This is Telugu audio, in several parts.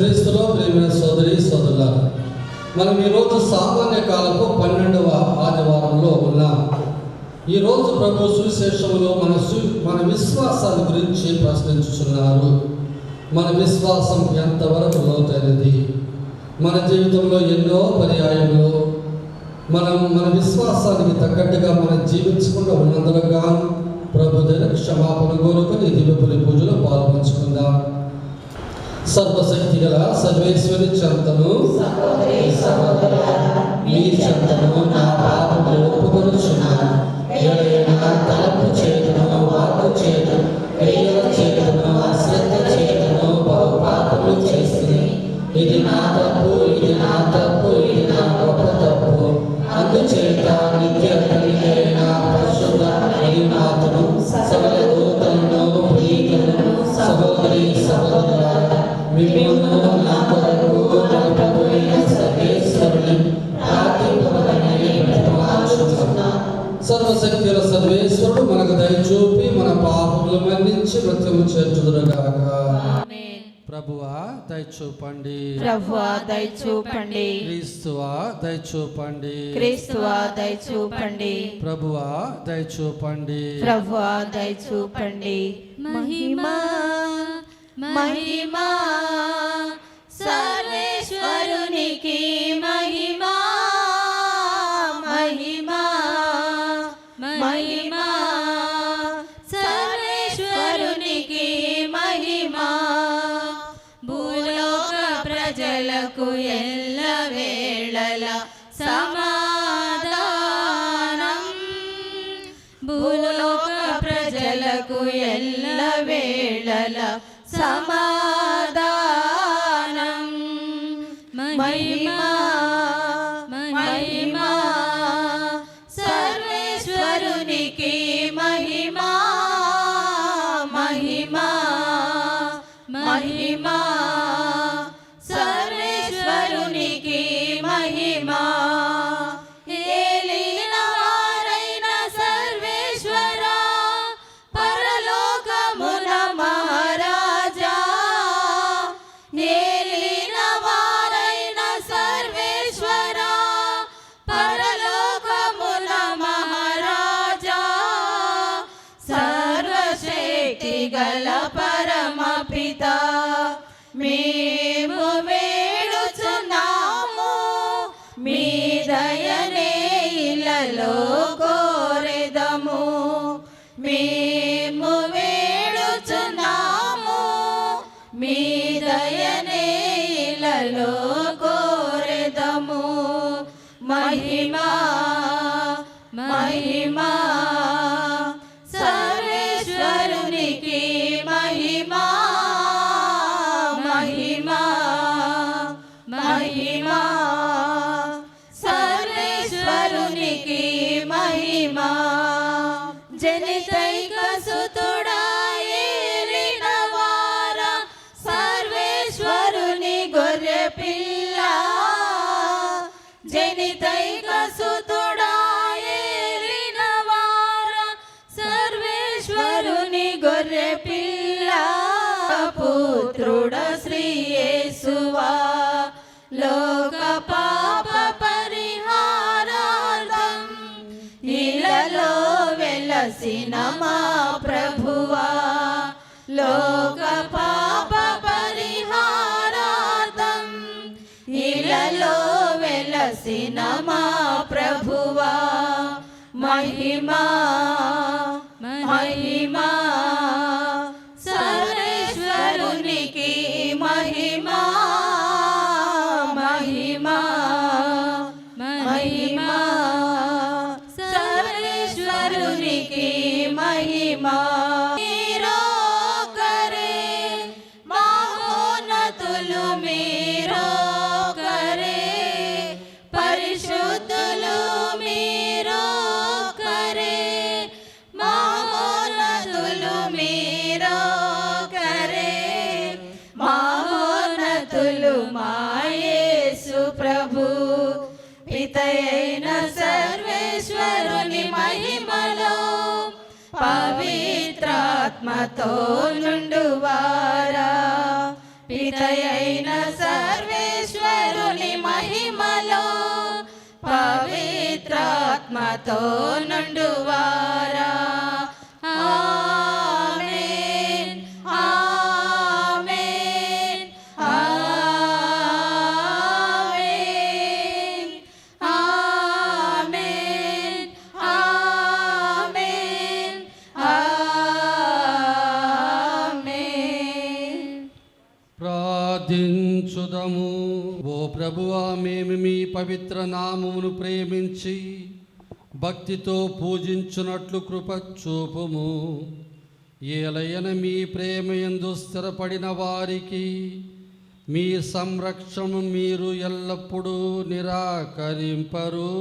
క్రీస్తులో ప్రియమైన సోదరి సోదరులారా, మనం ఈరోజు సామాన్య కాలపు 12వ ఆదివారంలో ఉన్నాం. ఈరోజు ప్రభు సువిశేషంలో మన విశ్వాసాన్ని గురించి ప్రశ్నించుతున్నారు. మన విశ్వాసం ఎంతవరకు లోతైనది? మన జీవితంలో ఎన్నో పర్యాయంలో మన విశ్వాసానికి తగ్గట్టుగా మనం జీవించకుండా ఉన్నందుకు గాను ప్రభు దగ్గర క్షమాపణ కోరుకొని దివ్యబలి పూజలో పాల్పంచుకుందాం. సర్వశక్తి గల సర్వేశ్వరి చెంతను మీ చెంతను నా పాపములు ఒప్పుకొనుచున్నాను. తలపు చేతును, వాక్కు చేతును, క్రియల చేతును, అశ్రద్ధ చేతును బహు పాపములు చేస్తుంది. ఇది నా తప్పు, ఇది నా తప్పు, ఇది నా గొప్ప తప్పు. అందుచేత నిత్య కలిగైన పరిశుద్ధ మాతను, సకల దూతలను, ప్రీతులను, సహోదరి సహోదరులారా, మిమ్మును నా కొరకు నా ప్రభువైన సర్వేశ్వరుని ప్రార్థింపమని బ్రతిమాలుచున్నాను. సర్వశక్తుల సర్వేశ్వరుడు మనకు దయ చూపి మన పాపములు మన్నించి మృత్యుము చేర్చుదురుగాక. ప్రభువా దయచూపండి, ప్రభువా దయచూపండి. క్రీస్తువా దయచూపండి, క్రీస్తువా దయచూపండి. ప్రభువా దయచూపండి, ప్రభువా దయచూపండి. మహిమా మహిమా సర్వేశ్వరునికి మహిమా, మహిమా మహిమా సర్వేశ్వరునికి మహిమా. భూలోక ప్రజలకు ఎల్లవేళల సమాధానం, భూలోక ప్రజలకు ఎల్లవేళల సమాధానం. మహిమా మహిమా సర్వేశ్వరునికి మహిమా, మహిమా మహిమా సర్వేశ్వరునికి మహిమా. ఏలిన వారైన సర్వేశ్వర, పరలోకమున మహారాజా, ఏలిన వారైన సర్వేశ్వర, పరలోకమున మహారాజా, ఇలలో కోరెదము. మేము వేడుచున్నాము మీ దయనే ఇలలో కోరెదము. మహిమా మహిమా సర్వేశ్వరునికి మహిమా మహిమా మహిమా సర్వేశ్వరునికి మహిమా. జనితైక సుతుడా ఏలిన వారా సర్వేశ్వరుని గొర్రె పిల్ల. జనితైక సుతుడా ఏలిన వారా సర్వేశ్వరుని గొర్రె పిల్ల. పుత్రుడ శ్రీ యేసువా లోక పాప పరిహారార్థం ఇలలో వెలసిన మా ప్రభువా. లోక పాప పరిహారార్థం ఇలలో వెలసిన మా ప్రభువా. మహిమా మహిమా సర్వేశ్వరునికి మహిమా మహిమా మహిమా సర్వేశ్వరునికి మహిమా. మీరొక్కరే మహోన్నతులు, మీరొక్కరే పరిశుద్ధులు, మీరొక్కరే మహోన్నతులు, మీరొక్కరే మహోన్నతులు. మా యేసు ప్రభు పితయైన సర్వేశ్వరుని మహిమలో పవిత్రాత్మతో నుండువారా. పితయైన సర్వేశ్వరుని మహిమలో పవిత్రాత్మతో నుండువారా. ఆమేన్ ఆమేన్ ఆమేన్ ఆమేన్ ఆమేన్ ఆమేన్. ప్రార్థించుదము. ఓ ప్రభువా, మేము మీ పవిత్ర నామమును ప్రేమించి భక్తితో పూజించున్నట్లు కృప చూపుము. ఏలయన మీ ప్రేమ యందు స్థిరపడిన వారికి మీ సంరక్షణ మీరు ఎల్లప్పుడూ నిరాకరింపరు.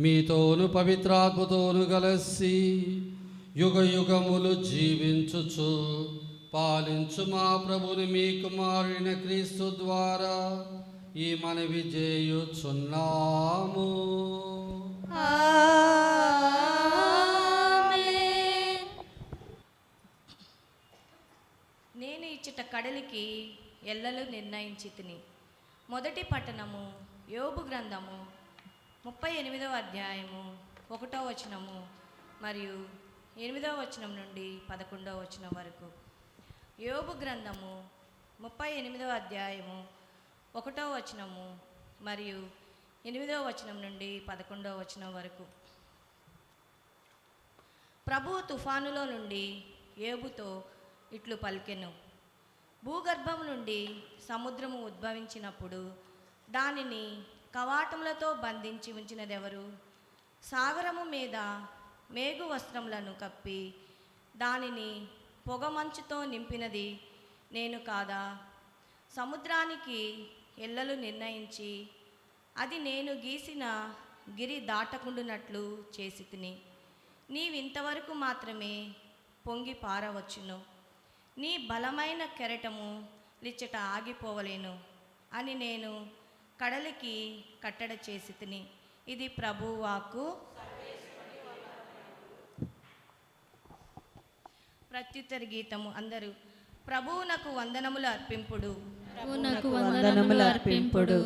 మీతోను పవిత్రాత్మతోను కలిసి యుగ యుగములు జీవించుచు పాలించు మా ప్రభుని మీ కుమారుని క్రీస్తు ద్వారా ఈ మనవి చేయుచున్నాము. ఆమేన్. నేను ఇచ్చట కడలికి ఎల్లలు నిర్ణయించి తిని. మొదటి పట్టణము యోబు గ్రంథము 38వ అధ్యాయము 1వ వచనము మరియు 8వ వచనం నుండి 11వ వచనం వరకు. యోబు గ్రంథము 38వ అధ్యాయము 1వ వచనము మరియు 8వ వచనం నుండి 11వ వచనం వరకు. ప్రభువు తుఫానులో నుండి యోబుతో ఇట్లు పలికెను. భూగర్భం నుండి సముద్రము ఉద్భవించినప్పుడు దానిని కవాటములతో బంధించి ఉంచినదెవరు? సాగరము మీద మేఘు వస్త్రములను కప్పి దానిని పొగమంచుతో నింపినది నేను కాదా? సముద్రానికి ఎల్లలు నిర్ణయించి అది నేను గీసిన గిరి దాటకుండునట్లు చేసి తిని. నీవింతవరకు మాత్రమే పొంగి పారవచ్చును, నీ బలమైన కెరటము లిచ్చట ఆగిపోవలేను అని నేను కడలికి కట్టడ చేసి తిని. ఇది ప్రభువాకు. ప్రత్యుత్తర గీతము. అందరూ ప్రభువునకు వందనములు అర్పింపుడు, ప్రభువునకు వందనములు అర్పింపుడు.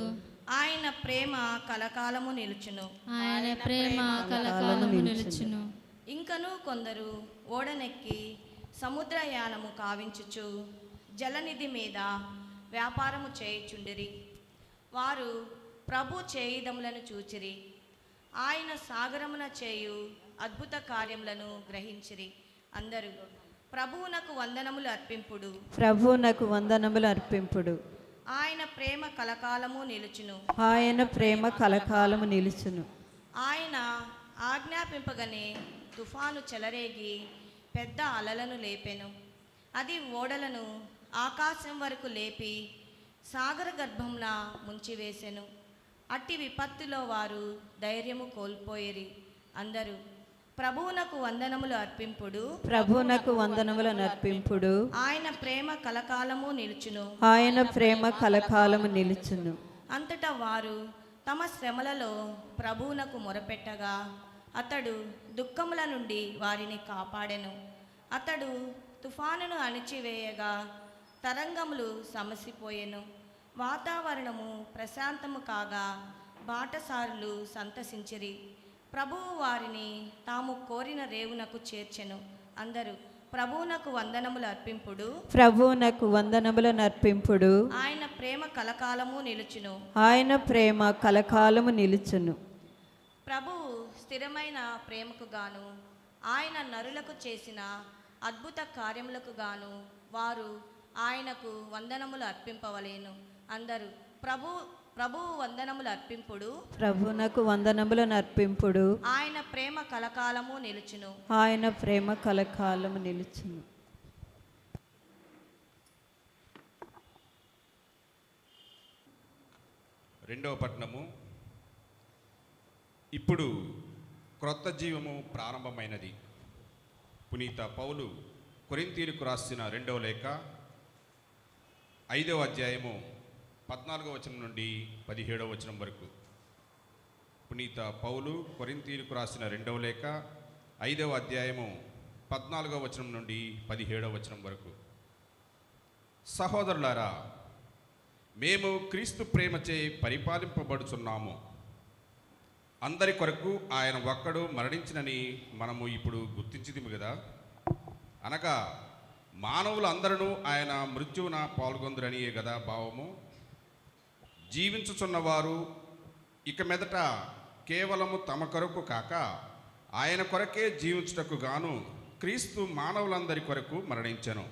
ఆయన ప్రేమ కలకాలము నిలుచును, ఆయన ప్రేమ కలకాలము నిలుచును. ఇంకను కొందరు ఓడనెక్కి సముద్రయానము కావించుచు జలనిధి మీద వ్యాపారము చేయుచుండిరి. వారు ప్రభు చేయుదములను చూచిరి. ఆయన సాగరమున చేయు అద్భుత కార్యములను గ్రహించిరి. అందరూ ప్రభువునకు వందనములు అర్పింపుడు. ప్రభువునకు వందనములు అర్పింపుడు. ఆయన ప్రేమ కలకాలము నిలుచును. ఆయన ప్రేమ కలకాలము నిలుచును. ఆయన ఆజ్ఞాపింపగనే తుఫాను చెలరేగి పెద్ద అలలను లేపెను. అది ఓడలను ఆకాశం వరకు లేపి సాగర గర్భంన ముంచివేసెను. అట్టి విపత్తులో వారు ధైర్యము కోల్పోయిరి. అందరూ ప్రభువునకు వందనములు అర్పింపుడు. ప్రభువునకు వందనములు అర్పింపుడు. ఆయన ప్రేమ కలకాలము నిలుచును. ఆయన ప్రేమ కలకాలము నిలుచును. అంతటా వారు తమ శ్రమలలో ప్రభువునకు మొరపెట్టగా అతడు దుఃఖముల నుండి వారిని కాపాడెను. అతడు తుఫానును అణిచివేయగా తరంగములు సమసిపోయెను. వాతావరణము ప్రశాంతము కాగా బాటసారులు సంతసించిరి. ప్రభువు వారిని తాము కోరిన రేవునకు చేర్చెను. అందరూ ప్రభువునకు వందనములు అర్పింపుడు. ప్రభువునకు వందనములు అర్పింపుడు. ఆయన ప్రేమ కలకాలము నిలుచును. ఆయన ప్రేమ కలకాలము నిలుచును. ప్రభువు స్థిరమైన ప్రేమకు గాను ఆయన నరులకు చేసిన అద్భుత కార్యములకు గాను వారు ఆయనకు వందనములు అర్పింపవలేను. అందరూ ప్రభువు వందనములు అర్పింపుడు. ప్రభువునకు వందనములు అర్పింపుడు. ఆయన ప్రేమ కలకాలము నిలుచును. ఆయన ప్రేమ కలకాలము నిలుచును. రెండవ పట్టణము. ఇప్పుడు క్రొత్త జీవము ప్రారంభమైనది. పునీత పౌలు కొరింథీయులకు రాసిన రెండవ లేఖ 5వ అధ్యాయము 14వ వచనం నుండి 17వ వచనం వరకు. పునీత పౌలు కొరింథీయులకు రాసిన రెండవ లేఖ 5వ అధ్యాయము 14వ వచనం నుండి 17వ వచనం వరకు. సహోదరులారా, మేము క్రీస్తు ప్రేమచే పరిపాలింపబడుచున్నాము. అందరి కొరకు ఆయన ఒక్కడు మరణించినని మనము ఇప్పుడు గుర్తించితిమి కదా. అనగా మానవులు అందరూ ఆయన మృత్యువున పాల్గొందురనియే కదా భావము. జీవించుచున్నవారు ఇక మీదట కేవలము తమ కొరకు కాక ఆయన కొరకే జీవించుటకు గాను క్రీస్తు మానవులందరి కొరకు మరణించెను.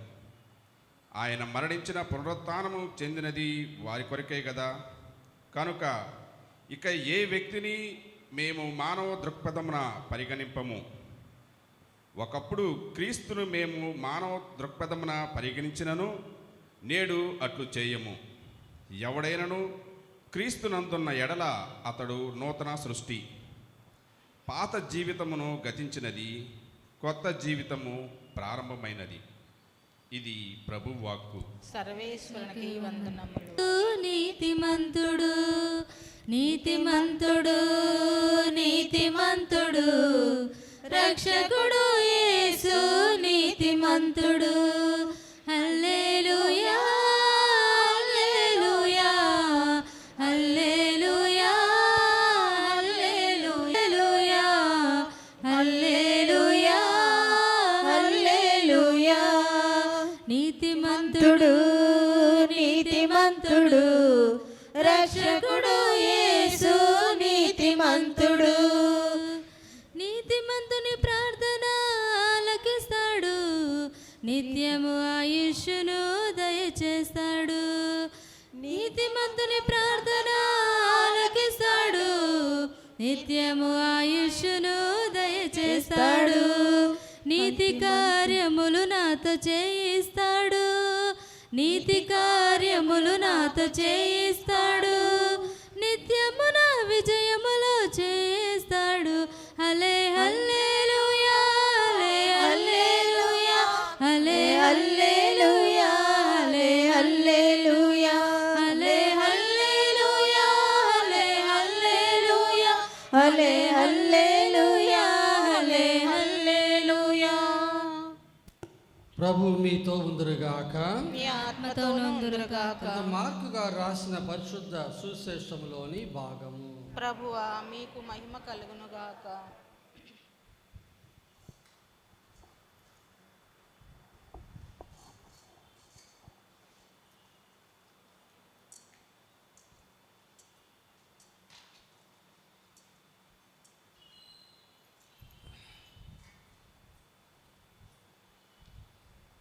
ఆయన మరణించిన పునరుత్థానము చెందినది వారి కొరకే కదా. కనుక ఇక ఏ వ్యక్తిని మేము మానవ దృక్పథమున పరిగణింపము. ఒకప్పుడు క్రీస్తును మేము మానవ దృక్పథమున పరిగణించినను నేడు అట్లు చేయము. ఎవడైనను క్రీస్తునందున్న ఎడల అతడు నూతన సృష్టి. పాత జీవితమును గతించినది, కొత్త జీవితము ప్రారంభమైనది. ఇది ప్రభు వాక్కు. సర్వేశ్వరునికి వందనములు. నీతిమంతుడు నీతిమంతుడు నీతిమంతుడు రక్షకుడు యేసు నీతిమంతుడు. హల్లెలూయా హల్లెలూయా హల్లెలూయా హల్లెలూయా హల్లెలూయా హల్లెలూయా. నీతిమంతుడు నీతిమంతుడు రక్షకుడు యేసు నీతిమంతుడు. నీతిమంతుని ప్రార్థన ఆలకిస్తాడు, నిత్యము ఆయుష్ను దయచేస్తాడు. నీతిమంతుని ప్రార్థన ఆలకిస్తాడు, నిత్యము ఆయుష్ను దయచేస్తాడు. నీతి కార్యములు నాతో చేయిస్తాడు, నీతి కార్యములు నాతో చేయిస్తాడు. నిత్యము నా విజయములో చేయిస్తాడు. హల్లే హల్లెలూయా హల్లే హల్లెలూయా హల్లే హల్లెలూయా హల్లే హల్లెలూయా హల్లే హల్లెలూయా హల్లే హల్లెలూయా హల్లే హల్లెలూయా హల్లే హల్లెలూయా. ప్రభు మీతో ఉందురుగాక. మీ ఆత్మతో నుందురుగాక. మార్కు గారు రాసిన పరిశుద్ధ సువిశేషములోని భాగము. ప్రభువా మీకు మహిమ కలుగునుగాక.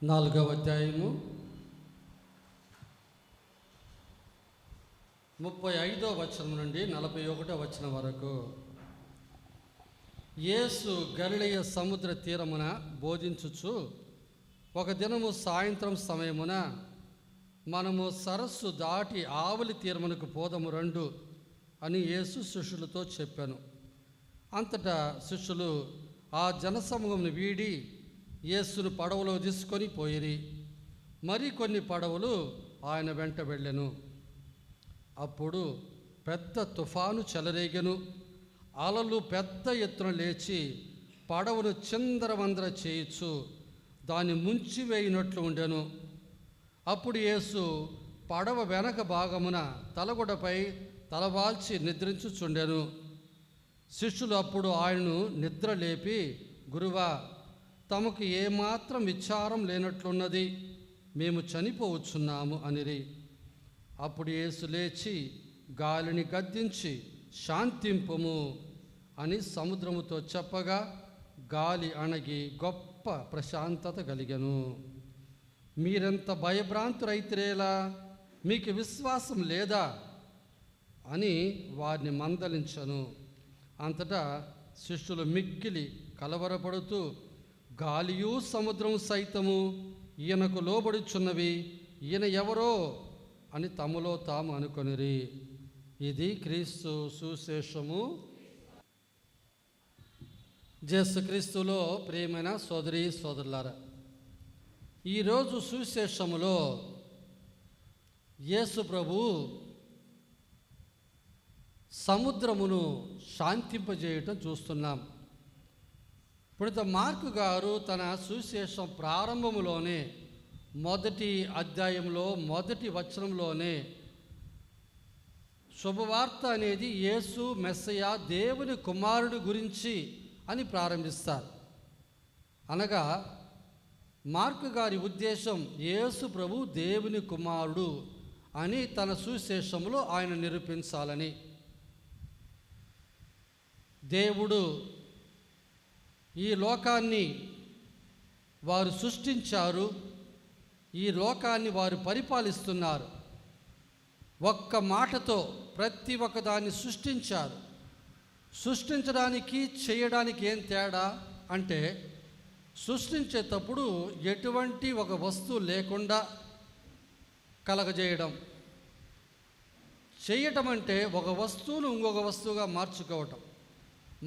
4వ అధ్యాయము 35వ వచనం నుండి 41వ వచనం వరకు. యేసు గలిలయ సముద్ర తీరమున బోధించుచు, ఒక దినము సాయంత్రం సమయమున మనము సరస్సు దాటి ఆవలి తీరమునకు పోదము రండు అని యేసు శిష్యులతో చెప్పాను. అంతటా శిష్యులు ఆ జనసమూహమును వీడి యేసును పడవలో తీసుకొని పోయిరి. మరికొన్ని పడవలు ఆయన వెంట వెళ్ళెను. అప్పుడు పెద్ద తుఫాను చెలరేగెను. అలలు పెద్ద ఎత్తున లేచి పడవను చిందరవందర చేయుచు దాన్ని ముంచివేయినట్లు ఉండెను. అప్పుడు యేసు పడవ వెనక భాగమున తలగొడపై తలవాల్చి నిద్రించుచుండెను. శిష్యులు అప్పుడు ఆయనను నిద్ర లేపి, గురువా, తమకు ఏమాత్రం విచారం లేనట్లున్నది, మేము చనిపోవచ్చున్నాము అనిరి. అప్పుడు యేసు లేచి గాలిని గద్దించి, శాంతింపుము అని సముద్రముతో చెప్పగా గాలి అణగి గొప్ప ప్రశాంతత కలిగెను. మీరెంత భయభ్రాంతురైతిరేలా, మీకు విశ్వాసం లేదా అని వారిని మందలించను. అంతటా శిష్యులు మిక్కిలి కలవరపడుతూ, గాలియు సముద్రం సైతము ఈయనకు లోబడుచున్నవి, ఈయన ఎవరో అని తమలో తాము అనుకొనిరి. ఇది క్రీస్తు సువిశేషము. యేసుక్రీస్తులో ప్రియమైన సోదరి సోదరులారా, ఈరోజు సువిశేషములో యేసు ప్రభు సముద్రమును శాంతింపజేయటం చూస్తున్నాం. పునీత మార్కు గారు తన సువిశేషం ప్రారంభములోనే మొదటి అధ్యాయంలో మొదటి వచనంలోనే శుభవార్త అనేది యేసు మెస్సయా దేవుని కుమారుడు గురించి అని ప్రారంభిస్తారు. అనగా మార్కు గారి ఉద్దేశం యేసు ప్రభు దేవుని కుమారుడు అని తన సువిశేషంలో ఆయన నిరూపించాలని. దేవుడు ఈ లోకాన్ని వారు సృష్టించారు, ఈ లోకాన్ని వారు పరిపాలిస్తున్నారు. ఒక్క మాటతో ప్రతి ఒక్కదాన్ని సృష్టించారు. సృష్టించడానికి చేయడానికి ఏం తేడా అంటే, సృష్టించేటప్పుడు ఎటువంటి ఒక వస్తువు లేకుండా కలగజేయడం, చేయటం అంటే ఒక వస్తువును ఇంకొక వస్తువుగా మార్చుకోవటం.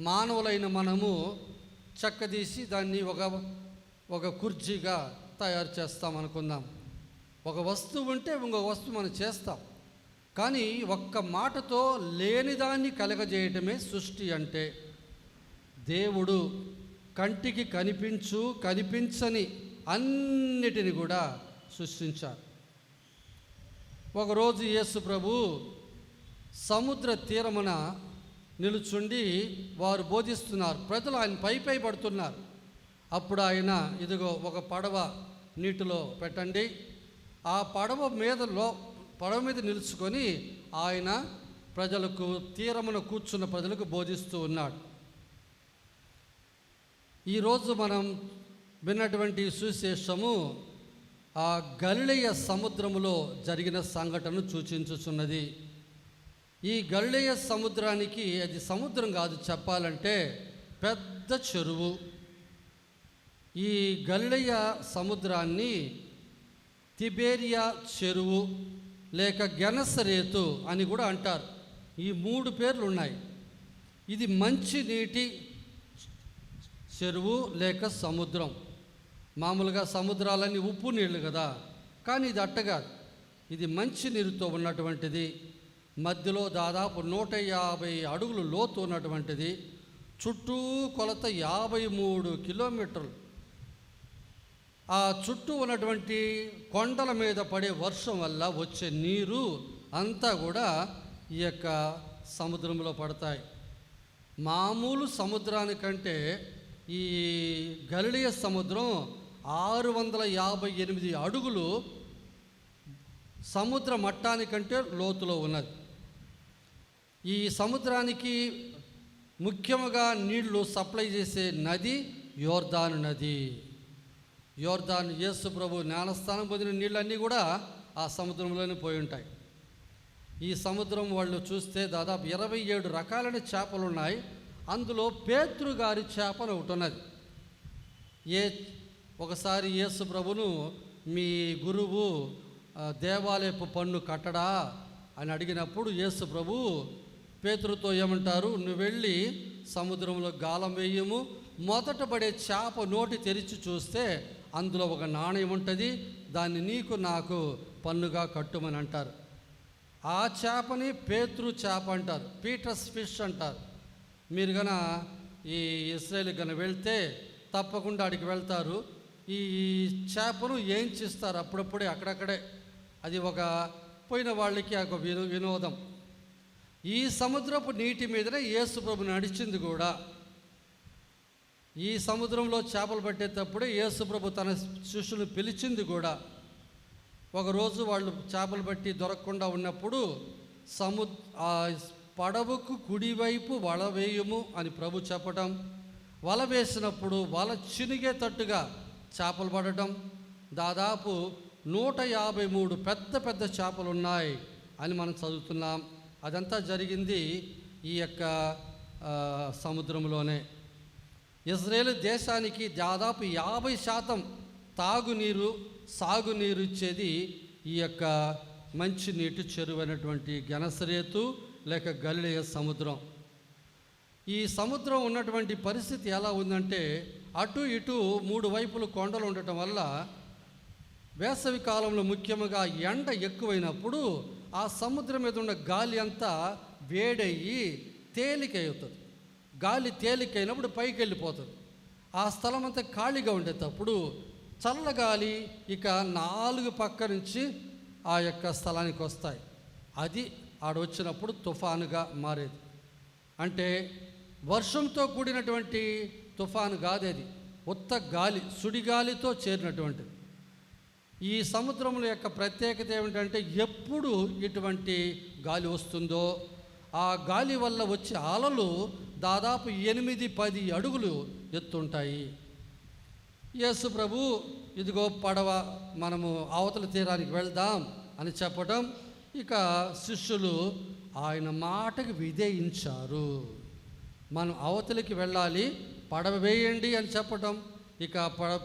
మానవులైన మనము చక్కదీసి దాన్ని ఒక కుర్చీగా తయారు చేస్తాం అనుకుందాం. ఒక వస్తువు ఉంటే ఇంకొక వస్తువు మనం చేస్తాం. కానీ ఒక్క మాటతో లేనిదాన్ని కలగజేయటమే సృష్టి అంటే. దేవుడు కంటికి కనిపించని అన్నిటిని కూడా సృష్టించారు. ఒకరోజు యేసు ప్రభు సముద్ర తీరమున నిలుచుండి వారు బోధిస్తున్నారు. ప్రజలు ఆయన పై పడుతున్నారు. అప్పుడు ఆయన, ఇదిగో ఒక పడవ నీటిలో పెట్టండి, ఆ పడవ మీద నిలుచుకొని ఆయన ప్రజలకు, తీరమున కూర్చున్న ప్రజలకు బోధిస్తూ ఉన్నాడు. ఈరోజు మనం విన్నటువంటి సువిశేషము ఆ గలిలయ సముద్రములో జరిగిన సంఘటనను సూచించుచున్నది. ఈ గలిలయ సముద్రానికి, అది సముద్రం కాదు చెప్పాలంటే, పెద్ద చెరువు. ఈ గలిలయ సముద్రాన్ని తిబేరియా చెరువు లేక గెనసరేతు అని కూడా అంటారు. ఈ 3 పేర్లు ఉన్నాయి. ఇది మంచి నీటి చెరువు లేక సముద్రం. మామూలుగా సముద్రాలన్నీ ఉప్పు నీళ్ళు కదా, కానీ ఇది అట్టగాదు. ఇది మంచి నీరుతో ఉన్నటువంటిది. మధ్యలో దాదాపు 150 అడుగులు లోతు ఉన్నటువంటిది. చుట్టూ కొలత 53 కిలోమీటర్లు. ఆ చుట్టూ ఉన్నటువంటి కొండల మీద పడే వర్షం వల్ల వచ్చే నీరు అంతా కూడా ఈ యొక్క సముద్రంలో పడతాయి. మామూలు సముద్రానికంటే ఈ గలిలయ సముద్రం 658 అడుగులు సముద్ర మట్టానికంటే లోతులో ఉన్నది. ఈ సముద్రానికి ముఖ్యంగా నీళ్లు సప్లై చేసే నది యోర్దాను నది. యోర్దాను యేసు ప్రభు జ్ఞానస్థానం పొందిన నీళ్ళన్నీ కూడా ఆ సముద్రంలోనే పోయి ఉంటాయి. ఈ సముద్రం వాళ్ళు చూస్తే దాదాపు 27 రకాలైన చేపలు ఉన్నాయి. అందులో పేతురు గారి చేప ఒకటి ఉన్నది. ఒకసారి యేసు ప్రభును మీ గురువు దేవాలయపు పన్ను కట్టడా అని అడిగినప్పుడు యేసు ప్రభు పేతురుతో ఏమంటారు, నువ్వు వెళ్ళి సముద్రంలో గాలం వేయము, మొదట పడే చేప నోటి తెరిచి చూస్తే అందులో ఒక నాణ్యం ఉంటుంది, దాన్ని నీకు నాకు పన్నుగా కట్టుమని అంటారు. ఆ చేపని పేతురు చేప అంటారు, పీటర్స్ ఫిష్ అంటారు. మీరు గన ఈ ఇశ్రాయేల్ గన వెళ్తే తప్పకుండా అడిగి వెళ్తారు. ఈ చేపను ఏం చేస్తారు అప్పుడప్పుడే అక్కడక్కడే, అది ఒక పోయిన వాళ్ళకి ఒక వినోదం. ఈ సముద్రపు నీటి మీదనే యేసు ప్రభు నడిచింది కూడా. ఈ సముద్రంలో చేపలు పట్టేటప్పుడే యేసు ప్రభు తన శిష్యులను పిలిచింది కూడా. ఒకరోజు వాళ్ళు చేపలు పట్టి దొరకకుండా ఉన్నప్పుడు పడవకు కుడివైపు వల వేయుము అని ప్రభు చెప్పటం, వల వేసినప్పుడు వల చినిగేటట్టుగా చేపలు పడటం, దాదాపు 153 పెద్ద పెద్ద చేపలు ఉన్నాయి అని మనం చదువుతున్నాం. అదంతా జరిగింది ఈ యొక్క సముద్రంలోనే. ఇజ్రాయేల్ దేశానికి దాదాపు 50% తాగునీరు సాగునీరు ఇచ్చేది ఈ యొక్క మంచినీటి చెరువైనటువంటి గెనసరేతు లేక గలిలయ సముద్రం. ఈ సముద్రం ఉన్నటువంటి పరిస్థితి ఎలా ఉందంటే అటు ఇటు 3 వైపులు కొండలు ఉండటం వల్ల వేసవి కాలంలో ముఖ్యంగా ఎండ ఎక్కువైనప్పుడు ఆ సముద్రం మీద ఉన్న గాలి అంతా వేడయ్యి తేలికవుతుంది. గాలి తేలికైనప్పుడు పైకి వెళ్ళిపోతుంది. ఆ స్థలం అంతా ఖాళీగా ఉండేటప్పుడు చల్లగాలి ఇక 4 పక్క నుంచి ఆ యొక్క స్థలానికి వస్తాయి. అది ఆడొచ్చినప్పుడు తుఫానుగా మారేది. అంటే వర్షంతో కూడినటువంటి తుఫాను కాదేది, ఉత్త గాలి, సుడిగాలితో చేరినటువంటిది. ఈ సముద్రంలో యొక్క ప్రత్యేకత ఏమిటంటే ఎప్పుడు ఇటువంటి గాలి వస్తుందో ఆ గాలి వల్ల వచ్చే అలలు దాదాపు 8-10 అడుగులు ఎత్తుంటాయి. యేసు ప్రభు ఇదిగో పడవ, మనము అవతల తీరానికి వెళ్దాం అని చెప్పటం, ఇక శిష్యులు ఆయన మాటకు విధేయించారు. మనం అవతలికి వెళ్ళాలి, పడవ వేయండి అని చెప్పటం, ఇక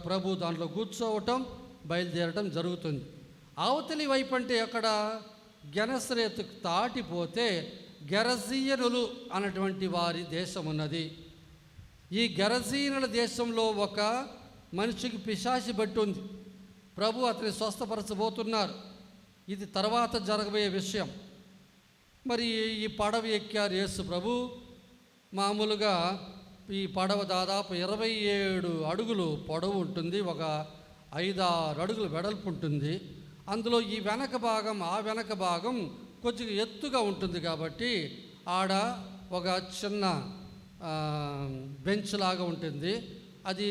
ప్రభు దాంట్లో కూర్చోవటం, బయలుదేరటం జరుగుతుంది. అవతలి వైపు అంటే అక్కడ గెనసరేతు దాటిపోతే గెరజీయులు అన్నటువంటి వారి దేశం ఉన్నది. ఈ గెరజీయుల దేశంలో ఒక మనిషికి పిశాచి బట్టి ఉంది. ప్రభు అతని స్వస్థపరచబోతున్నారు. ఇది తర్వాత జరగబోయే విషయం. మరి ఈ పడవ ఎక్కారు యేసు ప్రభు. మామూలుగా ఈ పడవ దాదాపు 27 అడుగులు పొడవు ఉంటుంది, ఒక 5-6 అడుగులు వెడల్పు ఉంటుంది. అందులో ఈ వెనక భాగం ఆ వెనక భాగం కొంచెం ఎత్తుగా ఉంటుంది కాబట్టి ఆడ ఒక చిన్న బెంచ్ లాగా ఉంటుంది. అది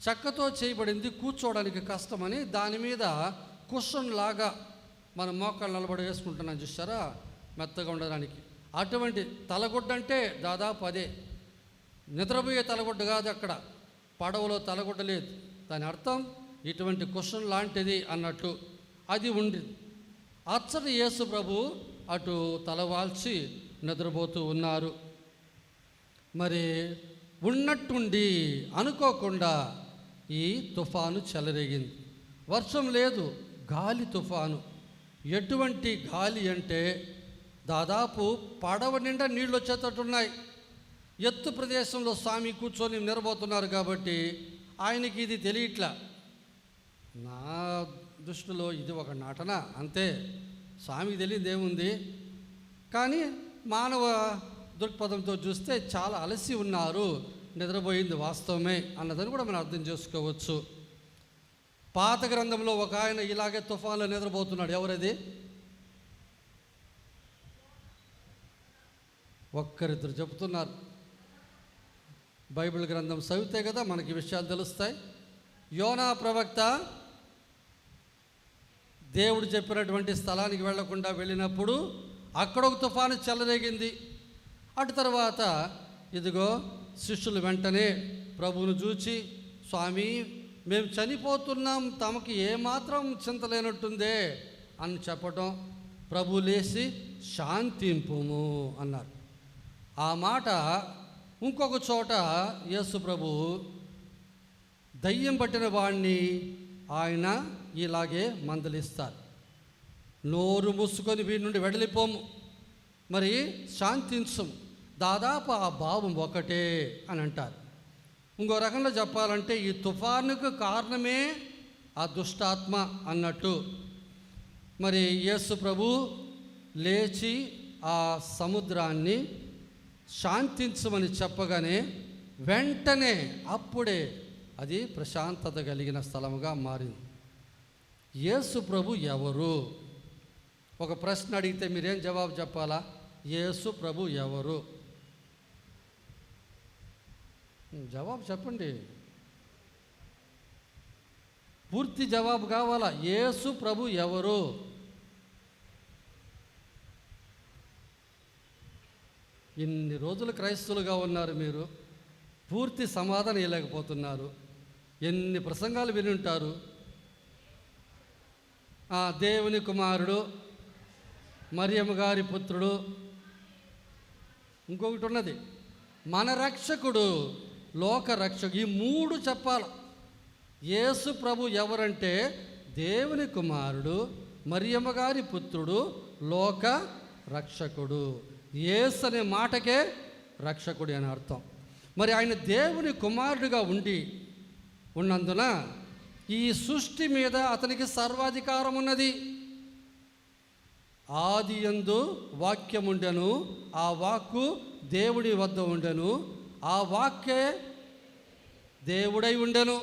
చెక్కతో చేయబడింది, కూర్చోవడానికి కష్టమని దాని మీద కుషన్ లాగా మనం మోకాళ్ళు నిలబడి వేసుకుంటున్నాం చూసారా, మెత్తగా ఉండడానికి. అటువంటి తలగుడ్డ అంటే దాదాపు అదే, నిద్రపోయే తలగుడ్డ కాదు, అక్కడ పడవలో తలగుడ్డ లేదు. దాని అర్థం ఇటువంటి కుషన్ లాంటిది అన్నట్టు అది ఉంది. అచ్చటి యేసు ప్రభు అటు తలవాల్చి నిద్రపోతూ ఉన్నారు. మరి ఉన్నట్టుండి అనుకోకుండా ఈ తుఫాను చెలరేగింది. వర్షం లేదు, గాలి తుఫాను. ఎటువంటి గాలి అంటే దాదాపు పడవ నిండా నీళ్ళు వచ్చేటట్టున్నాయి. ఎత్తు ప్రదేశంలో స్వామి కూర్చొని నిరబోతున్నారు కాబట్టి ఆయనకి ఇది తెలియట్లా. నా దృష్టిలో ఇది ఒక నటన అంతే, స్వామికి తెలియదు ఏముంది. కానీ మానవ దృక్పథంతో చూస్తే చాలా అలసి ఉన్నారు, నిద్రపోయింది వాస్తవమే అన్నదని కూడా మనం అర్థం చేసుకోవచ్చు. పాత గ్రంథంలో ఒక ఆయన ఇలాగే తుఫాన్లో నిద్రపోతున్నాడు. ఎవరది? ఒక్కరిద్దరు చెప్తున్నారు. బైబిల్ గ్రంథం చదివితే కదా మనకి విషయాలు తెలుస్తాయి. యోనా ప్రవక్త దేవుడు చెప్పినటువంటి స్థలానికి వెళ్లకుండా వెళ్ళినప్పుడు అక్కడ ఒక తుఫాను చెలరేగింది. అటు తర్వాత ఇదిగో శిష్యులు వెంటనే ప్రభువును చూచి, స్వామి మేము చనిపోతున్నాం, తమకి ఏమాత్రం చింత లేనట్టుందే అని చెప్పటం, ప్రభు లేచి శాంతింపుము అన్నారు. ఆ మాట ఇంకొక చోట యేసు ప్రభు దయ్యం పట్టిన వాడిని ఆయన ఇలాగే మందలిస్తారు, నోరు మూసుకొని వీడి నుండి వెడలిపోము, మరి శాంతించు, దాదాపు ఆ భావం ఒకటే అని అంటారు. ఇంకో రకంలో చెప్పాలంటే ఈ తుఫానుకు కారణమే ఆ దుష్టాత్మ అన్నట్టు. మరి యేసు ప్రభు లేచి ఆ సముద్రాన్ని శాంతించమని చెప్పగానే వెంటనే అప్పుడే అది ప్రశాంతత కలిగిన స్థలముగా మారింది. యేసు ప్రభు ఎవరు? ఒక ప్రశ్న అడిగితే మీరేం జవాబు చెప్పాలా? యేసు ప్రభు ఎవరు? జవాబు చెప్పండి, పూర్తి జవాబు కావాలా. యేసు ప్రభు ఎవరు? ఇన్ని రోజులు క్రైస్తవులుగా ఉన్నారు, మీరు పూర్తి సమాధానం ఇవ్వలేకపోతున్నారు. ఎన్ని ప్రసంగాలు విని ఉంటారు. దేవుని కుమారుడు, మరియమ్మ గారి పుత్రుడు, ఇంకొకటి ఉన్నది మన రక్షకుడు, లోక రక్షకుడు. ఈ మూడు చెప్పాలి. యేసు ప్రభు ఎవరంటే దేవుని కుమారుడు, మరియమ్మ గారి పుత్రుడు, లోక రక్షకుడు. యేసు అనే మాటకే రక్షకుడు అని అర్థం. మరి ఆయన దేవుని కుమారుడుగా ఉన్నందున ఈ సృష్టి మీద అతనికి సర్వాధికారం ఉన్నది. ఆదియందు వాక్యముండెను, ఆ వాక్కు దేవుడి వద్ద ఉండెను, ఆ వాక్యే దేవుడై ఉండెను.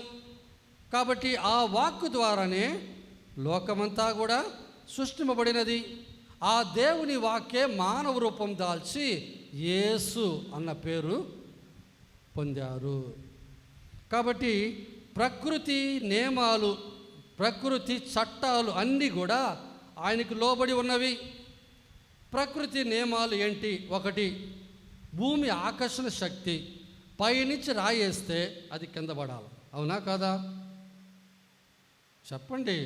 కాబట్టి ఆ వాక్కు ద్వారానే లోకమంతా కూడా సృష్టింపబడినది. ఆ దేవుని వాక్యే మానవ రూపం దాల్చి యేసు అన్న పేరు పొందారు. కాబట్టి ప్రకృతి నియమాలు, ప్రకృతి చట్టాలు అన్నీ కూడా ఆయనకు లోబడి ఉన్నవి. ప్రకృతి నియమాలు ఏంటి? ఒకటి, భూమి ఆకర్షణ శక్తి. పైనుంచి రాయేస్తే అది కింద పడాలి, అవునా కాదా? చెప్పండి.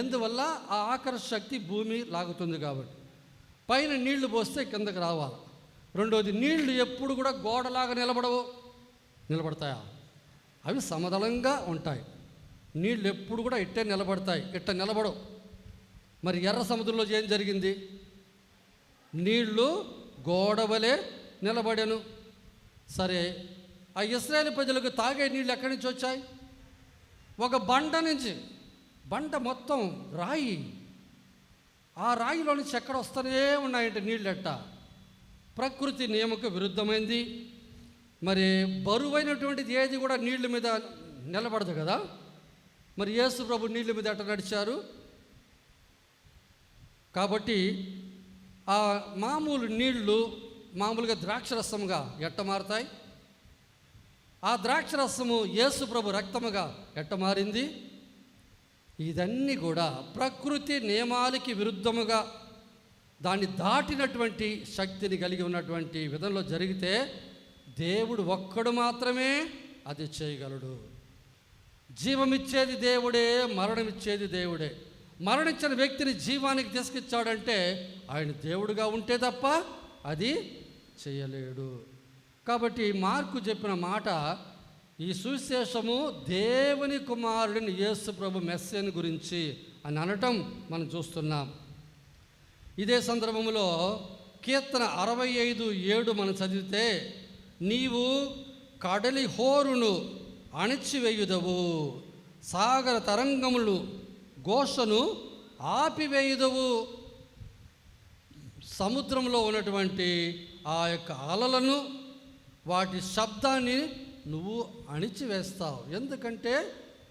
ఎందువల్ల? ఆ ఆకర్షణ శక్తి భూమి లాగుతుంది కాబట్టి. పైన నీళ్లు పోస్తే కిందకి రావాలి. రెండోది, నీళ్లు ఎప్పుడు కూడా గోడలాగా నిలబడతాయా? అవి సమతలంగా ఉంటాయి. నీళ్ళు ఎప్పుడు కూడా ఇట్టే నిలబడతాయి, ఇట్ట నిలబడవు. మరి ఎర్ర సముద్రంలో ఏం జరిగింది? నీళ్లు గోడవలే నిలబడెను. సరే, ఆ ఇశ్రాయేలు ప్రజలకు తాగే నీళ్ళు ఎక్కడి నుంచి వచ్చాయి? ఒక బండ నుంచి. బండ మొత్తం రాయి, ఆ రాయిలో నుంచి ఎక్కడ వస్తూనే ఉన్నాయంటే నీళ్ళెట్ట. ప్రకృతి నియమకు విరుద్ధమైంది. మరి బరువైనటువంటిది ఏది కూడా నీళ్ళ మీద నిలబడదు కదా. మరి యేసు ప్రభు నీళ్ళ మీద ఎట్ట నడిచారు? కాబట్టి ఆ మామూలు నీళ్లు మామూలుగా ద్రాక్షరసముగా ఎట్ట మారుతాయి? ఆ ద్రాక్షరసము యేసు ప్రభు రక్తముగా ఎట్ట మారింది? ఇదన్నీ కూడా ప్రకృతి నియమాలకి విరుద్ధముగా దాన్ని దాటినటువంటి శక్తిని కలిగి ఉన్నటువంటి విధంలో జరిగితే దేవుడు ఒక్కడు మాత్రమే అది చేయగలడు. జీవమిచ్చేది దేవుడే, మరణమిచ్చేది దేవుడే. మరణించిన వ్యక్తిని జీవానికి తీసుకొచ్చాడంటే ఆయన దేవుడుగా ఉంటే తప్ప అది చేయలేడు. కాబట్టి మార్కు చెప్పిన మాట, ఈ సువిశేషము దేవుని కుమారుడిని యేసు ప్రభు మెస్సేని గురించి అని అనటం మనం చూస్తున్నాం. ఇదే సందర్భంలో కీర్తన 65:7 మనం చదివితే, నీవు కడలి హోరును అణిచివేయుదవు, సాగర తరంగములు ఘోషను ఆపివేయుదవు. సముద్రంలో ఉన్నటువంటి ఆ యొక్క అలలను, వాటి శబ్దాన్ని నువ్వు అణిచివేస్తావు, ఎందుకంటే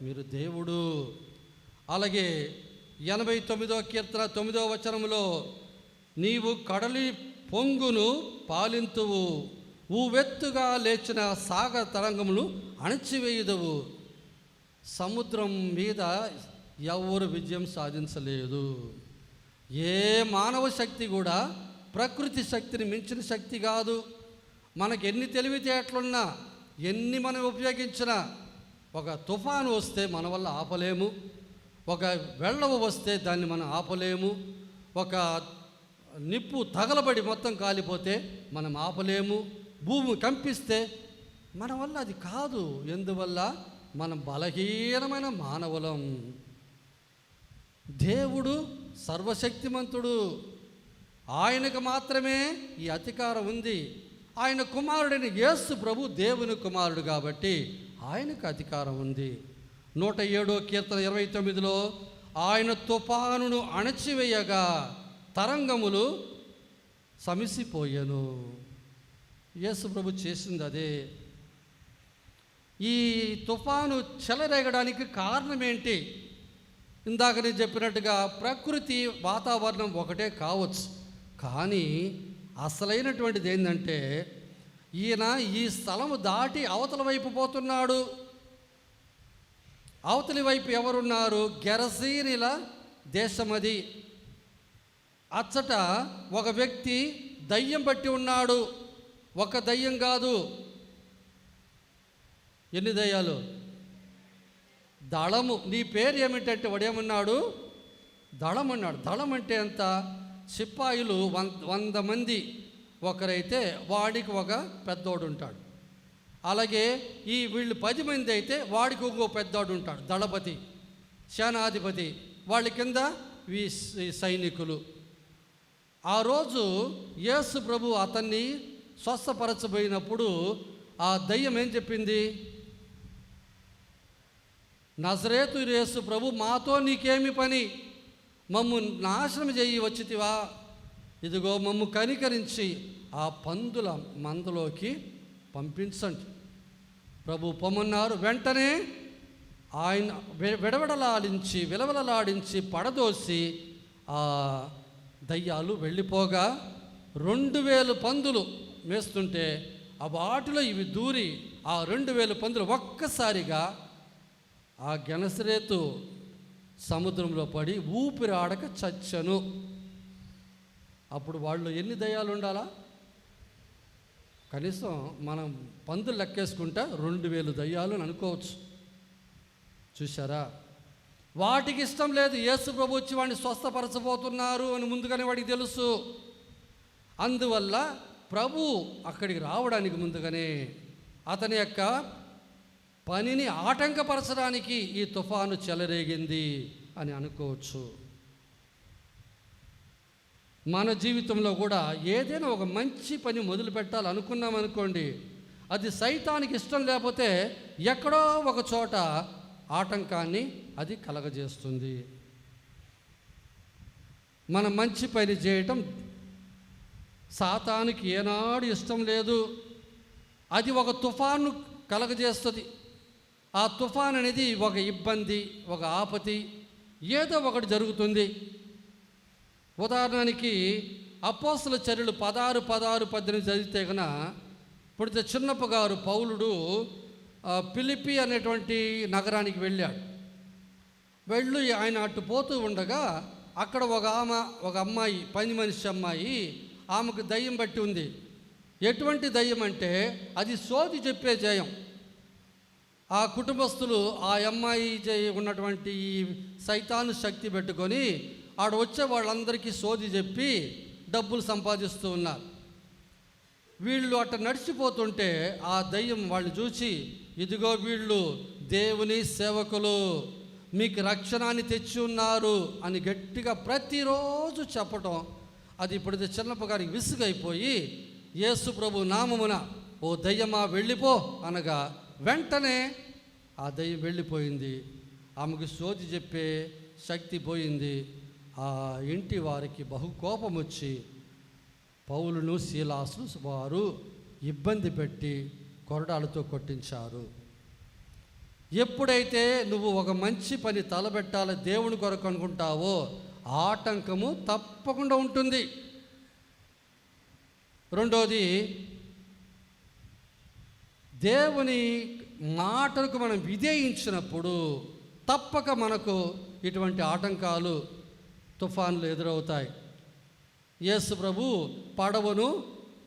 మీరు దేవుడు. అలాగే 89వ కీర్తన 9వ వచనంలో, నీవు కడలి పొంగును పాలింతువు, ఊవెత్తుగా లేచిన సాగర తరంగములు అణచివేయుదవు. సముద్రం మీద ఎవరు విజయం సాధించలేదు. ఏ మానవ శక్తి కూడా ప్రకృతి శక్తిని మించిన శక్తి కాదు. మనకు ఎన్ని తెలివితేటలున్నా, ఎన్ని మనం ఉపయోగించినా ఒక తుఫాను వస్తే మన వల్ల ఆపలేము, ఒక వెళ్ళవ వస్తే దాన్ని మనం ఆపలేము, ఒక నిప్పు తగలబడి మొత్తం కాలిపోతే మనం ఆపలేము, భూమి కంపిస్తే మన వల్ల అది కాదు. ఎందువల్ల మనం బలహీనమైన మానవులం. దేవుడు సర్వశక్తిమంతుడు, ఆయనకు మాత్రమే ఈ అధికారం ఉంది. ఆయన కుమారుడైన యేసు ప్రభు దేవుని కుమారుడు కాబట్టి ఆయనకు అధికారం ఉంది. 107వ కీర్తన 29లో ఆయన తుఫానును అణచివేయగా తరంగములు సమిసిపోయెను. యేసు ప్రభు చేసింది అదే. ఈ తుఫాను చెలరేగడానికి కారణం ఏంటి? ఇందాక నేను చెప్పినట్టుగా ప్రకృతి వాతావరణం ఒకటే కావచ్చు, కానీ అసలైనటువంటిది ఏంటంటే ఈయన ఈ స్థలము దాటి అవతల వైపు పోతున్నాడు. అవతలి వైపు ఎవరున్నారు? గెరసీనిల దేశమది. అచ్చట ఒక వ్యక్తి దయ్యం పట్టి ఉన్నాడు. ఒక దయ్యం కాదు, ఎన్ని దయ్యాలు? దళము. నీ పేరు ఏమిటంటే వాడేమన్నాడు? దళం అన్నాడు. దళం అంటే ఎంత? సిపాయిలు 100 మంది ఒకరైతే వాడికి ఒక పెద్దోడు ఉంటాడు. అలాగే వీళ్ళు 10 మంది అయితే వాడికి ఇంకో పెద్దోడు ఉంటాడు, దళపతి, సేనాధిపతి. వాళ్ళ కింద ఈ సైనికులు. ఆ రోజు యేసు ప్రభు అతన్ని స్వస్థపరచబోయినప్పుడు ఆ దయ్యం ఏం చెప్పింది? నజరేతు యేసు ప్రభు, మాతో నీకేమి పని? మమ్ము నాశనం చేయి వచ్చితివా? ఇదిగో మమ్ము కనికరించి ఆ పందుల మందలోకి పంపించండి. ప్రభు పొమ్మన్నారు. వెంటనే ఆయన విలవలలాడించి పడదోసి ఆ దయ్యాలు వెళ్ళిపోగా 2000 పందులు మేస్తుంటే ఆ వాటిలో ఇవి దూరి ఆ 2000 పందులు ఒక్కసారిగా ఆ గెనసరేతు సముద్రంలో పడి ఊపిరి ఆడక చచ్చను. అప్పుడు వాళ్ళు ఎన్ని దయ్యాలు ఉండాలా? కనీసం మనం పందులు లెక్కేసుకుంటా 2000 దయ్యాలు అని అనుకోవచ్చు. చూసారా? వాటికి ఇష్టం లేదు యేసు ప్రభు వచ్చి వాడిని స్వస్థపరచబోతున్నారు అని ముందుగానే వాడికి తెలుసు. అందువల్ల ప్రభు అక్కడికి రావడానికి ముందుగానే అతని యొక్క పనిని ఆటంకపరచడానికి ఈ తుఫాను చెలరేగింది అని అనుకోవచ్చు. మన జీవితంలో కూడా ఏదైనా ఒక మంచి పని మొదలు పెట్టాలనుకున్నాం అనుకోండి, అది సైతానికి ఇష్టం లేకపోతే ఎక్కడో ఒక చోట ఆటంకాన్ని అది కలగజేస్తుంది. మనం మంచి పని చేయటం సాతానికి ఏనాడు ఇష్టం లేదు. అది ఒక తుఫాను కలగజేస్తుంది. ఆ తుఫాన్ అనేది ఒక ఇబ్బంది, ఒక ఆపతి, ఏదో ఒకటి జరుగుతుంది. ఉదాహరణకి అపోస్తలుల చర్యలు 16, 18 చదివితే కనుక ఇప్పుడు చిన్నప్ప గారు పౌలుడు ఫిలిప్పి అనేటువంటి నగరానికి వెళ్ళాడు. వెళ్ళి ఆయన అటు పోతూ ఉండగా అక్కడ ఒక అమ్మాయి, పని మనిషి అమ్మాయి, ఆమెకు దయ్యం బట్టి ఉంది. ఎటువంటి దయ్యం అంటే అది సోది చెప్పే జయం. ఆ కుటుంబస్తులు ఆ అమ్మాయి ఉన్నటువంటి ఈ సైతాను శక్తి పెట్టుకొని ఆడ వచ్చే వాళ్ళందరికీ సోది చెప్పి డబ్బులు సంపాదిస్తూ ఉన్నారు. వీళ్ళు అట్ట నడిచిపోతుంటే ఆ దయ్యం వాళ్ళు చూసి, ఇదిగో వీళ్ళు దేవుని సేవకులు, మీకు రక్షణాన్ని తెచ్చి ఉన్నారు అని గట్టిగా ప్రతిరోజు చెప్పటం. అది ఇప్పుడు చిన్నప్ప గారికి విసుగైపోయి యేసు ప్రభు నామమున ఓ దయ్యమా వెళ్ళిపో అనగా వెంటనే ఆ దయ్యం వెళ్ళిపోయింది. ఆమెకు సోది చెప్పే శక్తి పోయింది. ఆ ఇంటి వారికి బహు కోపం వచ్చి పౌలును శీలాసును వారు ఇబ్బంది పెట్టి కొరడాలతో కొట్టించారు. ఎప్పుడైతే నువ్వు ఒక మంచి పని తలబెట్టాలి దేవుని కొరకు అనుకుంటావో ఆటంకము తప్పకుండా ఉంటుంది. రెండోది, దేవుని మాటలకు మనం విధేయించినప్పుడు తప్పక మనకు ఇటువంటి ఆటంకాలు, తుఫాన్లు ఎదురవుతాయి. యేసు ప్రభు పడవను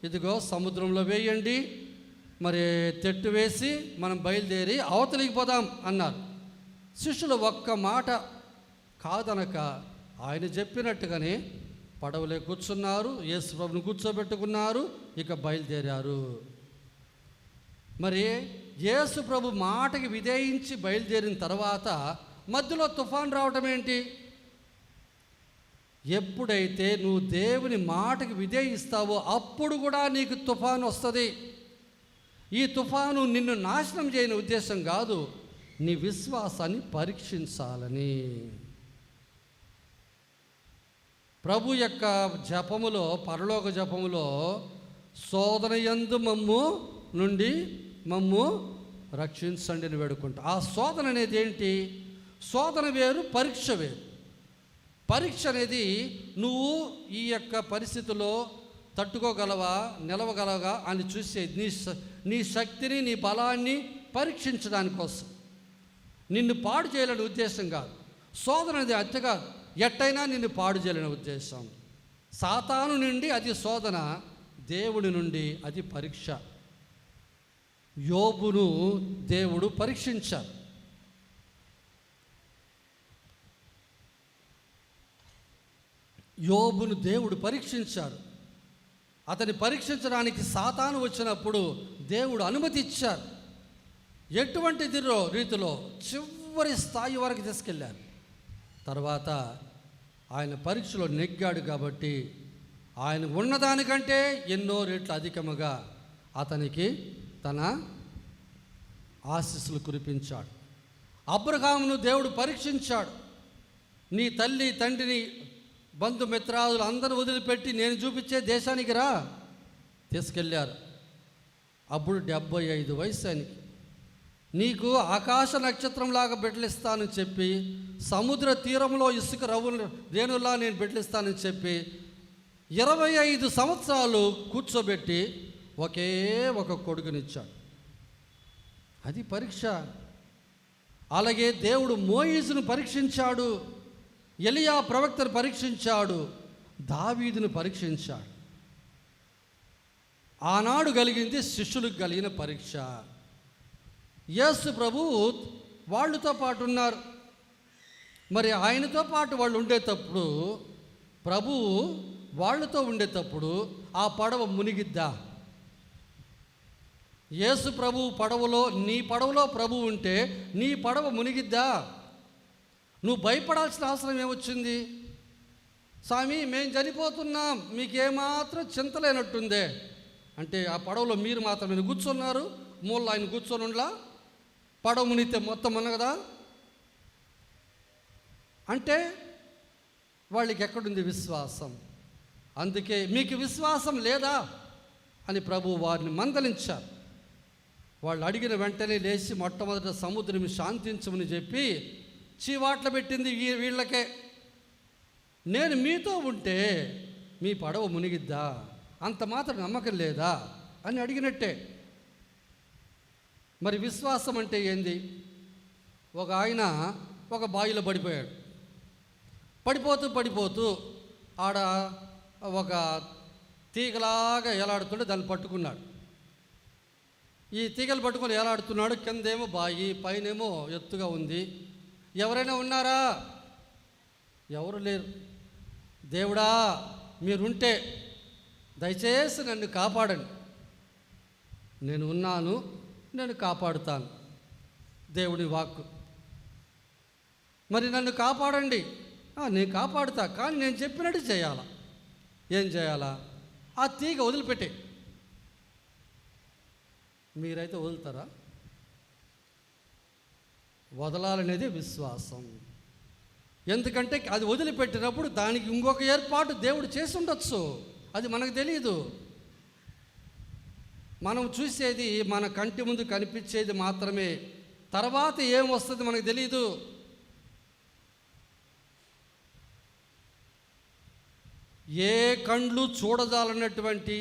ఇదిగో సముద్రంలో వేయండి, మరి తెట్టు వేసి మనం బయలుదేరి అవతలికి పోదాం అన్నారు. శిష్యులు ఒక్క మాట కాదనక ఆయన చెప్పినట్టుగానే పడవలే కూర్చున్నారు, యేసు ప్రభుని కూర్చోబెట్టుకున్నారు, ఇక బయలుదేరారు. మరి యేసు ప్రభు మాటకి విధేయించి బయలుదేరిన తర్వాత మధ్యలో తుఫాన్ రావటం ఏంటి? ఎప్పుడైతే నువ్వు దేవుని మాటకి విధేయిస్తావో అప్పుడు కూడా నీకు తుఫాను వస్తుంది. ఈ తుఫాను నిన్ను నాశనం చేయని ఉద్దేశం కాదు, నీ విశ్వాసాన్ని పరీక్షించాలని. ప్రభు యొక్క జపములో, పరలోక జపములో శోధన యందు మమ్ము రక్షించండి అని వేడుకుంటా. ఆ శోధన అనేది ఏంటి? శోధన వేరు, పరీక్ష వేరు. పరీక్ష అనేది నువ్వు ఈ యొక్క పరిస్థితిలో తట్టుకోగలవా, నిలవగలవా అని చూసేది. నీ శక్తిని, నీ బలాన్ని పరీక్షించడానికి కోసం, నిన్ను పాడు చేయాలనే ఉద్దేశం కాదు. శోధన అనేది అంతే కాదు, ఎట్టయినా నిన్ను పాడు చేయాలనే ఉద్దేశం. సాతాను నుండి అది శోధన, దేవుడి నుండి అది పరీక్ష. యోబును దేవుడు పరీక్షించారు. యోబును దేవుడు పరీక్షించాడు. అతన్ని పరీక్షించడానికి సాతాను వచ్చినప్పుడు దేవుడు అనుమతి ఇచ్చారు. ఎటువంటి రీతిలో చివరి స్థాయి వరకు తీసుకెళ్ళారు. తర్వాత ఆయన పరీక్షలో నెగ్గాడు కాబట్టి ఆయన ఉన్నదానికంటే ఎన్నో రెట్లు అధికముగా అతనికి తన ఆశీస్సులు కురిపించాడు. అబ్రహామును దేవుడు పరీక్షించాడు. నీ తల్లి తండ్రిని బంధుమిత్రాదులు అందరూ వదిలిపెట్టి నేను చూపించే దేశానికి రా, తీసుకెళ్ళారు. అప్పుడు 75 వయసు ఆయనకి. నీకు ఆకాశ నక్షత్రంలాగా బిడ్డలిస్తానని చెప్పి, సముద్ర తీరంలో ఇసుక రేణులా నేను బిడ్డలిస్తానని చెప్పి 25 సంవత్సరాలు కూర్చోబెట్టి ఒకే ఒక కొడుకునిచ్చాడు. అది పరీక్ష. అలాగే దేవుడు మోయిజును పరీక్షించాడు, ఎలియా ప్రవక్తను పరీక్షించాడు, దావీదును పరీక్షించాడు. ఆనాడు కలిగింది శిష్యులకు కలిగిన పరీక్ష. యేసు ప్రభు వాళ్ళతో పాటు ఉన్నారు. మరి ఆయనతో పాటు వాళ్ళు ఉండేటప్పుడు, ప్రభు వాళ్ళతో ఉండేటప్పుడు ఆ పడవ మునిగిద్దా? యేసు ప్రభు పడవలో, నీ పడవలో ప్రభు ఉంటే నీ పడవ మునిగిద్దా? నువ్వు భయపడాల్సిన అవసరం ఏమొచ్చింది? స్వామి మేము చనిపోతున్నాం, మీకేమాత్రం చింత లేనట్టుందే అంటే ఆ పడవలో మీరు మాత్రమే కూర్చున్నారు, మూల ఆయన కూర్చొని ఉండలా, పడవ మునిగితే మొత్తం ఉన్నగదా అంటే వాళ్ళకి ఎక్కడుంది విశ్వాసం? అందుకే మీకు విశ్వాసం లేదా అని ప్రభు వారిని మందలించారు. వాళ్ళు అడిగిన వెంటనే లేచి మొట్టమొదట సముద్రం శాంతించమని చెప్పి చీవాట్లు పెట్టింది వీళ్ళకే. నేను మీతో ఉంటే మీ పడవ మునిగిద్దా? అంత మాత్రం నమ్మకం లేదా అని అడిగినట్టే. మరి విశ్వాసం అంటే ఏంది? ఒక ఆయన ఒక బావిలో పడిపోయాడు. పడిపోతూ ఆడ ఒక తీగలాగా ఎలాడుతుంటే దాన్ని పట్టుకున్నాడు. ఈ తీగలు పట్టుకొని ఎలాడుతున్నాడు. కిందేమో బావి, పైనేమో ఎత్తుగా ఉంది. ఎవరైనా ఉన్నారా? ఎవరు లేరు. దేవుడా మీరుంటే దయచేసి నన్ను కాపాడండి. నేను ఉన్నాను, నేను కాపాడుతాను. దేవుని వాక్కు. మరి నన్ను కాపాడండి. నేను కాపాడుతా, కానీ నేను చెప్పినట్టు చేయాలా? ఏం చేయాలా? ఆ తీగ వదిలిపెట్టే. మీరైతే వదులుతారా? వదలాలనేది విశ్వాసం. ఎందుకంటే అది వదిలిపెట్టినప్పుడు దానికి ఇంకొక ఏర్పాటు దేవుడు చేసి ఉండొచ్చు, అది మనకు తెలియదు. మనం చూసేది మన కంటి ముందు కనిపించేది మాత్రమే, తర్వాత ఏం వస్తుంది మనకు తెలియదు. ఏ కండ్లు చూడజాలన్నటువంటి,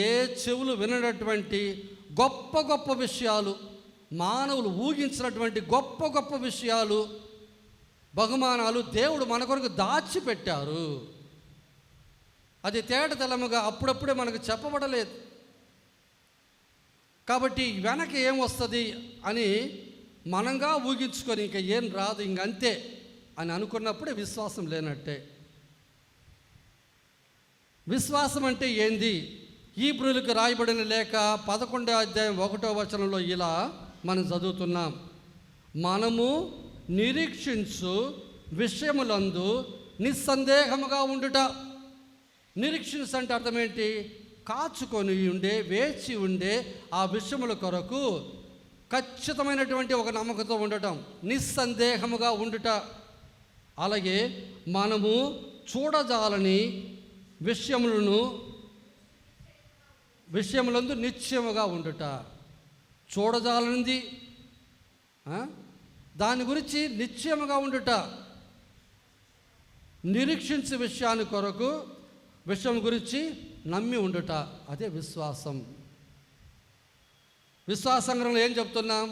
ఏ చెవులు విననటువంటి గొప్ప గొప్ప విషయాలు, మానవులు ఊహించినటువంటి గొప్ప గొప్ప విషయాలు, బహుమానాలు దేవుడు మన కొరకు దాచిపెట్టారు. అది తేటతెల్లముగా అప్పుడప్పుడే మనకు చెప్పబడలేదు. కాబట్టి వెనక ఏం వస్తుంది అని మనంగా ఊగించుకొని ఇంకా ఏం రాదు ఇంకంతే అని అనుకున్నప్పుడే విశ్వాసం లేనట్టే. విశ్వాసం అంటే ఏంది? హీబ్రులకు రాయబడిన లేఖ 11వ అధ్యాయం 1వ వచనంలో ఇలా మనం చదువుతున్నాం. మనము నిరీక్షించు విషయములందు నిస్సందేహముగా ఉండుట. నిరీక్షించు అంటే అర్థం ఏంటి? కాచుకొని ఉండే, వేచి ఉండే ఆ విషయముల కొరకు ఖచ్చితమైనటువంటి ఒక నమ్మకంతో ఉండటం, నిస్సందేహముగా ఉండుట. అలాగే మనము చూడజాలని విషయములందు నిశ్చయముగా ఉండుట. చూడజాలనిది దాని గురించి నిశ్చయముగా ఉండుట. నిరీక్షించే విషయం గురించి నమ్మి ఉండుట, అదే విశ్వాసం. విశ్వాసంలో ఏం చెప్తున్నాం?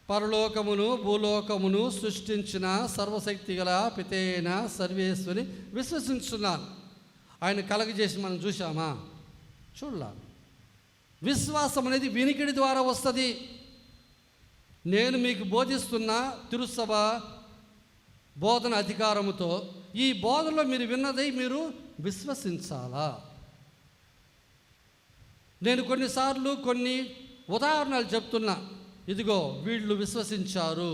పరలోకమును భూలోకమును సృష్టించిన సర్వశక్తి గల పితైన సర్వేశ్వని విశ్వసించున్నాను. ఆయన కలగజేసి మనం చూసామా? చూడలా. విశ్వాసం అనేది వినికిడి ద్వారా వస్తుంది. నేను మీకు బోధిస్తున్న తిరుసభ బోధన అధికారముతో ఈ బోధనలో మీరు విన్నది మీరు విశ్వసించాలా. నేను కొన్నిసార్లు కొన్ని ఉదాహరణలు చెప్తున్నా. ఇదిగో వీళ్ళు విశ్వసించారు,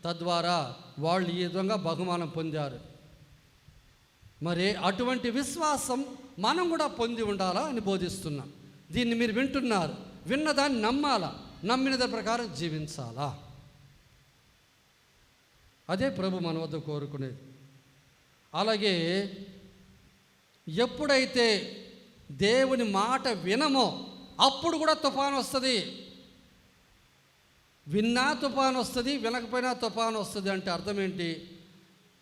తద్వారా వాళ్ళు ఈ విధంగా బహుమానం పొందారు. మరి అటువంటి విశ్వాసం మనం కూడా పొంది ఉండాలా అని బోధిస్తున్నాం. దీన్ని మీరు వింటున్నారు, విన్నదాన్ని నమ్మాలా, నమ్మిన దాని ప్రకారం జీవించాలా. అదే ప్రభు మన వద్ద కోరుకునేది. అలాగే ఎప్పుడైతే దేవుని మాట వినమో అప్పుడు కూడా తుఫాను వస్తుంది. విన్నా తుఫాను వస్తుంది, వినకపోయినా తుఫాను వస్తుంది. అంటే అర్థం ఏంటి?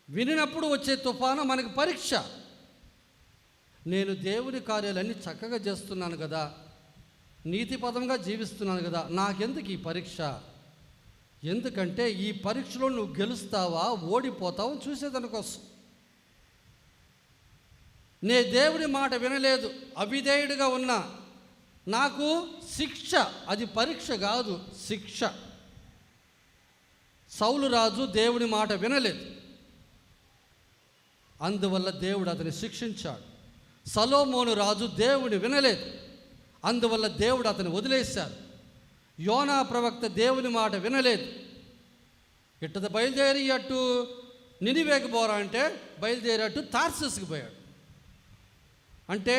వినినప్పుడు వచ్చే తుఫాను మనకి పరీక్ష. నేను దేవుని కార్యాలన్నీ చక్కగా చేస్తున్నాను కదా, నీతిపదంగా జీవిస్తున్నాను కదా, నాకెందుకు ఈ పరీక్ష? ఎందుకంటే ఈ పరీక్షలో నువ్వు గెలుస్తావా ఓడిపోతావా చూసేదానికోసం. నే దేవుని మాట వినలేదు, అవిధేయుడిగా ఉన్నా, నాకు శిక్ష. అది పరీక్ష కాదు, శిక్ష. సౌలు రాజు దేవుని మాట వినలేదు, అందువల్ల దేవుడు అతన్ని శిక్షించాడు. సొలొమోను రాజు దేవుని వినలేదు, అందువల్ల దేవుడు అతన్ని వదిలేశాడు. యోనా ప్రవక్త దేవుని మాట వినలేదు. ఇట్టది బయలుదేరి అటు నినివేకి పోరా అంటే బయలుదేరి అటు తార్సీసుకు పోయాడు. అంటే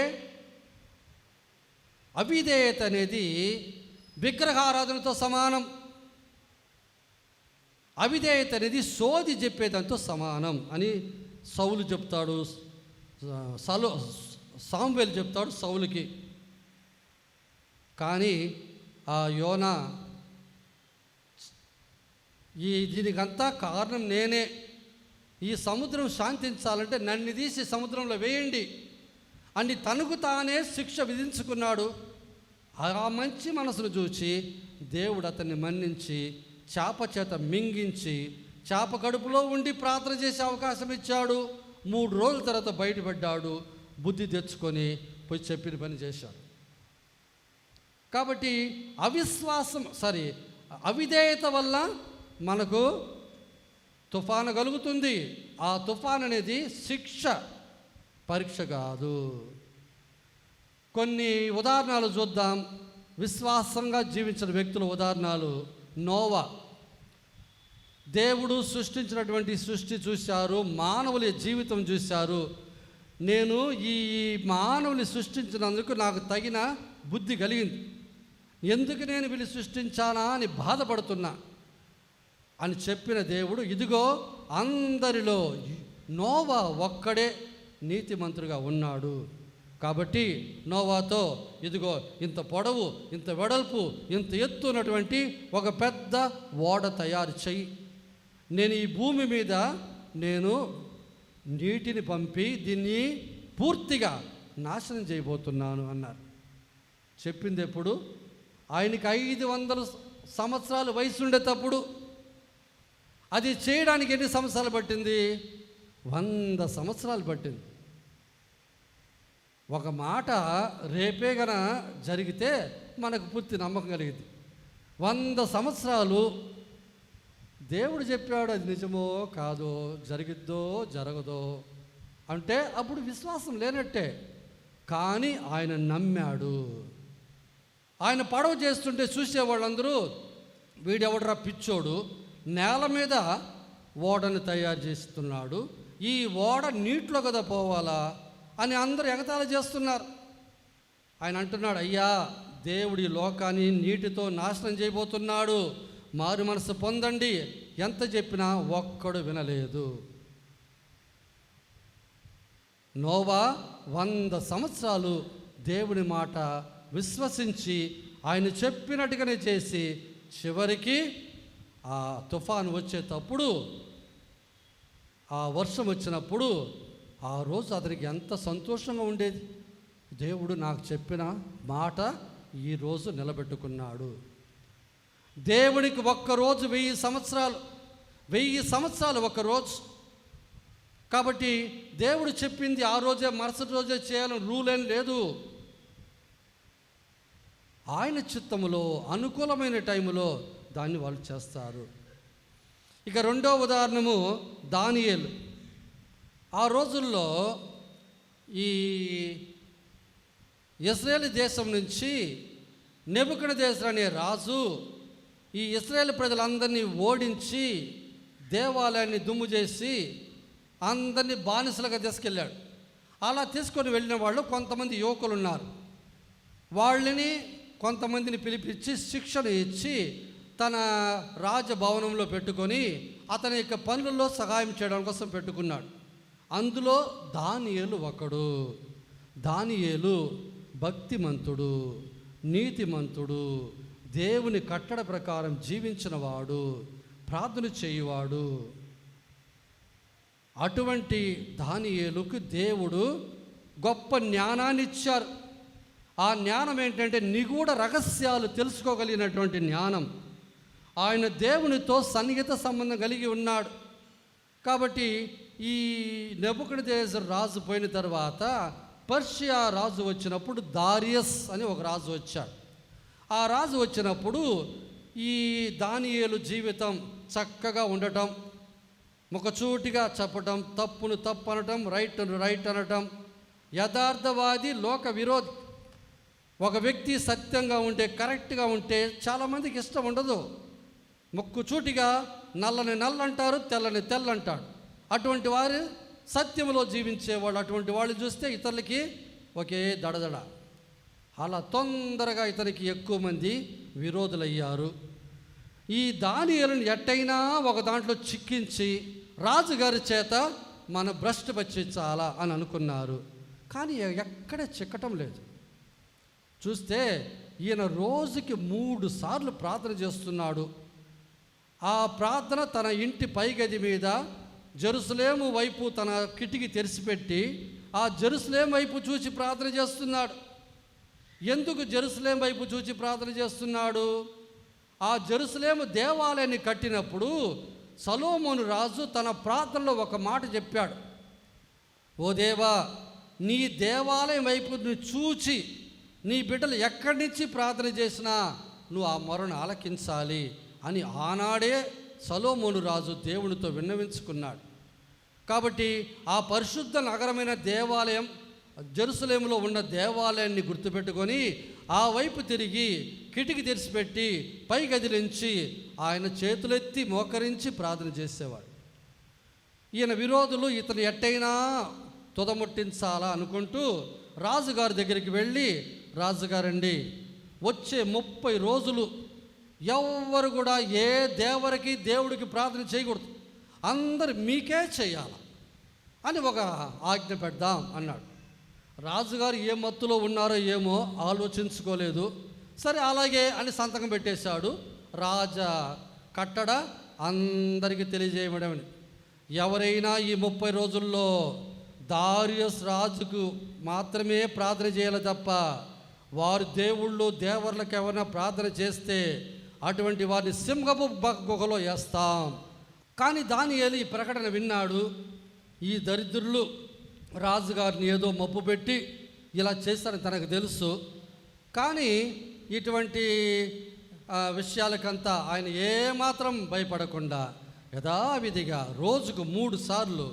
అవిధేయత అనేది విగ్రహారాధనతో సమానం. అవిధేయత అనేది సోది చెప్పేదంతో సమానం అని సౌలు చెప్తాడు, సామువేలు చెప్తాడు సౌలుకి. కానీ ఆ యోనా దీనికంతా కారణం నేనే, ఈ సముద్రం శాంతించాలంటే నన్ను తీసి సముద్రంలో వేయండి అని తనకు తానే శిక్ష విధించుకున్నాడు. ఆ మంచి మనసును చూచి దేవుడు అతన్ని మన్నించి చేప చేత మింగించి చేప కడుపులో ఉండి ప్రార్థన చేసే అవకాశం ఇచ్చాడు. 3 రోజుల తర్వాత బయటపడ్డాడు, బుద్ధి తెచ్చుకొని పోయి చెప్పిన పని చేశాడు. కాబట్టి అవిధేయత వల్ల మనకు తుఫాను కలుగుతుంది. ఆ తుఫాను అనేది శిక్ష, పరీక్ష కాదు. కొన్ని ఉదాహరణలు చూద్దాం. విశ్వాసంగా జీవించిన వ్యక్తుల ఉదాహరణలు. నోవా, దేవుడు సృష్టించినటువంటి సృష్టి చూశారు, మానవుల జీవితం చూశారు. నేను ఈ మానవుని సృష్టించినందుకు నాకు తగిన బుద్ధి కలిగింది, ఎందుకు నేను వీళ్ళు సృష్టించానా అని బాధపడుతున్నా అని చెప్పిన దేవుడు, ఇదిగో అందరిలో నోవా ఒక్కడే నీతిమంతుడిగా ఉన్నాడు. కాబట్టి నోవాతో ఇదిగో ఇంత పొడవు, ఇంత వెడల్పు, ఇంత ఎత్తు ఉన్నటువంటి ఒక పెద్ద ఓడ తయారు చెయ్యి. నేను ఈ భూమి మీద నీటిని పంపి దీన్ని పూర్తిగా నాశనం చేయబోతున్నాను అన్నారు. చెప్పింది ఎప్పుడు? ఆయనకి 500 సంవత్సరాలు వయసు ఉండేటప్పుడు. అది చేయడానికి ఎన్ని సంవత్సరాలు పట్టింది? 100 సంవత్సరాలు పట్టింది. ఒక మాట రేపే గన జరిగితే మనకు పూర్తి నమ్మకం కలిగింది. 100 సంవత్సరాలు దేవుడు చెప్పాడు, అది నిజమో కాదో, జరిగిద్దో జరగదో అంటే అప్పుడు విశ్వాసం లేనట్టే. కానీ ఆయన నమ్మాడు. ఆయన పడవ చేస్తుంటే చూసేవాళ్ళందరూ వీడెవడరా పిచ్చోడు, నేల మీద ఓడని తయారు చేస్తున్నాడు, ఈ ఓడ నీటిలో కదా పోవాలా అని అందరూ ఎగతాళి చేస్తున్నారు. ఆయన అంటున్నాడు, అయ్యా దేవుడి లోకాన్ని నీటితో నాశనం చేయబోతున్నాడు, మారు మనసు పొందండి. ఎంత చెప్పినా ఒక్కడు వినలేదు. నోవా 100 సంవత్సరాలు దేవుని మాట విశ్వసించి ఆయన చెప్పినట్టుగానే చేసి చివరికి ఆ తుఫాను వచ్చేటప్పుడు, ఆ వర్షం వచ్చినప్పుడు ఆ రోజు అతనికి ఎంత సంతోషంగా ఉండేది. దేవుడు నాకు చెప్పిన మాట ఈరోజు నిలబెట్టుకున్నాడు. దేవునికి ఒక్కరోజు 1000 సంవత్సరాలు, 1000 సంవత్సరాలు ఒక్కరోజు. కాబట్టి దేవుడు చెప్పింది ఆ రోజే మరుసటి రోజే చేయాలని రూల్ ఏం లేదు. ఆయన చిత్తములో అనుకూలమైన టైంలో దాన్ని వాళ్ళు చేస్తారు. ఇక రెండో ఉదాహరణము దానియేలు. ఆ రోజుల్లో ఈ ఇశ్రాయేలు దేశం నుంచి నెబుకద్నెజరు అనే రాజు ఈ ఇశ్రాయేలు ప్రజలందరినీ ఓడించి దేవాలయాన్ని దుమ్ము చేసి అందరినీ బానిసలుగా తీసుకెళ్ళాడు. అలా తీసుకొని వెళ్ళిన వాళ్ళు కొంతమంది యువకులు ఉన్నారు. వాళ్ళని కొంతమందిని పిలిపించి శిక్షణ ఇచ్చి తన రాజభవనంలో పెట్టుకొని అతని యొక్క పనులలో సహాయం చేయడం కోసం పెట్టుకున్నాడు. అందులో దానియేలు ఒకడు. దానియేలు భక్తిమంతుడు, నీతిమంతుడు, దేవుని కట్టడ ప్రకారం జీవించిన వాడు, ప్రార్థన చేయువాడు. అటువంటి దానియేలుకు దేవుడు గొప్ప జ్ఞానాన్ని ఇచ్చారు. ఆ జ్ఞానం ఏంటంటే నిగూఢ రహస్యాలు తెలుసుకోగలిగినటువంటి జ్ఞానం. ఆయన దేవునితో సన్నిహిత సంబంధం కలిగి ఉన్నాడు. కాబట్టి ఈ నెబుకద్నెజరు రాజు పోయిన తర్వాత పర్షియా రాజు వచ్చినప్పుడు దారియస్ అని ఒక రాజు వచ్చాడు. ఆ రాజు వచ్చినప్పుడు ఈ దానియేలు జీవితం చక్కగా ఉండటం, ముఖచూటిగా చెప్పటం, తప్పును తప్పు అనటం, రైట్ అనటం, యథార్థవాది, లోక విరోధి. ఒక వ్యక్తి సత్యంగా ఉంటే, కరెక్ట్గా ఉంటే చాలామందికి ఇష్టం ఉండదు. ముక్కుచూటిగా నల్లని నల్లంటారు, తెల్లని తెల్లంటాడు. అటువంటి వారు సత్యంలో జీవించేవాళ్ళు. అటువంటి వాళ్ళు చూస్తే ఇతరులకి ఒకే దడదడ. అలా తొందరగా ఇతనికి ఎక్కువ మంది విరోధులయ్యారు. ఈ దానియేలుని ఎట్టయినా ఒక దాంట్లో చిక్కించి రాజుగారి చేత మన భ్రష్టు పట్టించాలా అని అనుకున్నారు. కానీ ఎక్కడ చిక్కటం లేదు. చూస్తే ఈయన రోజుకి 3 సార్లు ప్రార్థన చేస్తున్నాడు. ఆ ప్రార్థన తన ఇంటి పైగది మీద జెరూసలేము వైపు తన కిటికీ తెరిచిపెట్టి ఆ జెరూసలేం వైపు చూసి ప్రార్థన చేస్తున్నాడు. ఎందుకు జెరూసలేం వైపు చూసి ప్రార్థన చేస్తున్నాడు? ఆ జెరూసలేము దేవాలయాన్ని కట్టినప్పుడు సొలొమోను రాజు తన ప్రార్థనలో ఒక మాట చెప్పాడు. ఓ దేవా, నీ దేవాలయం వైపు నువ్వు చూచి నీ బిడ్డలు ఎక్కడి నుంచి ప్రార్థన చేసినా నువ్వు ఆ మొరను ఆలకించాలి అని ఆనాడే సొలొమోను రాజు దేవునితో విన్నవించుకున్నాడు. కాబట్టి ఆ పరిశుద్ధ నగరమైన దేవాలయం జెరూసలేములో ఉన్న దేవాలయాన్ని గుర్తుపెట్టుకొని ఆ వైపు తిరిగి కిటికీ తెరిచిపెట్టి పై గదిలించి ఆయన చేతులెత్తి మోకరించి ప్రార్థన చేసేవాడు. ఈయన విరోధులు ఇతను ఎట్టయినా తుదముట్టించాలా అనుకుంటూ రాజుగారి దగ్గరికి వెళ్ళి, రాజుగారండి, వచ్చే 30 రోజులు ఎవ్వరు కూడా ఏ దేవుడికి ప్రార్థన చేయకూడదు, అందరు మీకే చేయాలి అని ఒక ఆజ్ఞ పెడదాం అన్నాడు. రాజుగారు ఏ మత్తులో ఉన్నారో ఏమో ఆలోచించుకోలేదు. సరే అలాగే అని సంతకం పెట్టేశాడు. రాజా కట్టడ అందరికీ తెలియజేయమని, ఎవరైనా ఈ 30 రోజుల్లో దారియస్ రాజుకు మాత్రమే ప్రార్థన చేయాలి తప్ప వారు దేవుళ్ళు దేవర్లకు ఎవరైనా ప్రార్థన చేస్తే అటువంటి వారిని సింహపు గుహలో వేస్తాం. కానీ దానియేలు ఈ ప్రకటన విన్నాడు. ఈ దరిద్రులు రాజుగారిని ఏదో మప్పు పెట్టి ఇలా చేస్తారని తనకు తెలుసు. కానీ ఇటువంటి విషయాలకంతా ఆయన ఏమాత్రం భయపడకుండా యథావిధిగా రోజుకు 3 సార్లు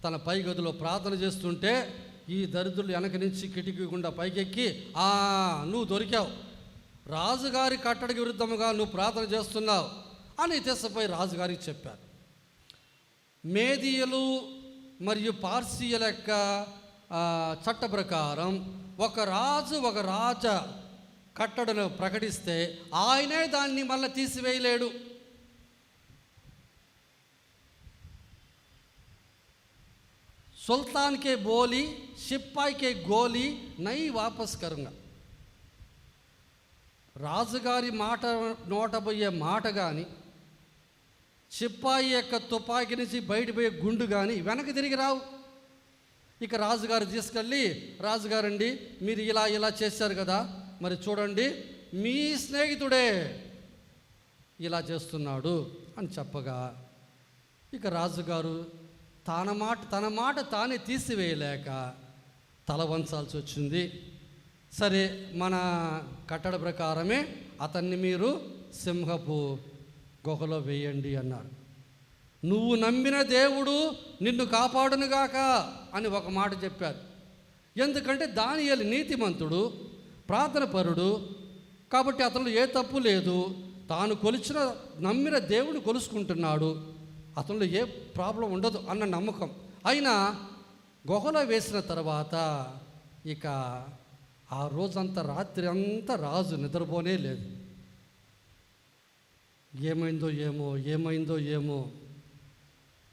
తన పై గదిలో ప్రార్థన చేస్తుంటే ఈ దరిద్రులు వెనక నుంచి కిటికీ గుండా పైకెక్కి, నువ్వు దొరికావు, రాజుగారి కట్టడికి విరుద్ధముగా నువ్వు ప్రార్థన చేస్తున్నావు అని తెసపోయి రాజుగారికి చెప్పారు. మేదియలు మరియు పార్సీయుల యొక్క చట్ట ప్రకారం ఒక రాజ కట్టడను ప్రకటిస్తే ఆయనే దాన్ని మళ్ళీ తీసివేయలేడు. సుల్తాన్కే బోలి సిప్పాయికే గోలి నై వాపస్ కరుంగా. రాజుగారి మాట నోటబోయే మాట కానీ, సిప్పాయి యొక్క తుపాకీ నుంచి బయటపోయే గుండు కానీ వెనక్కి తిరిగి రావు. ఇక రాజుగారు తీసుకెళ్ళి, రాజుగారండి మీరు ఇలా చేశారు కదా, మరి చూడండి మీ స్నేహితుడే ఇలా చేస్తున్నాడు అని చెప్పగా, ఇక రాజుగారు తన మాట తానే తీసివేయలేక తల వంచాల్సి వచ్చింది. సరే, మన కట్టడ ప్రకారమే అతన్ని మీరు సింహపు గుహలో వేయండి అన్నారు. నువ్వు నమ్మిన దేవుడు నిన్ను కాపాడునుగాక అని ఒక మాట చెప్పారు. ఎందుకంటే దానియేలు నీతిమంతుడు, ప్రార్థనపరుడు, కాబట్టి అతనిలో ఏ తప్పు లేదు. తాను నమ్మిన దేవుడు కొలుసుకుంటున్నాడు, అతనిలో ఏ ప్రాబ్లం ఉండదు అన్న నమ్మకం. అయినా గుహలో వేసిన తర్వాత ఇక ఆ రోజంతా రాత్రి అంతా రాజు నిద్రపోనే లేదు. ఏమైందో ఏమో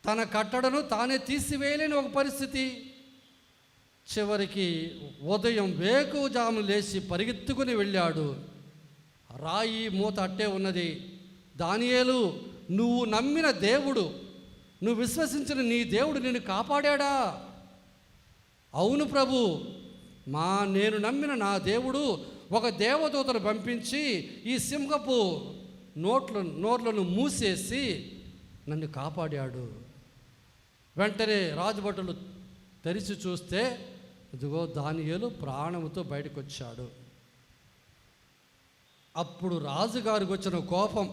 తన కట్టడను తానే తీసివేయలేని ఒక పరిస్థితి. చివరికి ఉదయం వేకువజాము లేచి పరిగెత్తుకుని వెళ్ళాడు. రాయి మూత అట్టే ఉన్నది. దానియేలు, నువ్వు నమ్మిన దేవుడు, నువ్వు విశ్వసించిన నీ దేవుడు నిన్ను కాపాడా? అవును ప్రభు, నేను నమ్మిన నా దేవుడు ఒక దేవదూతను పంపించి ఈ సింహపు నోట్లను మూసేసి నన్ను కాపాడాడు. వెంటనే రాజభటులు తెరిచి చూస్తే ఇదిగో దానియేలు ప్రాణముతో బయటకు వచ్చాడు. అప్పుడు రాజుగారికి వచ్చిన కోపం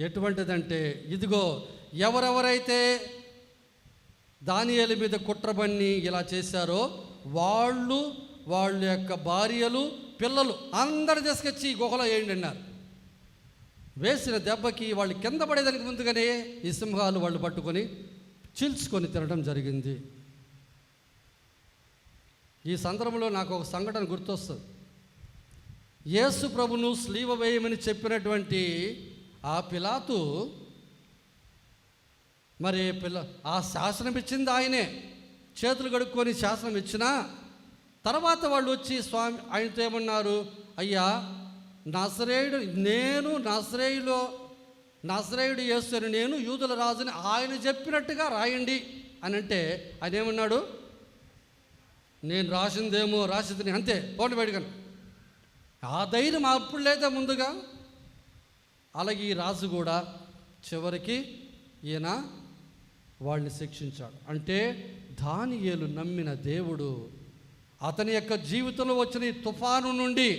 ఎటువంటిదంటే, ఇదిగో ఎవరెవరైతే దానియేలు మీద కుట్రబన్ని ఇలా చేశారో వాళ్ళ యొక్క భార్యలు, పిల్లలు అందరు తీసుకొచ్చి గుహలో వేయండి అన్నారు. వేసిన దెబ్బకి వాళ్ళు కింద పడేదానికి ముందుగానే ఈ సింహాలు వాళ్ళు పట్టుకొని చీల్చుకొని తినడం జరిగింది. ఈ సందర్భంలో నాకు ఒక సంఘటన గుర్తొస్తుంది. యేసు ప్రభును స్లీవ వేయమని చెప్పినటువంటి ఆ పిలాతు, మరి ఆ శాసనం ఇచ్చింది ఆయనే, చేతులు కడుక్కొని శాసనం ఇచ్చినా తర్వాత వాళ్ళు వచ్చి స్వామి ఆయనతో ఏమన్నారు, అయ్యా నజరేయుడు యేసు నేను యూదుల రాజుని ఆయన చెప్పినట్టుగా రాయండి అని అంటే ఆయన ఏమన్నాడు, నేను రాసింది అంతే, పోటీ బయటగా. ఆ ధైర్యం అప్పుడు లేదా ముందుగా. అలాగే ఈ రాజు కూడా చివరికి ఈయన వాళ్ళని శిక్షించాడు. అంటే దానియేలు నమ్మిన దేవుడు అతని యొక్క జీవితంలో వచ్చిన ఈ తుఫాను నుండి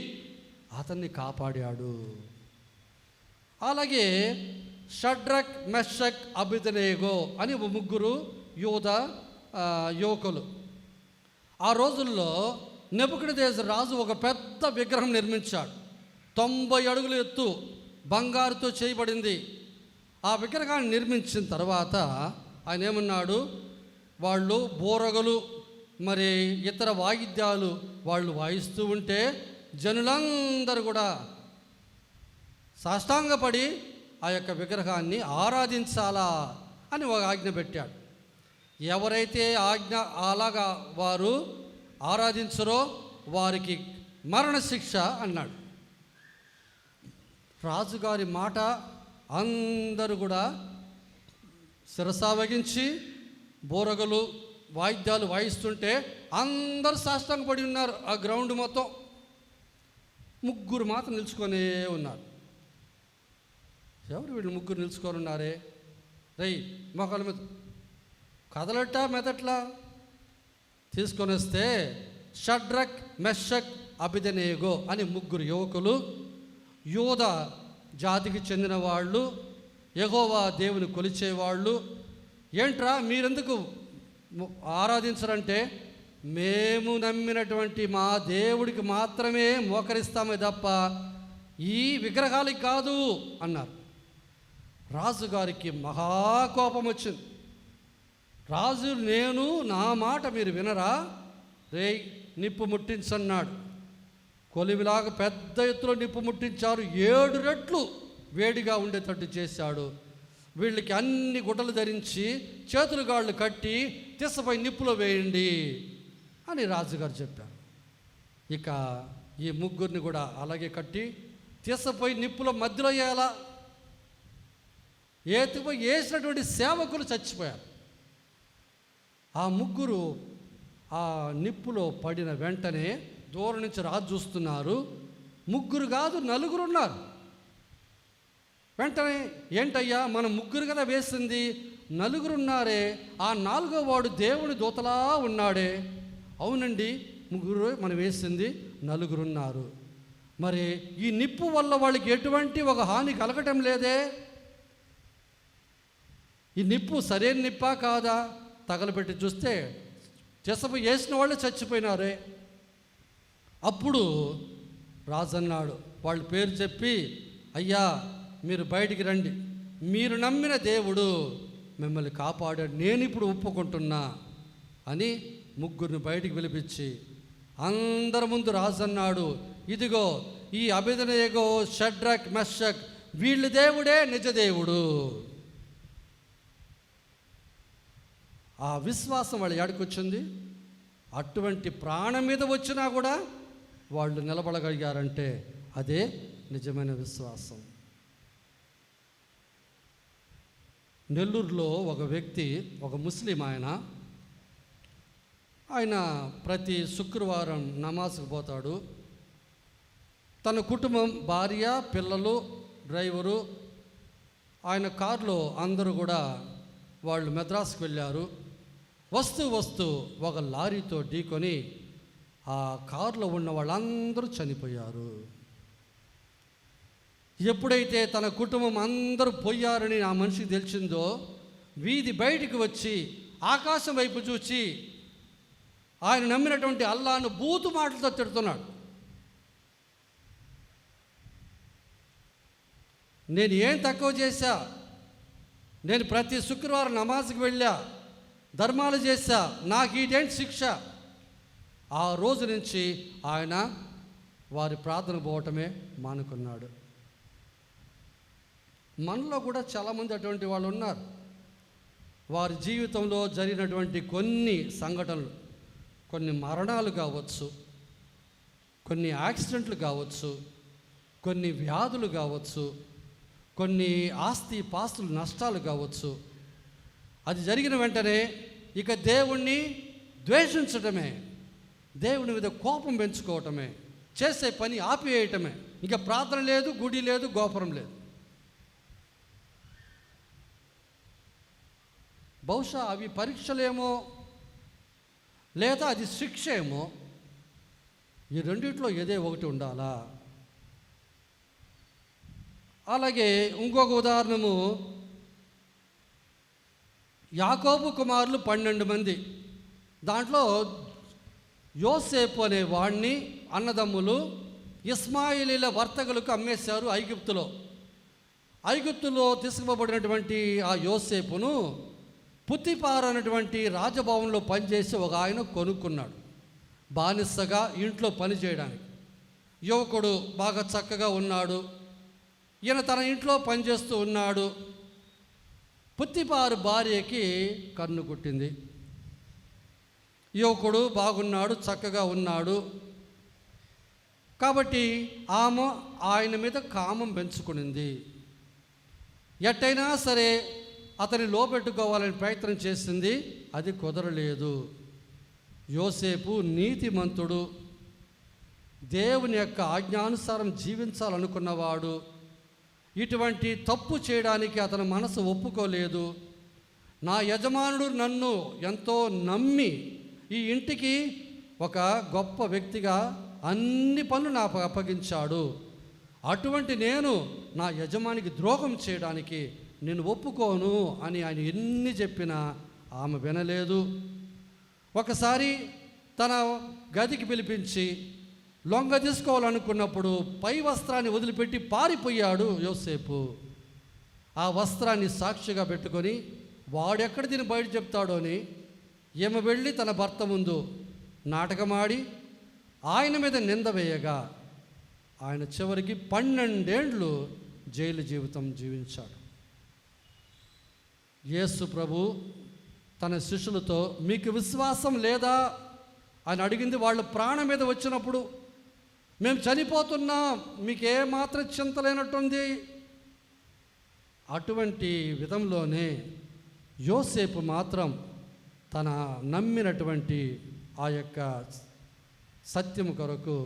అతన్ని కాపాడాడు. అలాగే షడ్రక్, మెషక్, అబెద్నెగో అని 3 యువకులు. ఆ రోజుల్లో నెబుకద్నెజరు రాజు ఒక పెద్ద విగ్రహం నిర్మించాడు. 90 అడుగుల ఎత్తు, బంగారుతో చేయబడింది. ఆ విగ్రహాన్ని నిర్మించిన తర్వాత ఆయన ఏమన్నాడు, వాళ్ళు బోరగలు మరి ఇతర వాయిద్యాలు వాళ్ళు వాయిస్తూ ఉంటే జనులందరూ కూడా సాష్టాంగపడి ఆ యొక్క విగ్రహాన్ని ఆరాధించాలా అని ఒక ఆజ్ఞ పెట్టాడు. ఎవరైతే అలాగా వారు ఆరాధించరో వారికి మరణశిక్ష అన్నాడు. రాజుగారి మాట అందరూ కూడా శిరసావగించి బోరగలు వాయిద్యాలు వాయిస్తుంటే అందరూ సాష్టాంగపడి ఉన్నారు. ఆ గ్రౌండ్ మొత్తం 3 మాత్రం నిలుచుకొనే ఉన్నారు. ఎవరు వీళ్ళు 3 నిలుచుకొని ఉన్నారే? మొక్కల మీద కదలట్టా మెదట్లా తీసుకొని వస్తే షడ్రక్, మెషక్ అబెద్నెగో అని ముగ్గురు యువకులు, యూద జాతికి చెందిన వాళ్ళు, యెహోవా దేవుని కొలిచేవాళ్ళు. ఏంట్రా మీరెందుకు ఆరాధించరంటే, మేము నమ్మినటువంటి మా దేవుడికి మాత్రమే మోకరిస్తామే తప్ప ఈ విగ్రహాలకి కాదు అన్నారు. రాజుగారికి మహాకోపం వచ్చింది. రాజు, నేను నా మాట మీరు వినరా, రేయ్ నిప్పు ముట్టించన్నాడు. కొలివిలాగా పెద్ద ఎత్తులో నిప్పు ముట్టించారు. 7 రెట్లు వేడిగా ఉండేటట్టు చేశాడు. వీళ్ళకి అన్ని గుడ్డలు ధరించి చేతులు గాళ్ళు కట్టి తిసపై నిప్పులో వేయండి అని రాజుగారు చెప్పారు. ఇక ఈ ముగ్గురిని కూడా అలాగే కట్టి తిసపై నిప్పులో మధ్యలో వేయాలా. ఏతిపై వేసినటువంటి సేవకులు చచ్చిపోయారు. ఆ ముగ్గురు ఆ నిప్పులో పడిన వెంటనే దూరం నుంచి రాజు చూస్తున్నారు. ముగ్గురు కాదు, 4 ఉన్నారు. వెంటనే, ఏంటయ్యా మనం ముగ్గురు కదా వేసింది, 4 ఉన్నారే, ఆ 4వ వాడు దేవుని దూతలా ఉన్నాడే. అవునండి, ముగ్గురు మనం వేసింది, 4 ఉన్నారు. మరి ఈ నిప్పు వల్ల వాళ్ళకి ఎటువంటి ఒక హాని కలగటం లేదే. ఈ నిప్పు సరైన నిప్పా కాదా? తగలబెట్టి చూస్తే చెసపు వేసిన వాళ్ళు చచ్చిపోయినారే. అప్పుడు రాజు అన్నాడు, వాళ్ళ పేరు చెప్పి, అయ్యా మీరు బయటికి రండి, మీరు నమ్మిన దేవుడు మిమ్మల్ని కాపాడాడు, నేను ఇప్పుడు ఒప్పుకుంటున్నా అని ముగ్గురిని బయటికి పిలిపించి అందరి ముందు రాజు అన్నాడు, ఇదిగో ఈ అబెద్నెగో, షడ్రక్, మెషక్ వీళ్ళ దేవుడే నిజ దేవుడు. ఆ విశ్వాసం వాళ్ళు ఏడకొచ్చింది. అటువంటి ప్రాణం మీద వచ్చినా కూడా వాళ్ళు నిలబడగలిగారంటే అదే నిజమైన విశ్వాసం. నెల్లూరులో ఒక వ్యక్తి, ఒక ముస్లిం ఆయన ప్రతి శుక్రవారం నమాజ్కి పోతాడు. తన కుటుంబం, భార్య, పిల్లలు, డ్రైవరు, ఆయన కారులో అందరూ కూడా వాళ్ళు మద్రాసుకు వెళ్ళారు. వస్తూ ఒక లారీతో ఢీకొని ఆ కారులో ఉన్న వాళ్ళందరూ చనిపోయారు. ఎప్పుడైతే తన కుటుంబం అందరూ పోయారని ఆ మనిషికి తెలిసిందో, వీధి బయటికి వచ్చి ఆకాశం వైపు చూసి ఆయన నమ్మినటువంటి అల్లాను బూతు మాటలతో తిడుతున్నాడు. నేను ఏం తక్కువ చేశా, నేను ప్రతి శుక్రవారం నమాజ్కి వెళ్ళా, ధర్మాలు చేశా, నాకు ఇదేంటి శిక్ష? ఆ రోజు నుంచి ఆయన వారి ప్రార్థన పోవటమే మానుకున్నాడు. మనలో కూడా చాలామంది అటువంటి వాళ్ళు ఉన్నారు. వారి జీవితంలో జరిగినటువంటి కొన్ని సంఘటనలు, కొన్ని మరణాలు కావచ్చు, కొన్ని యాక్సిడెంట్లు కావచ్చు, కొన్ని వ్యాధులు కావచ్చు, కొన్ని పాస్తుల నష్టాలు కావచ్చు, అది జరిగిన వెంటనే ఇక దేవుణ్ణి ద్వేషించటమే, దేవుని మీద కోపం పెంచుకోవటమే, చేసే పని ఆపివేయటమే. ఇంకా ప్రార్థన లేదు, గుడి లేదు, గోపురం లేదు. బహుశా అవి పరీక్షలేమో, లేదా అది శిక్ష ఏమో. ఈ రెండిట్లో ఏదే ఒకటి ఉండాలా. అలాగే ఇంకొక ఉదాహరణము, యాకోబు కుమారులు 12 మంది. దాంట్లో యోసేపు అనే వాడిని అన్నదమ్ములు ఇస్మాయిలీల వర్తకులకు అమ్మేశారు ఐగుప్తులో. ఐగుప్తులో తీసుకుపోబడినటువంటి ఆ యోసేపును పుతిపారు అనేటువంటి రాజభవన్లో పనిచేసి ఒక ఆయన కొనుక్కున్నాడు, బానిసగా ఇంట్లో పని చేయడానికి. యువకుడు బాగా చక్కగా ఉన్నాడు. ఈయన తన ఇంట్లో పనిచేస్తూ ఉన్నాడు. పుతిపారు భార్యకి కన్ను కుట్టింది. యువకుడు బాగున్నాడు, చక్కగా ఉన్నాడు. కాబట్టి ఆమె ఆయన మీద కామం పెంచుకునింది. ఎట్టయినా సరే అతని లోపెట్టుకోవాలని ప్రయత్నం చేసింది, అది కుదరలేదు. యోసేపు నీతిమంతుడు, దేవుని యొక్క ఆజ్ఞానుసారం జీవించాలనుకున్నవాడు. ఇటువంటి తప్పు చేయడానికి అతని మనసు ఒప్పుకోలేదు. నా యజమానుడు నన్ను ఎంతో నమ్మి ఈ ఇంటికి ఒక గొప్ప వ్యక్తిగా అన్ని పనులు నాకు అప్పగించాడు. అటువంటి నేను నా యజమానికి ద్రోహం చేయడానికి నేను ఒప్పుకోను అని ఆయన ఎన్ని చెప్పినా ఆమె వినలేదు. ఒకసారి తన గదికి పిలిపించి లొంగ తీసుకోవాలనుకున్నప్పుడు పై వస్త్రాన్ని వదిలిపెట్టి పారిపోయాడు యోసేపు. ఆ వస్త్రాన్ని సాక్షిగా పెట్టుకొని వాడెక్కడ దీన్ని బయట చెప్తాడో అని ఈమె వెళ్ళి తన భర్త ముందు నాటకమాడి ఆయన మీద నింద వేయగా ఆయన చివరికి 12 ఏండ్లు జైలు జీవితం జీవించాడు. యేసు ప్రభు తన శిష్యులతో మీకు విశ్వాసం లేదా అని అడిగింది. వాళ్ళు ప్రాణం మీద వచ్చినప్పుడు మేము చనిపోతున్నాం, మీకు ఏమాత్రం చింత లేనట్టుంది. అటువంటి విధంలోనే యోసేపు మాత్రం తన నమ్మినటువంటి ఆ యొక్క సత్యం కొరకు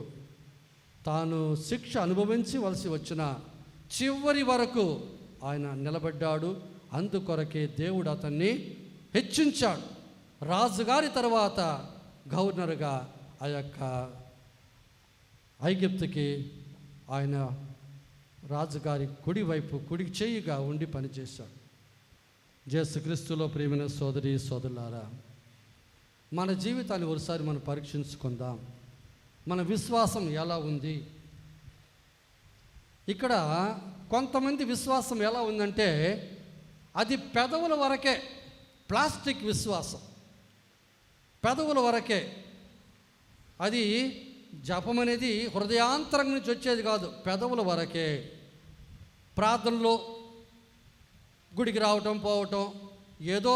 తాను శిక్ష అనుభవించవలసి వచ్చిన చివరి వరకు ఆయన నిలబడ్డాడు. అందుకొరకే దేవుడు అతన్ని హెచ్చించాడు. రాజుగారి తర్వాత గవర్నర్గా ఆ యొక్క ఐగుప్తుకి ఆయన రాజుగారి కుడి చేయిగా ఉండి పనిచేశాడు. యేసుక్రీస్తులో ప్రియమైన సోదరి సోదరులారా, మన జీవితాన్ని ఒకసారి మనం పరీక్షించుకుందాం. మన విశ్వాసం ఎలా ఉంది? ఇక్కడ కొంతమంది విశ్వాసం ఎలా ఉందంటే అది పెదవుల వరకే, ప్లాస్టిక్ విశ్వాసం, పెదవుల వరకే. అది జపం అనేది హృదయాంతరం నుంచి వచ్చేది కాదు, పెదవుల వరకే. ప్రార్థనలో గుడికి రావటం పోవటం, ఏదో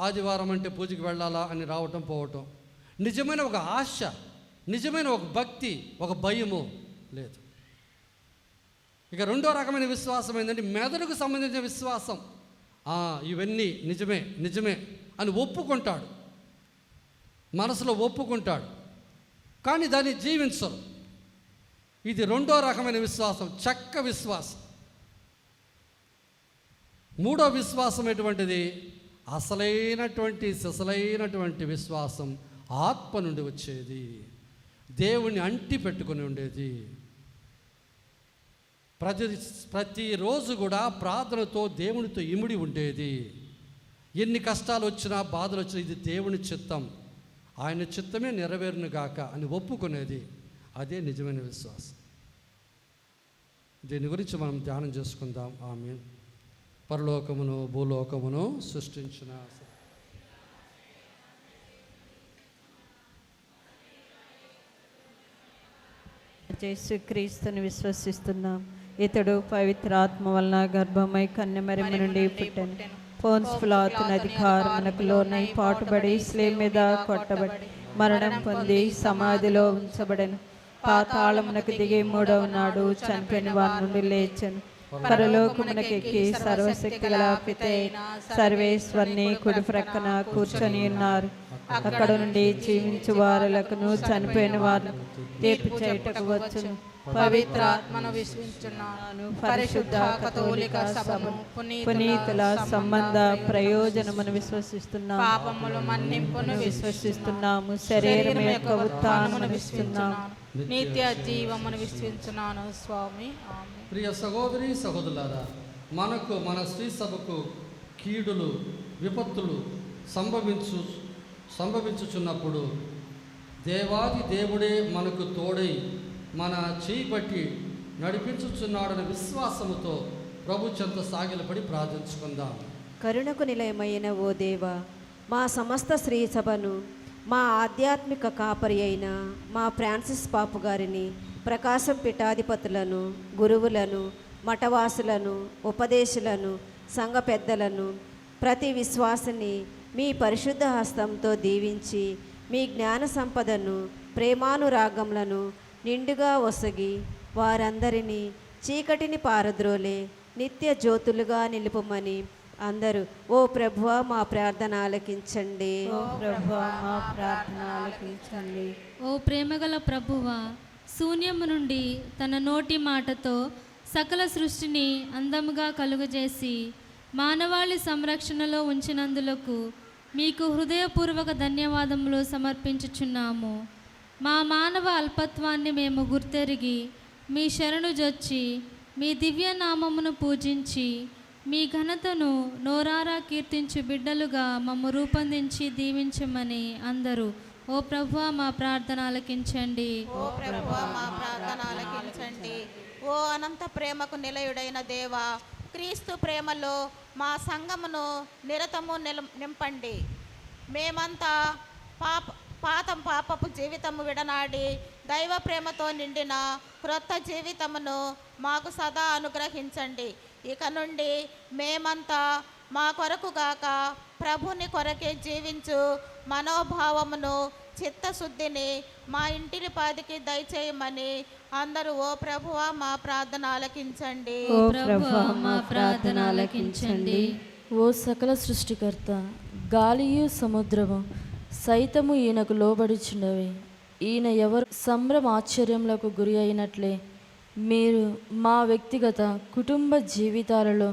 ఆదివారం అంటే పూజకి వెళ్ళాలా అని రావటం పోవటం, నిజమైన ఒక ఆశ, నిజమైన ఒక భక్తి, ఒక భయము లేదు. ఇక రెండో రకమైన విశ్వాసం ఏంటంటే మెదడుకు సంబంధించిన విశ్వాసం. ఇవన్నీ నిజమే నిజమే అని ఒప్పుకుంటాడు, మనసులో ఒప్పుకుంటాడు, కానీ దాన్ని జీవించరు. ఇది రెండో రకమైన విశ్వాసం, చక్క విశ్వాసం. మూడో విశ్వాసం ఎటువంటిది? అసలైనటువంటి సిసలైనటువంటి విశ్వాసం, ఆత్మ నుండి వచ్చేది, దేవుణ్ణి అంటి పెట్టుకుని ఉండేది. ప్రతిరోజు కూడా ప్రార్థనతో దేవునితో ఇమిడి ఉండేది. ఎన్ని కష్టాలు వచ్చినా బాధలు వచ్చినా ఇది దేవుని చిత్తం, ఆయన చిత్తమే నెరవేరును గాక అని ఒప్పుకునేది. అదే నిజమైన విశ్వాసం. దీని గురించి మనం ధ్యానం చేసుకుందాం. ఆమేన్. పరలోకమును భూలోకమును సృష్టించిన యేసుక్రీస్తుని విశ్వసిస్తున్నాం. ఇతడు పవిత్రాత్మ వలన గర్భమై కన్యమరియము నుండి పుట్టెను. పోన్స్ పిలాతుని అధికారమునకు లోనై పాటుబడి శిలువ మీద కొట్టబడి మరణం పొంది సమాధిలో ఉంచబడెను. పాతాళమునకు దిగి 3వ నాడు చనిపోయిన వారి నుండి లేచెను. పరలోకమునకు ఎక్కి సర్వశక్తి గల పిత అయిన సర్వేశ్వరుని కుడి ప్రక్కన కూర్చొని ఉన్నారు. అక్కడ నుండి జీవించు వారులకును చనిపోయిన వారు తీర్పు చేయుటకు వచ్చును. పవిత్రాత్మను విశ్వసించున్నాను. పరిశుద్ధ కథోలిక సభను పునీతుల సంబంధ ప్రయోజనమును విశ్వసిస్తున్నాము. పాపములు మన్నింపును విశ్వసిస్తున్నాము. శరీరం యొక్క ఉత్థానమును విశ్వసిస్తున్నాము. నిత్య జీవమును విశ్వసించున్నాను స్వామి. ఆమేన్. ప్రియ సహోదరి సహోదరులారా, మనకు మన శ్రీ సభకు కీడులు విపత్తులు సంభవించుచున్నప్పుడు దేవాది దేవుడే మనకు తోడై మన చేయి పట్టి నడిపించుచున్నాడనే విశ్వాసముతో ప్రభు చెంత సాగిలపడి ప్రార్థించుకుందాం. కరుణకు నిలయమైన ఓ దేవా, మా సమస్త శ్రీ సభను, మా ఆధ్యాత్మిక కాపరి అయిన మా ఫ్రాన్సిస్ పాపు గారిని, ప్రకాశం పీఠాధిపతులను, గురువులను, మఠవాసులను, ఉపదేశులను, సంఘ పెద్దలను, ప్రతి విశ్వాసిని మీ పరిశుద్ధ హస్తంతో దీవించి మీ జ్ఞాన సంపదను ప్రేమానురాగములను నిండుగా ఒసగి వారందరినీ చీకటిని పారద్రోలే నిత్య జ్యోతులుగా నిలుపుమని అందరూ ఓ ప్రభువా మా ప్రార్థన ఆలకించండి. ఓ ప్రభువా మా ప్రార్థన ఆలకించండి. ఓ ప్రేమగల ప్రభువా, శూన్యము నుండి తన నోటి మాటతో సకల సృష్టిని అందముగా కలుగజేసి మానవాళి సంరక్షణలో ఉంచినందులకు మీకు హృదయపూర్వక ధన్యవాదములు సమర్పించుచున్నాము. మా మానవ అల్పత్వాన్ని మేము గుర్తెరిగి మీ శరణు జొచ్చి మీ దివ్య నామమును పూజించి మీ ఘనతను నోరారా కీర్తించు బిడ్డలుగా మమ్ము రూపొందించి దీవించమని అందరూ ఓ ప్రభువా మా ప్రార్థన ఆలకించండి. ఓ ప్రభువా మా ప్రార్థన ఆలకించండి. ఓ అనంత ప్రేమకు నిలయుడైన దేవా, క్రీస్తు ప్రేమలో మా సంఘమును నిరతము నింపండి. మేమంతా పాపపు జీవితము విడనాడి దైవ ప్రేమతో నిండిన క్రొత్త జీవితమును మాకు సదా అనుగ్రహించండి. ఇక నుండి మేమంతా మా కొరకు గాక ప్రభుని కొరకే జీవించు మనోభావమును చిత్తశుద్ధిని మా ఇంటిని పాదికి దయచేయమని అందరూ ఓ ప్రభువా మా ప్రార్థన ఆలకించండి. ఓ ప్రభువా మా ప్రార్థన ఆలకించండి. ఓ సకల సృష్టికర్త, గాలియు సముద్రము సైతము ఈయనకు లోబడుచున్నవి. ఈయన ఎవరు సంభ్రమాశ్చర్యములకు గురి అయినట్లే మీరు మా వ్యక్తిగత కుటుంబ జీవితాలలో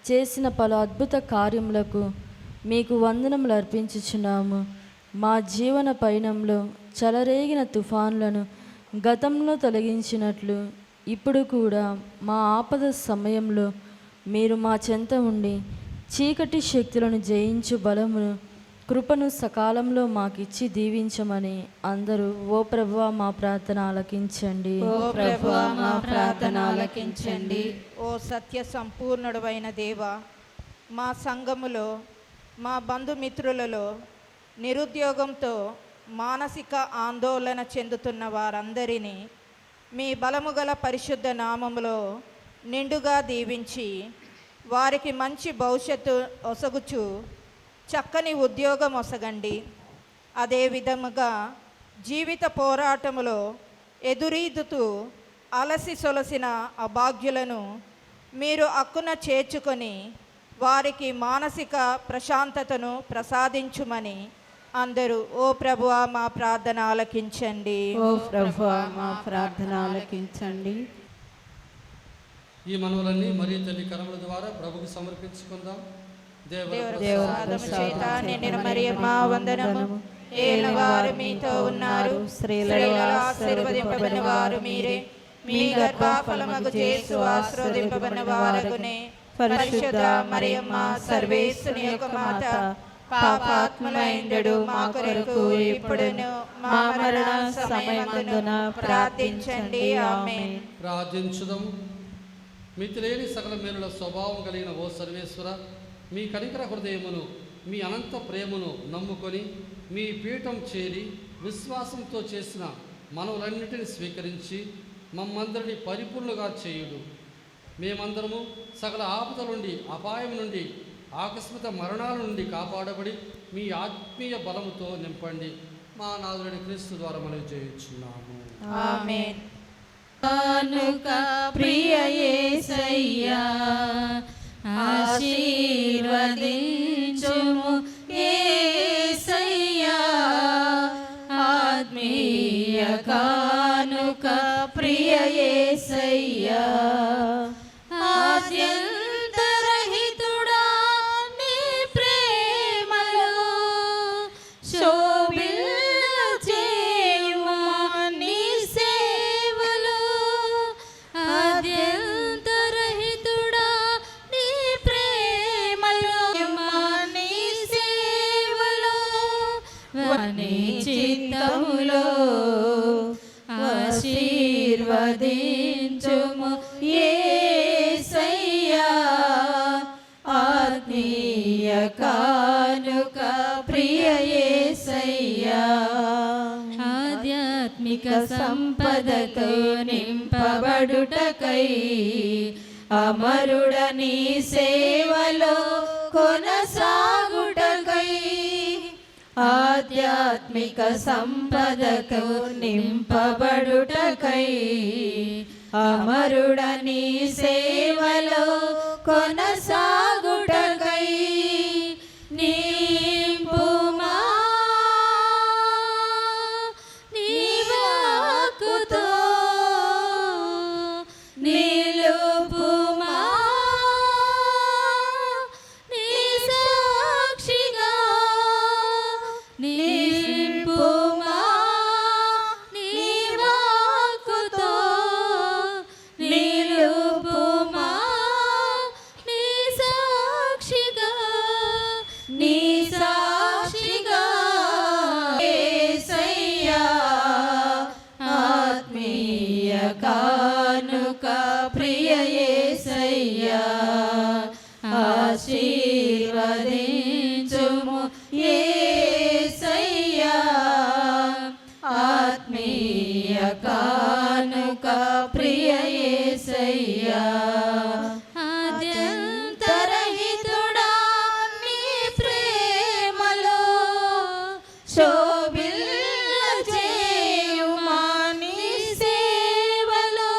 చేసిన పలు అద్భుత కార్యములకు మీకు వందనములు అర్పించుచున్నాము. మా జీవన పయనంలో చెలరేగిన తుఫాన్లను గతంలో తొలగించినట్లు ఇప్పుడు కూడా మా ఆపద సమయంలో మీరు మా చెంత ఉండి చీకటి శక్తులను జయించు బలమును కృపను సకాలంలో మాకిచ్చి దీవించమని అందరూ ఓ ప్రభువా మా ప్రార్థన ఆలకించండి. ఓ ప్రభువా మా ప్రార్థన ఆలకించండి. ఓ సత్య సంపూర్ణుడైన దేవా, మా సంఘములో మా బంధుమిత్రులలో నిరుద్యోగంతో మానసిక ఆందోళన చెందుతున్న వారందరినీ మీ బలము గల పరిశుద్ధ నామములో నిండుగా దీవించి వారికి మంచి భవిష్యత్తు ఒసగుచు చక్కని ఉద్యోగం ఒసగండి. అదే విధముగా జీవిత పోరాటములో ఎదురీదుతూ అలసి సొలసిన అభాగ్యులను మీరు అక్కున చేర్చుకొని వారికి మానసిక ప్రశాంతతను ప్రసాదించుమని అందరూ ఓ ప్రభువా మా ప్రార్థన ఆలకించండి. ఓ ప్రభువా మా ప్రార్థన ఆలకించండి. ఈ మనవులన్నీ మరియు తల్లి కరముల ద్వారా ప్రభుకు సమర్పించుకుందాం. దేవప్రసాదము చేత నిండిన మరియమ్మ వందనము. ఏలవారు మీతో ఉన్నారు, స్త్రీలలో ఆశీర్వదింపబడిన వారు మీరే. మీ గర్భఫలమగు యేసు ఆశీర్వదింపబడిన వారగునే. పరిశుద్ధ మరియమ్మ సర్వేశ్వరుని యొక్క మాత, పాపాత్ములైండెడు మా కొరకు ఇప్పుడును మా మరణ సమయమందున ప్రార్థించండి. ఆమేన్. ప్రార్థించుదాం. మితిలేని సకల మేలుల స్వభావం కలిగిన ఓ సర్వేశ్వర, మీ కనికర హృదయమును మీ అనంత ప్రేమను నమ్ముకొని మీ పీఠం చేరి విశ్వాసంతో చేసిన మనవులన్నిటిని స్వీకరించి మమ్మందరినీ పరిపూర్ణగా చేయుడు. మేమందరము సకల ఆపదల నుండి, అపాయం నుండి, ఆకస్మిక మరణాల నుండి కాపాడబడి మీ ఆత్మీయ బలముతో నింపండి. మా నాథుడి క్రీస్తు ద్వారా మనం చేయుచున్నాము. ఆమేన్. ప్రియ యేసయ్యా ఆశీర్వదించుము యేసయ్యా, ఆత్మీయ కానుక ప్రియ యేసయ్యా. ఆద్యంతరహితుడా నీ ప్రేమలో శోభిల్లుచేయుమా నీ సేవలో. ఆద్యంతరహితుడా నీ ప్రేమలో నీ సేవలో. వాని చిత్తములో ఆశీర్వదించుము యేసయ్యా, ఆత్మీయ కానుక ప్రియ యేసయ్యా. ఆధ్యాత్మిక సంపదతో నింపబడుటకై అమరుడని సేవలో కొనసాగుటకై. ఆధ్యాత్మిక సంపదతో నింపబడుటకై అమరుడని సేవలో కొనసాగుటకై. నింపుమా నీ వాక్కుతో, నిలుపుమా నీ సాక్షిగా. నింపుమా నీ ఆశీర్వదించుము యేసయ్యా ఆత్మీయ కానుక ప్రియ యేసయ్యా ఆద్యంతరహితుడా నీ ప్రేమలో శోభిల్ల చేయుమా నీ సేవలో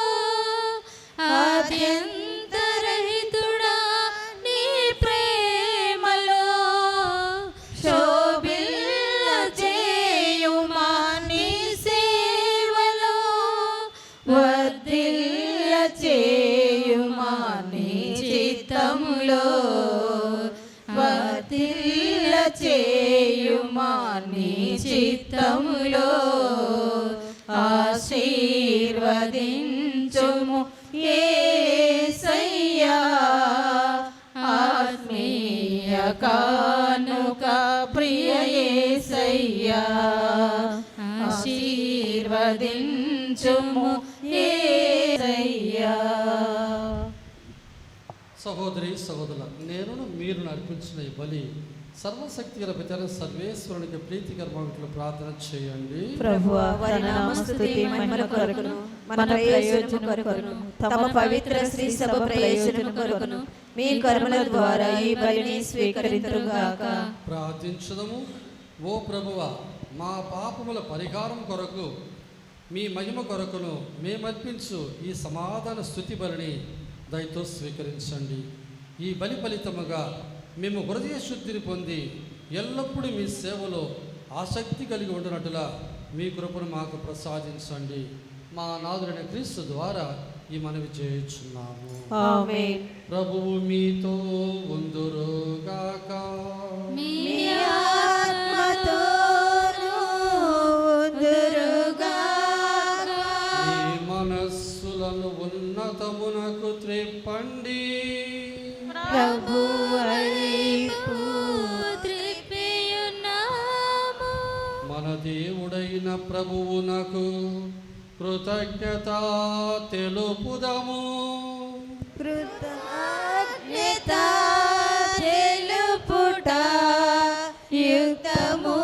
ఆద్యంతరహితుడా నీ ప్రేమలో శోభిల్ల చేయుమా నీ సేవలో వర్ధిల్ల చేయుమా నీ చిత్తములో వర్ధిల్ల చేయుమా నీ చిత్తములో ఆశీర్వదించుము యేసయ్యా ఆత్మీయ కానుక ప్రియ యేసయ్యా ఆశీర్వదించుము యేసయ్యా. సహోదరి సహోదరుల నేను మీరు అర్పించిన ఈ బలి సర్వశక్తి గల పితర సర్వేశ్వరునికి ప్రీతికరమైన ప్రార్థన చేయండి. ప్రభువా వారి నామస్తుతి మహిమ కొరకును మన ప్రయోజనం కొరకును తమ పవిత్ర శ్రీ సభ ప్రయోజనం కొరకును మీ కర్మల ద్వారా ఈ బలిని స్వీకరింతురుగాక. ప్రార్థించుదము. ఓ ప్రభువా, మా పాపముల పరిహారం కొరకు మీ మహిమ కొరకును మేమర్పించు ఈ సమాధాన స్తుతి బలిని దయతో స్వీకరించండి. ఈ బలి ఫలితముగా మేము హృదయ శుద్ధిని పొంది ఎల్లప్పుడూ మీ సేవలో ఆసక్తి కలిగి ఉండినట్లుగా మీ కృపను మాకు ప్రసాదించండి. మా నాథుడైన క్రీస్తు ద్వారా ఈ మనవి చేయుచున్నాము. ఆమేన్. ప్రభువు మీతో ఉందురుగాక. మీ ఆత్మతోను ఉందురుగాక. మీ మనస్సులను ఉన్నతమునకు త్రిప్పండి. ప్రభువైపు త్రిప్పియున్నాము. మన దేవుడైన ప్రభువునకు కృతజ్ఞత తెలుపుదము. కృతజ్ఞత తెలుపుట యుక్తము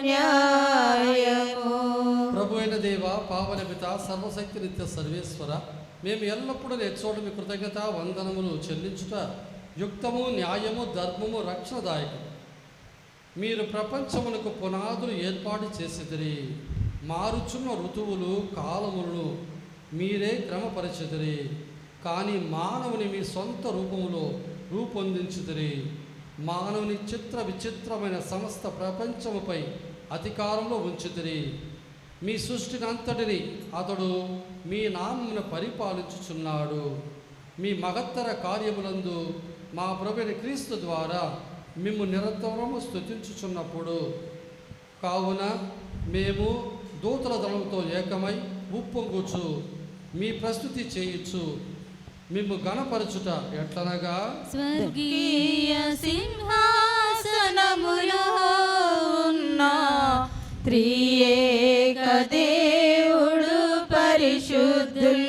న్యాయము. ప్రభు అయిన దేవ, పావన పిత, సర్వశక్తి నిత్య సర్వేశ్వర, మేము ఎల్లప్పుడూ నేర్చోట మీ కృతజ్ఞత వందనములు చెల్లించుట యుక్తము న్యాయము ధర్మము రక్షణదాయకము. మీరు ప్రపంచమునకు పునాదులు ఏర్పాటు చేసిదిరి. మారుచున్న ఋతువులు కాలములను మీరే క్రమపరిచిదిరి. కానీ మానవుని మీ సొంత రూపములో రూపొందించుదిరి. మానవుని చిత్ర విచిత్రమైన సమస్త ప్రపంచముపై అధికారంలో ఉంచుదిరి. మీ సృష్టిని అంతటిని అతడు మీ నామమున పరిపాలించుచున్నాడు. మీ మహత్తర కార్యములందు మా ప్రభువైన క్రీస్తు ద్వారా మేము నిరంతరము స్తుతించుచున్నప్పుడు కావున మేము దూతల దళంతో ఏకమై ఉప్పొంగుచు మీ ప్రస్తుతి చేయుచు మేము గణపరచుట ఎట్లనగా స్వర్గీయ సింహాసనములో ఉన్న త్రియేక దేవుడు పరిశుద్ధుల్.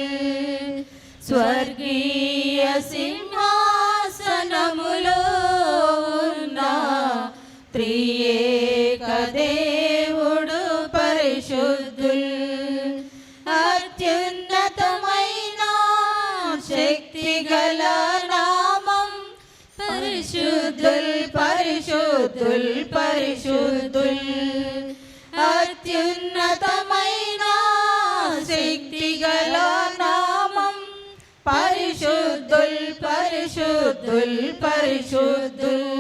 స్వర్గీయ సింహాసనములో ఉన్న త్రియేక దేవుడు పరిశుద్ధుల్. అత్యున్నతమైన శక్తి గల నామం పరిశుద్ధుల్ పరిశుద్ధుల్ పరిశుద్ధుల్. అత్యున్నతమైన శక్తి గల నామం పరిశుద్ధుల్ పరిశుద్ధుల్ పరిశుద్ధుల్.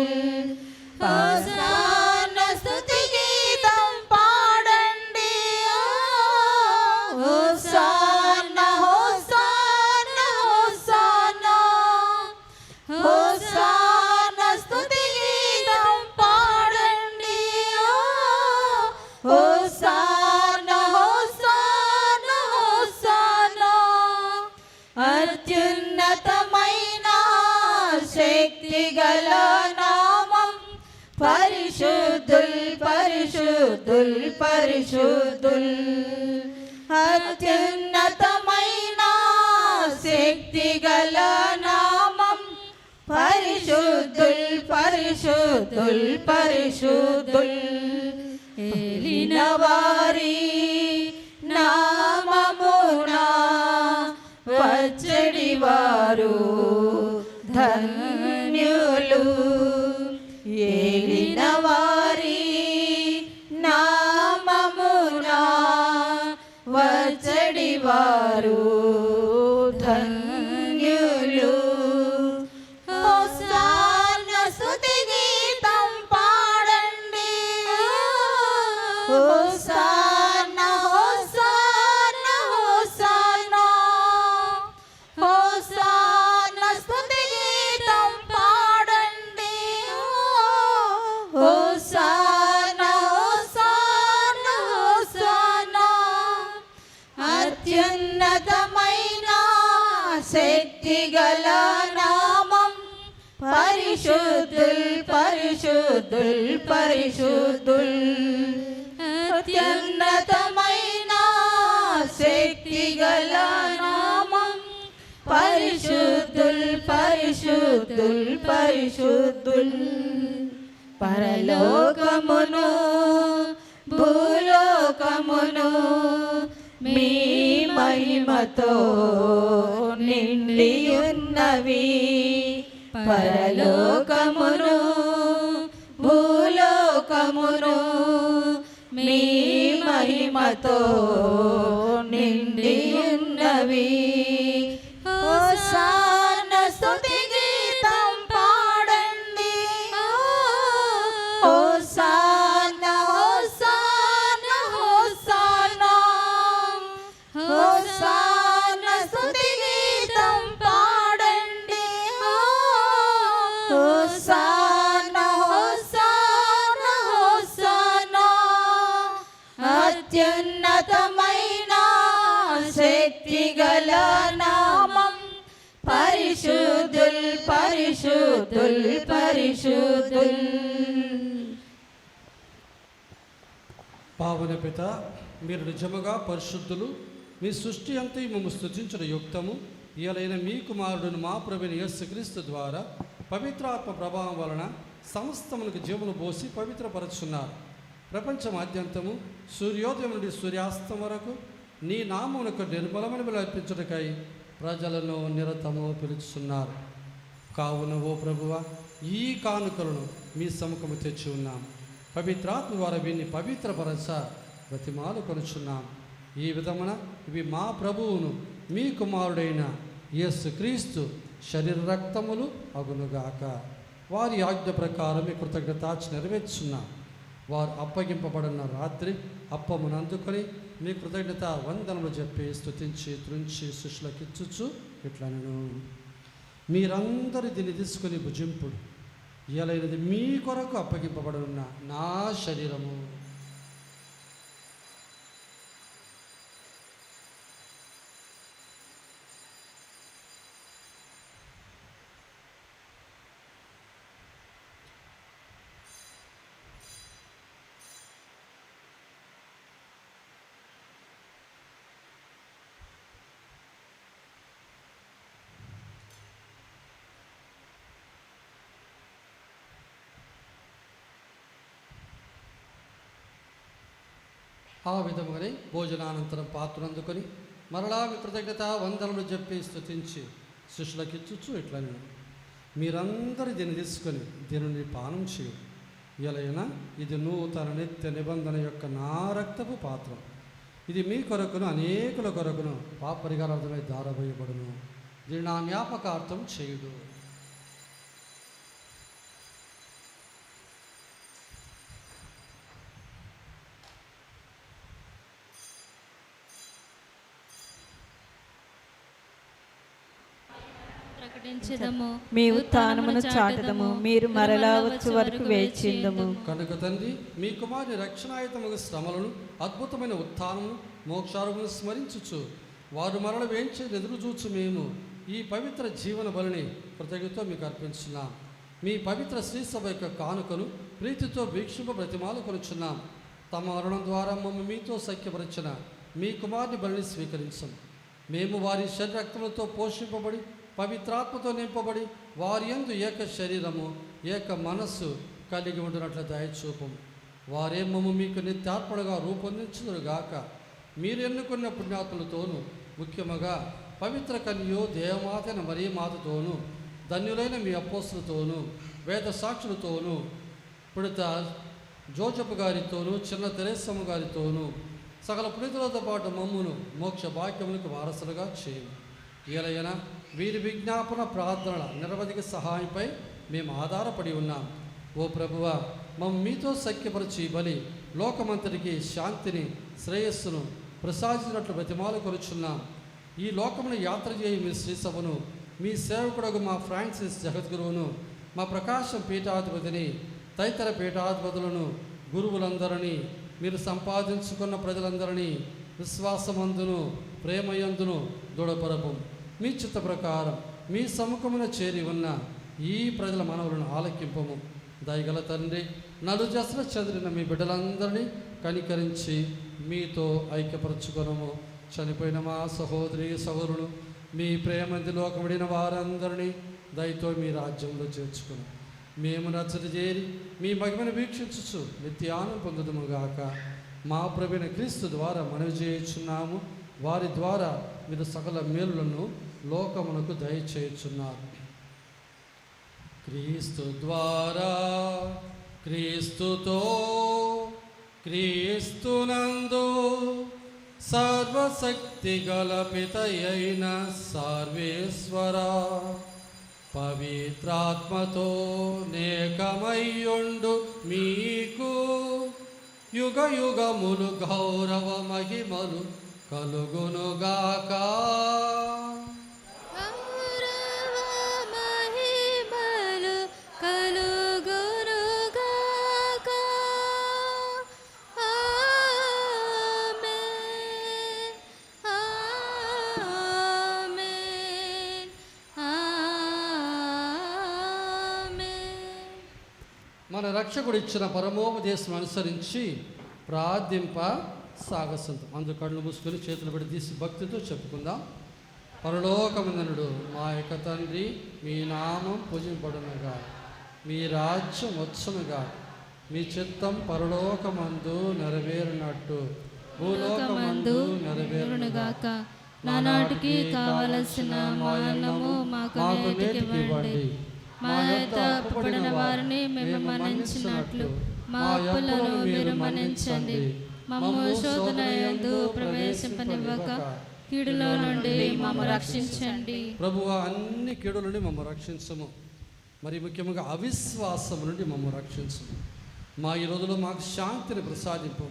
హోసాన స్తుతి గీతం పాడండి. హోసాన హోసాన హోసాన హోసాన స్తుతి గీతం పాడండి. Hosanna hosanna hosanna. అత్యున్నతమైన శక్తి గల నామం పరిశుద్ధుల్ పరిశుద్ధుల్ పరిశుద్ధుల్. అత్యున్నతమైన శక్తి గల నామం పరిశుద్ధుల్ పరిశుద్ధుల్ పరిశుద్ధుల్ ఏలిన వారి నామమునా వచ్చడి వారు ధన్యులు. ఏలిన వారి నామమునా వచ్చడి వారు ధన్యులు. హోసానా స్తుతి గీతం పాడండి. హోసానా హోసానా హోసానా హోసానా స్తుతి గీతం పాడండి. హోసానా హోసానా హోసానా అత్యున్నతమైన శక్తిగల నామం పరిశుద్ధుల్ పరిశుద్ధుల్ పరిశుద్ధుల్. అత్యున్నతమైన శక్తిగల నామం పరిశుద్ధుల్ పరిశుద్ధుల్ పరిశుద్ధుల్. పరలోకమును భూలోకమును మీ మహిమతో నిండి ఉన్నవి. పరలోకమును భూలోకమును మీ మహిమతో నిండి ఉన్నవి. హోసానా స్తుతి గీతం పాడండి. హోసానా హోసానా హోసానా హోసానా స్తుతి గీతం పాడండి. హోసానా హోసానా హోసానా అత్యున్నతమైన శక్తిగల నామం పరిశుద్ధుల్ పరిశుద్ధుల్ పరిశుద్ధుల్. పావన పిత, మీరు నిజముగా పరిశుద్ధులు. మీ సృష్టి అంతా మేము స్తుతించిన యుక్తము. ఇయలైన మీ కుమారుడును మా ప్రభుని యేసుక్రీస్తు ద్వారా పవిత్రాత్మ ప్రభావం వలన సమస్తమునకు జీవము పోసి పవిత్రపరచున్నారు. ప్రపంచమాద్యంతము సూర్యోదయం నుండి సూర్యాస్తం వరకు నీ నామమునకు నిర్మలమని అర్పించుటకై ప్రజలను నిరతము పిలుచుతున్నారు. కావున ఓ ప్రభువ, ఈ కానుకలను మీ సముఖము తెచ్చి ఉన్నాం. పవిత్రాత్మ ద్వారా వీరిని పవిత్రపరచ బ్రతిమాలు కొనుచున్నాం. ఈ విధమున ఇవి మా ప్రభువును మీ కుమారుడైన యేసుక్రీస్తు శరీర రక్తములు అగునుగాక. వారి ఆజ్ఞ ప్రకారం మీ కృతజ్ఞతార్చన నెరవేర్చున్నాం. వారు అప్పగింపబడిన రాత్రి అప్పమును అందుకొని మీ కృతజ్ఞత వందనములు చెప్పి స్తుతించి త్రుంచి శిష్యులకిచ్చుచు ఇట్లా నేను మీరందరూ దీన్ని తీసుకుని భుజింపుడు. ఇయలైనది మీ కొరకు అప్పగింపబడిన నా శరీరము. ఆ విధముగానే భోజనానంతరం పాత్రను అందుకొని మరలా మీ కృతజ్ఞత వందనములు చెప్పి స్తుతించి శిష్యులకిచ్చుచు ఇట్లా మీరందరూ దీన్ని తీసుకొని దీనిని పానం చేయు. ఎలైనా ఇది నూతన నిత్య నిబంధన యొక్క నా రక్తపు పాత్రం. ఇది మీ కొరకును అనేకుల కొరకును పాప పరిహారార్థమై దారబోయబడును. దీన్ని నా జ్ఞాపకార్థం చేయుడు. మీ ఉత్థానమును చాటుదము, మీరు మరలా వచ్చు వరకు వేచిందము. కనుక తండ్రి, మీ కుమారుని రక్షణాయుతముగా శ్రమలను అద్భుతమైన ఉత్థానము మోక్షారమును స్మరించుచు వారు మరల వేయించి ఎదురు చూచు మేము ఈ పవిత్ర జీవన బలిని కృతజ్ఞతతో మీకు అర్పించున్నాం. మీ పవిత్ర శ్రీసభ యొక్క కానుకను ప్రీతితో వీక్షింప బ్రతిమాలు కొనుచున్నాం. తమ మరణం ద్వారా మమ్మల్ని మీతో సఖ్యపరిచిన మీ కుమారుని బలిని స్వీకరించం. మేము వారి శరీరక్తములతో పోషింపబడి పవిత్రాత్మతో నింపబడి వారి యందు ఏక శరీరము ఏక మనస్సు కలిగి ఉండినట్లు దయచూపము. వారేమము మీకు నిత్యార్పణగా రూపొందించుదురుగాక. మీరు ఎన్నుకున్న పుణ్యాతులతోనూ ముఖ్యముగా పవిత్ర కన్యో దేవమాతైన మరియమాతతోనూ ధన్యులైన మీ అపోస్తులతోనూ వేద సాక్షులతోనూ పుడిత జోజపు గారితోనూ చిన్న తెరేసమ్మ గారితోనూ సకల పుణితులతో పాటు మమ్మును మోక్ష భాగ్యములకు వారసులుగా చేయము. ఏలైనా వీరి విజ్ఞాపన ప్రార్థనల నిరవధిక సహాయంపై మేము ఆధారపడి ఉన్నాం. ఓ ప్రభువ, మమ్మ మీతో సఖ్యపరిచి బలి లోకమంతటికి శాంతిని శ్రేయస్సును ప్రసాదించినట్లు బ్రతిమాలు కొరుచున్నాం. ఈ లోకమును యాత్ర చేయి మీ శ్రీసభను మీ సేవకుడు మా ఫ్రాన్సిస్ జగద్గురువును మా ప్రకాశం పీఠాధిపతిని తదితర పీఠాధిపతులను గురువులందరినీ మీరు సంపాదించుకున్న ప్రజలందరినీ విశ్వాసమందును ప్రేమయందును దృఢపరపు. మీ చిత్త ప్రకారం మీ సముఖమున చేరి ఉన్న ఈ ప్రజల మనవులను ఆలకింపము. దయగల తండ్రి, నలుజసల చెదిరిన మీ బిడ్డలందరినీ కనికరించి మీతో ఐక్యపరచుకొనము. చనిపోయిన మా సహోదరి సహోదరులు మీ ప్రేమంది లోకబడిన వారందరినీ దయతో మీ రాజ్యంలో చేర్చుకుని మేము నచ్చటి చేరి మీ మహిమను వీక్షించుచు నిత్యానం పొందుదుముగాక. మా ప్రభువైన క్రీస్తు ద్వారా మనవి చేయుచున్నాము. వారి ద్వారా మీరు సకల మేలులను లోకమునకు దయచేయుచున్నారు. క్రీస్తు ద్వారా, క్రీస్తుతో, క్రీస్తునందు సర్వశక్తి గల పితయైన సర్వేశ్వర పవిత్రాత్మతో నేకమయ్యుండు మీకు యుగ యుగములు గౌరవ మహిమలు కలుగునుగాక. మన రక్షకుడు ఇచ్చిన పరమోపదేశం అనుసరించి ప్రార్థింప సాగసంతం. అందుకు కళ్ళు మూసుకొని చేతులు పెట్టి తీసి భక్తితో చెప్పుకుందాం. పరలోకమందునుడు మా యొక్క తండ్రి, మీ నామం పూజింపడునుగా, మీ రాజ్యం వచ్చునుగా, మీ చిత్తం పరలోకమందు నెరవేరునట్టు భూలోకమందు నెరవేరునుగాక. నానాటికి కావలసిన మా అన్నము మాకు నేటికి ఇవ్వండి. మా యొక్క అప్పుపడిన వారిని మేము మన్నించినట్లు మా అప్పులను మీరు మన్నించండి. మమ్ము శోధన యందు ప్రవేశింపనివ్వక కీడులో నుండి మమ్ము రక్షించండి. ప్రభువా, అన్ని కీడుల నుండి మమ్ము రక్షించము. మరి ముఖ్యంగా అవిశ్వాసం నుండి మమ్ము రక్షించము. మా ఈ రోజులో మాకు శాంతిని ప్రసాదింపు.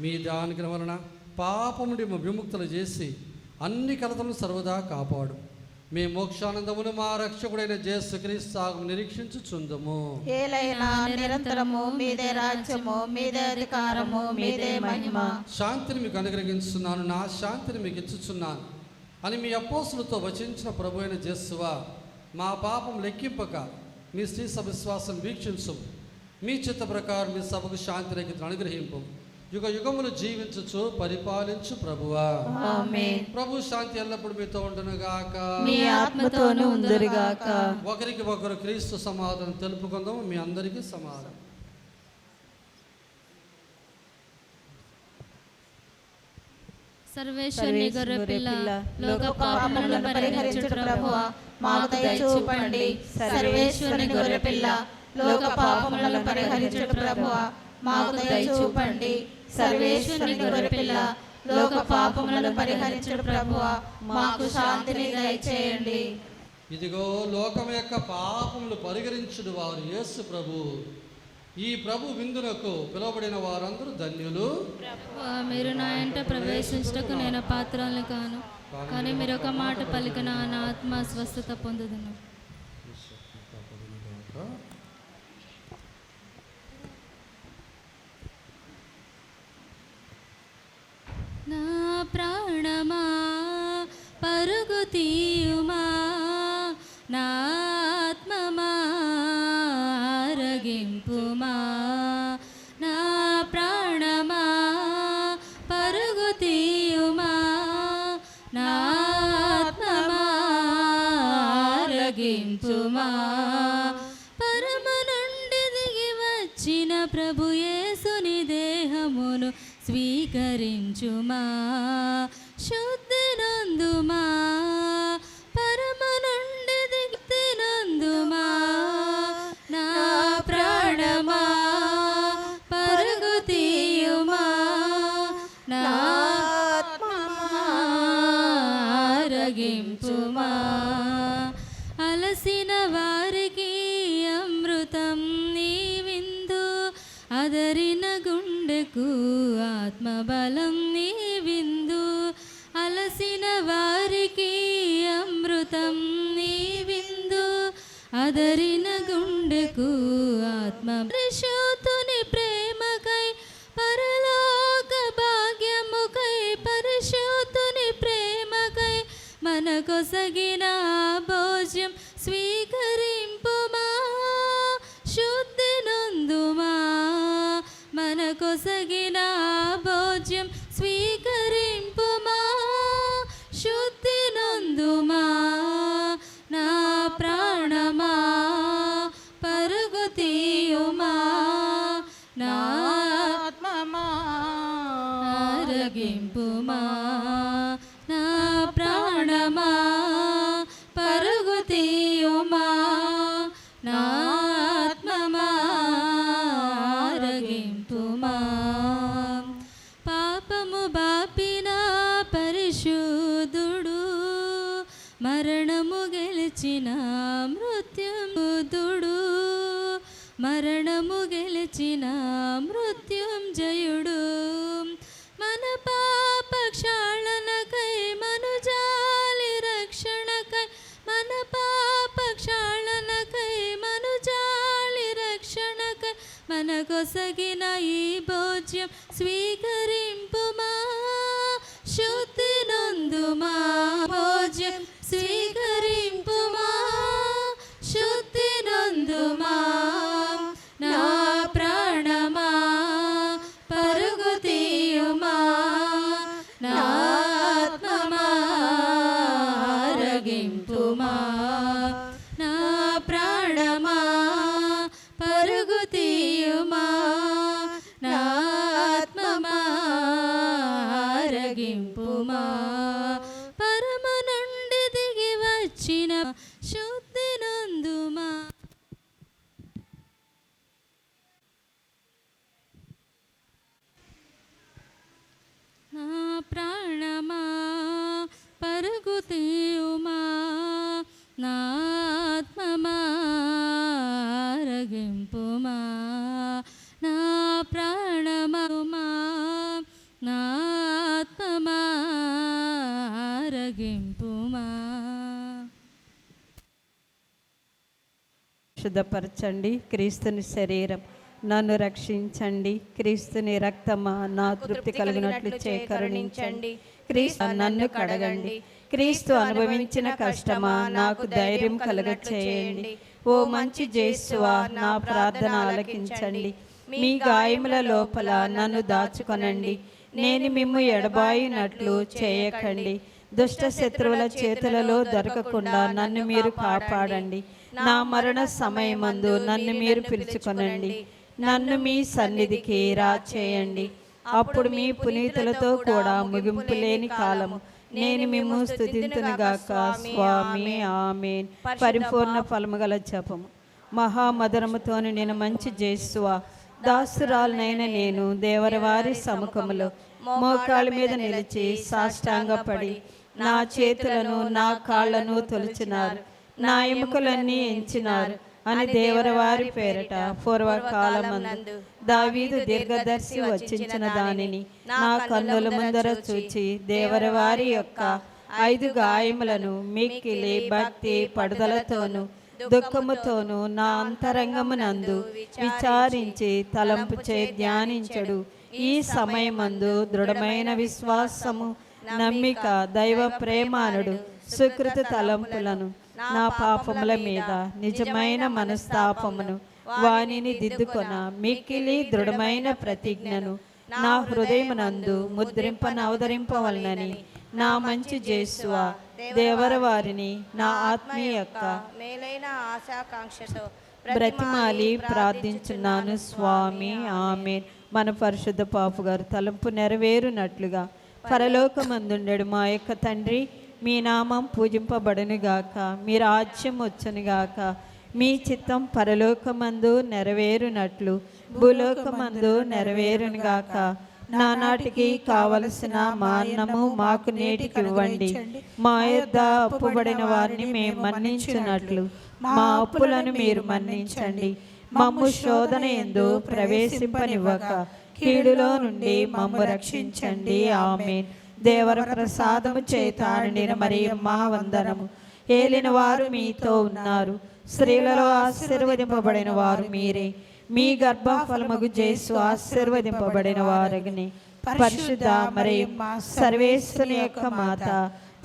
మీ దానికి వలన పాపం నుండి మా విముక్తులు చేసి అన్ని కలతలను సర్వదా కాపాడు. మీ మోక్షానందమును మా రక్షకుడైన యేసుక్రీస్తు నిరీక్షించుచుందము. ఏలైనా నిరంతరము మీదే రాజ్యము, మీదే అధికారము, మీదే మహిమ. శాంతిని మీకు అనుగ్రహించున్నాను, నా శాంతిని మీకు ఇచ్చుచున్నాను అని మీ అపోస్తులతో వచించిన ప్రభు అయిన యేసువా, మా పాపం లెక్కింపక మీ శ్రీ సభ విశ్వాసం వీక్షించు. మీ చిత్త ప్రకారం మీ సభకు శాంతి రేఖను అనుగ్రహింపు. యుగ యుగములు జీవించుచు పరిపాలించు ప్రభువా. ఆమేన్. ప్రభు శాంతి ఎల్లప్పుడు మీతో ఉండునుగాక, మీ ఆత్మతోనూ ఉందురుగాక. ఒకరికి ఒకరు క్రీస్తు సమాధానం తెలుపుకుందాం. మీ అందరికీ సమాధానం. సర్వేశ్వరుని గొర్రెపిల్ల, లోక పాపములను పరిహరించుడు ప్రభువా, మాకు దయ చూపండి. సర్వేశ్వరుని గొర్రెపిల్ల, లోక పాపములను పరిహరించుడు ప్రభువా, మాకు దయ చూపండి. సర్వేశ్వరుని గొర్రెపిల్ల, లోక పాపములను పరిహరించుడు ప్రభువా, మాకు శాంతిని దయచేయండి. ఇదిగో లోకం యొక్క పాపములు పరిహరించుడు వారు యేసు ప్రభు. ఈ ప్రభు విందునకు పిలువబడిన వారందరూ ధన్యులు. మీరు నా ఇంట ప్రవేశించటకు నేను పాత్రలను కాను, కానీ మీరు ఒక మాట పలికిన నా ఆత్మ స్వస్థత పొందుదును. నా ప్రాణమా పరుగు తీయుమా, నా ఆత్మమా ఆరగింపుమా. నా ప్రాణమా పరుగు తీయుమా, నా ఆత్మమా ఆరగింపుమా. పరమ నుండి దిగివ వచ్చిన ప్రభు యేసుని దేహమును స్వీకరించుమా, శుద్ధి నందుమా, పరమ నుండి దిక్తి నందుమా. నా ప్రాణమా పరుగు తీయుమా, నా ఆరగింపుమా. అలసిన వారికి అమృతం నీ విందు, అదరిన గుండెకు ఆత్మబలం నీ విందు. అలసిన వారికి అమృతం నీ విందు, అదరిన గుండెకు ఆత్మ. పరిశుద్ధుని ప్రేమకై పరలోక భాగ్యముకై, పరిశుద్ధుని ప్రేమకై మనకొసగిన భోజ్యం స్వీకరింపుమా, శుద్ధి నందుమా. మనకొసగిన భోజ్యం స్వీకరింపుమా, శుద్ధి నందుమా. నా ప్రాణమా పరుగు తీయుమా, నా ఆత్మమా ఆరగింపుమా. నా ప్రాణమా పరుగు తీయుమా, నా ఆత్మమా ఆరగింపుమా. పాపము బాపిన పరిశుద్ధుడు, మరణము గెలిచిన మృత్యుంజయుడు, మరణము గెలిచిన మృత్యుంజయుడు. మన పాప క్షాళనకై మనుజాలి రక్షణకై, మన పాప క్షాళనకై మనుజాలి రక్షణకై మనకొసగిన ఈ భోజ్యం స్వీకరింపుమా, శుద్ధి నందుమా. భోజ్యం స్వీకరింపుమా, శుద్ధి నందుమా. నా ప్రాణమా పరుగు తీయుమా, నా ఆత్మమా ఆరగింపుమా. నా ప్రాణమా పరుగు తీయుమా, నా ఆత్మమా ఆరగింపుమా. పరమ నుండి దిగి వచ్చిన శుద్ధి నందుమా. నా ప్రాణమా పరుగు తీయుమా, నా ఆత్మమా ఆరగింపుమా. నా ప్రాణమా, నా ఆత్మమా ఆరగింపుమా. శుద్ధపరచండి క్రీస్తుని శరీరం, నన్ను రక్షించండి. క్రీస్తుని రక్తమా నా తృప్తి కలిగినట్లు కరుణించండి. క్రీస్తు నన్ను కడగండి. క్రీస్తు అనుభవించిన కష్టమా నాకు ధైర్యం కలుగ చేయండి. ఓ మంచి యేసువా నా ప్రార్థన ఆలకించండి. మీ గాయముల లోపల నన్ను దాచుకొనండి. నేను మిమ్ము ఎడబాయినట్లు చేయకండి. దుష్ట శత్రువుల చేతులలో దొరకకుండా నన్ను మీరు కాపాడండి. నా మరణ సమయమందు నన్ను మీరు పిలుచుకొనండి. నన్ను మీ సన్నిధికి రాచేయండి. అప్పుడు మీ పునీతులతో కూడా ముగింపు లేని కాలము నేను మిమ్ము స్తుతింతునుగాక. స్వామి ఆమేన్. పరిపూర్ణ ఫలముగల జపము. మహామధురముతోని నేను మంచి యేసువా దాసురాలనైన నేను దేవరవారి సముఖములో మోకాళ్ళ మీద నిలిచి సాష్టాంగపడి నా చేతులను నా కాళ్లను తొలిచినారు, నా ఎముకలన్నీ ఎంచినారు అని దేవరవారి పేరట పూర్వకాలమందు దావీదు దీర్ఘదర్శి వచ్చించిన దానిని నా కన్నుల ముందర చూచి దేవరవారి యొక్క 5 గాయములను మిక్కిలి భక్తి పడుదలతోనూ దుఃఖముతోనూ నా అంతరంగమునందు విచారించి తలంపు చే ధ్యానించడు. ఈ సమయమందు దృఢమైన విశ్వాసము, నమ్మిక, దైవ ప్రేమానుడు సుకృత తలంపులను, నా పాపముల మీద నిజమైన మనస్తాపమును, వానిని దిద్దుకొన మిక్కిలి దృఢమైన ప్రతిజ్ఞను నా హృదయమునందు ముద్రింపనవదరింపవలనని నా మంచి యేసువా దేవరవారిని నా ఆత్మీయ యొక్క మేలైన ఆశాకాంక్షతో బ్రతిమాలి ప్రార్థించున్నాను స్వామి, ఆమేన్. మన పరిశుద్ధ పాపు గారు తలంపు నెరవేరునట్లుగా పరలోకమందుండెడు మా యొక్క తండ్రి, మీ నామం పూజింపబడునుగాక, మీ రాజ్యం వచ్చునుగాక, మీ చిత్తం పరలోకమందు నెరవేరునట్లు భూలోకమందు నెరవేరునుగాక. నానాటికి కావలసిన మా అన్నము మాకు నేటికి ఇవ్వండి. మా యొద్ద అప్పుబడిన వారిని మేము మన్నించినట్లు మా అప్పులను మీరు మన్నించండి. మమ్ము శోధన యందు ప్రవేశింపనివ్వక కీడులో నుండి మమ్ము రక్షించండి. ఆమేన్. దేవర ప్రసాదము చేత నిండిన మరియమ్మ వందనము. ఏలిన వారు మీతో ఉన్నారు, స్త్రీలలో ఆశీర్వదింపబడిన వారు మీరే. మీ గర్భఫలముగు యేసు ఆశీర్వదింపబడిన వారగని. పరిశుద్ధ మరియమ్మ సర్వేశ్వరుని యొక్క మాత,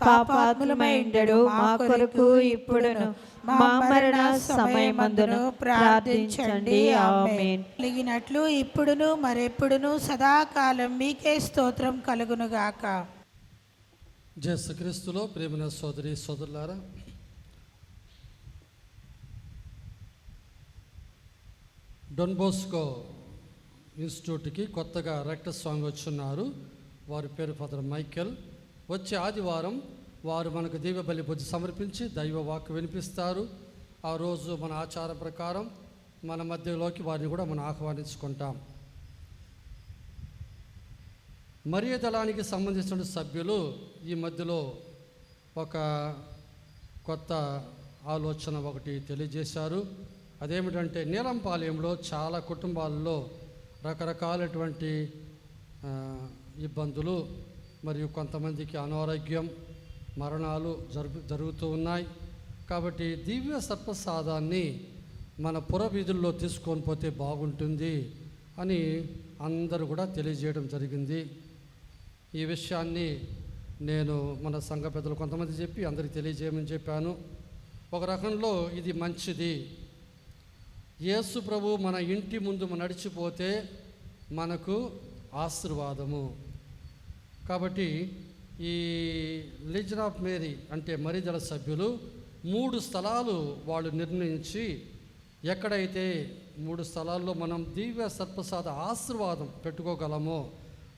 పాపాత్ములమైండెడు మా కొరకు ఇప్పుడును మా మరణ సమయమందును ప్రార్థించండి. ఆమేన్. కలిగినట్లు ఇప్పుడును మరెప్పుడును సదాకాలం మీకే స్తోత్రం కలుగునుగాక. యేసుక్రీస్తులో ప్రేమైన సోదరి సోదరులారా, డొన్ బోస్కో ఇన్స్టిట్యూట్కి కొత్తగా రెక్టర్ స్వామి వచ్చున్నారు. వారి పేరు ఫాదర్ మైకేల్. వచ్చే ఆదివారం వారు మనకు దివ్య బలి పూజ సమర్పించి దైవ వాక్కు వినిపిస్తారు. ఆ రోజు మన ఆచారం ప్రకారం మన మధ్యలోకి వారిని కూడా మనం ఆహ్వానించుకుంటాం. మరియ దళానికి సంబంధించిన సభ్యులు ఈ మధ్యలో ఒక కొత్త ఆలోచన ఒకటి తెలియజేశారు. అదేమిటంటే, నీలంపాలెంలో చాలా కుటుంబాల్లో రకరకాలటువంటి ఇబ్బందులు మరియు కొంతమందికి అనారోగ్యం, మరణాలు జరుగుతూ ఉన్నాయి. కాబట్టి దివ్య సర్పసాదాన్ని మన పురవీధుల్లో తీసుకొని పోతే బాగుంటుంది అని అందరూ కూడా తెలియజేయడం జరిగింది. ఈ విషయాన్ని నేను మన సంఘ పెద్దలు కొంతమంది చెప్పి అందరికీ తెలియజేయమని చెప్పాను. ఒక రకంలో ఇది మంచిది. యేసు ప్రభు మన ఇంటి ముందు నడిచిపోతే మనకు ఆశీర్వాదము. కాబట్టి ఈ లీజన్ ఆఫ్ మేరీ అంటే మరిదల సభ్యులు 3 స్థలాలు వాళ్ళు నిర్ణయించి, ఎక్కడైతే 3 స్థలాల్లో మనం దివ్య సర్పసాద ఆశీర్వాదం పెట్టుకోగలమో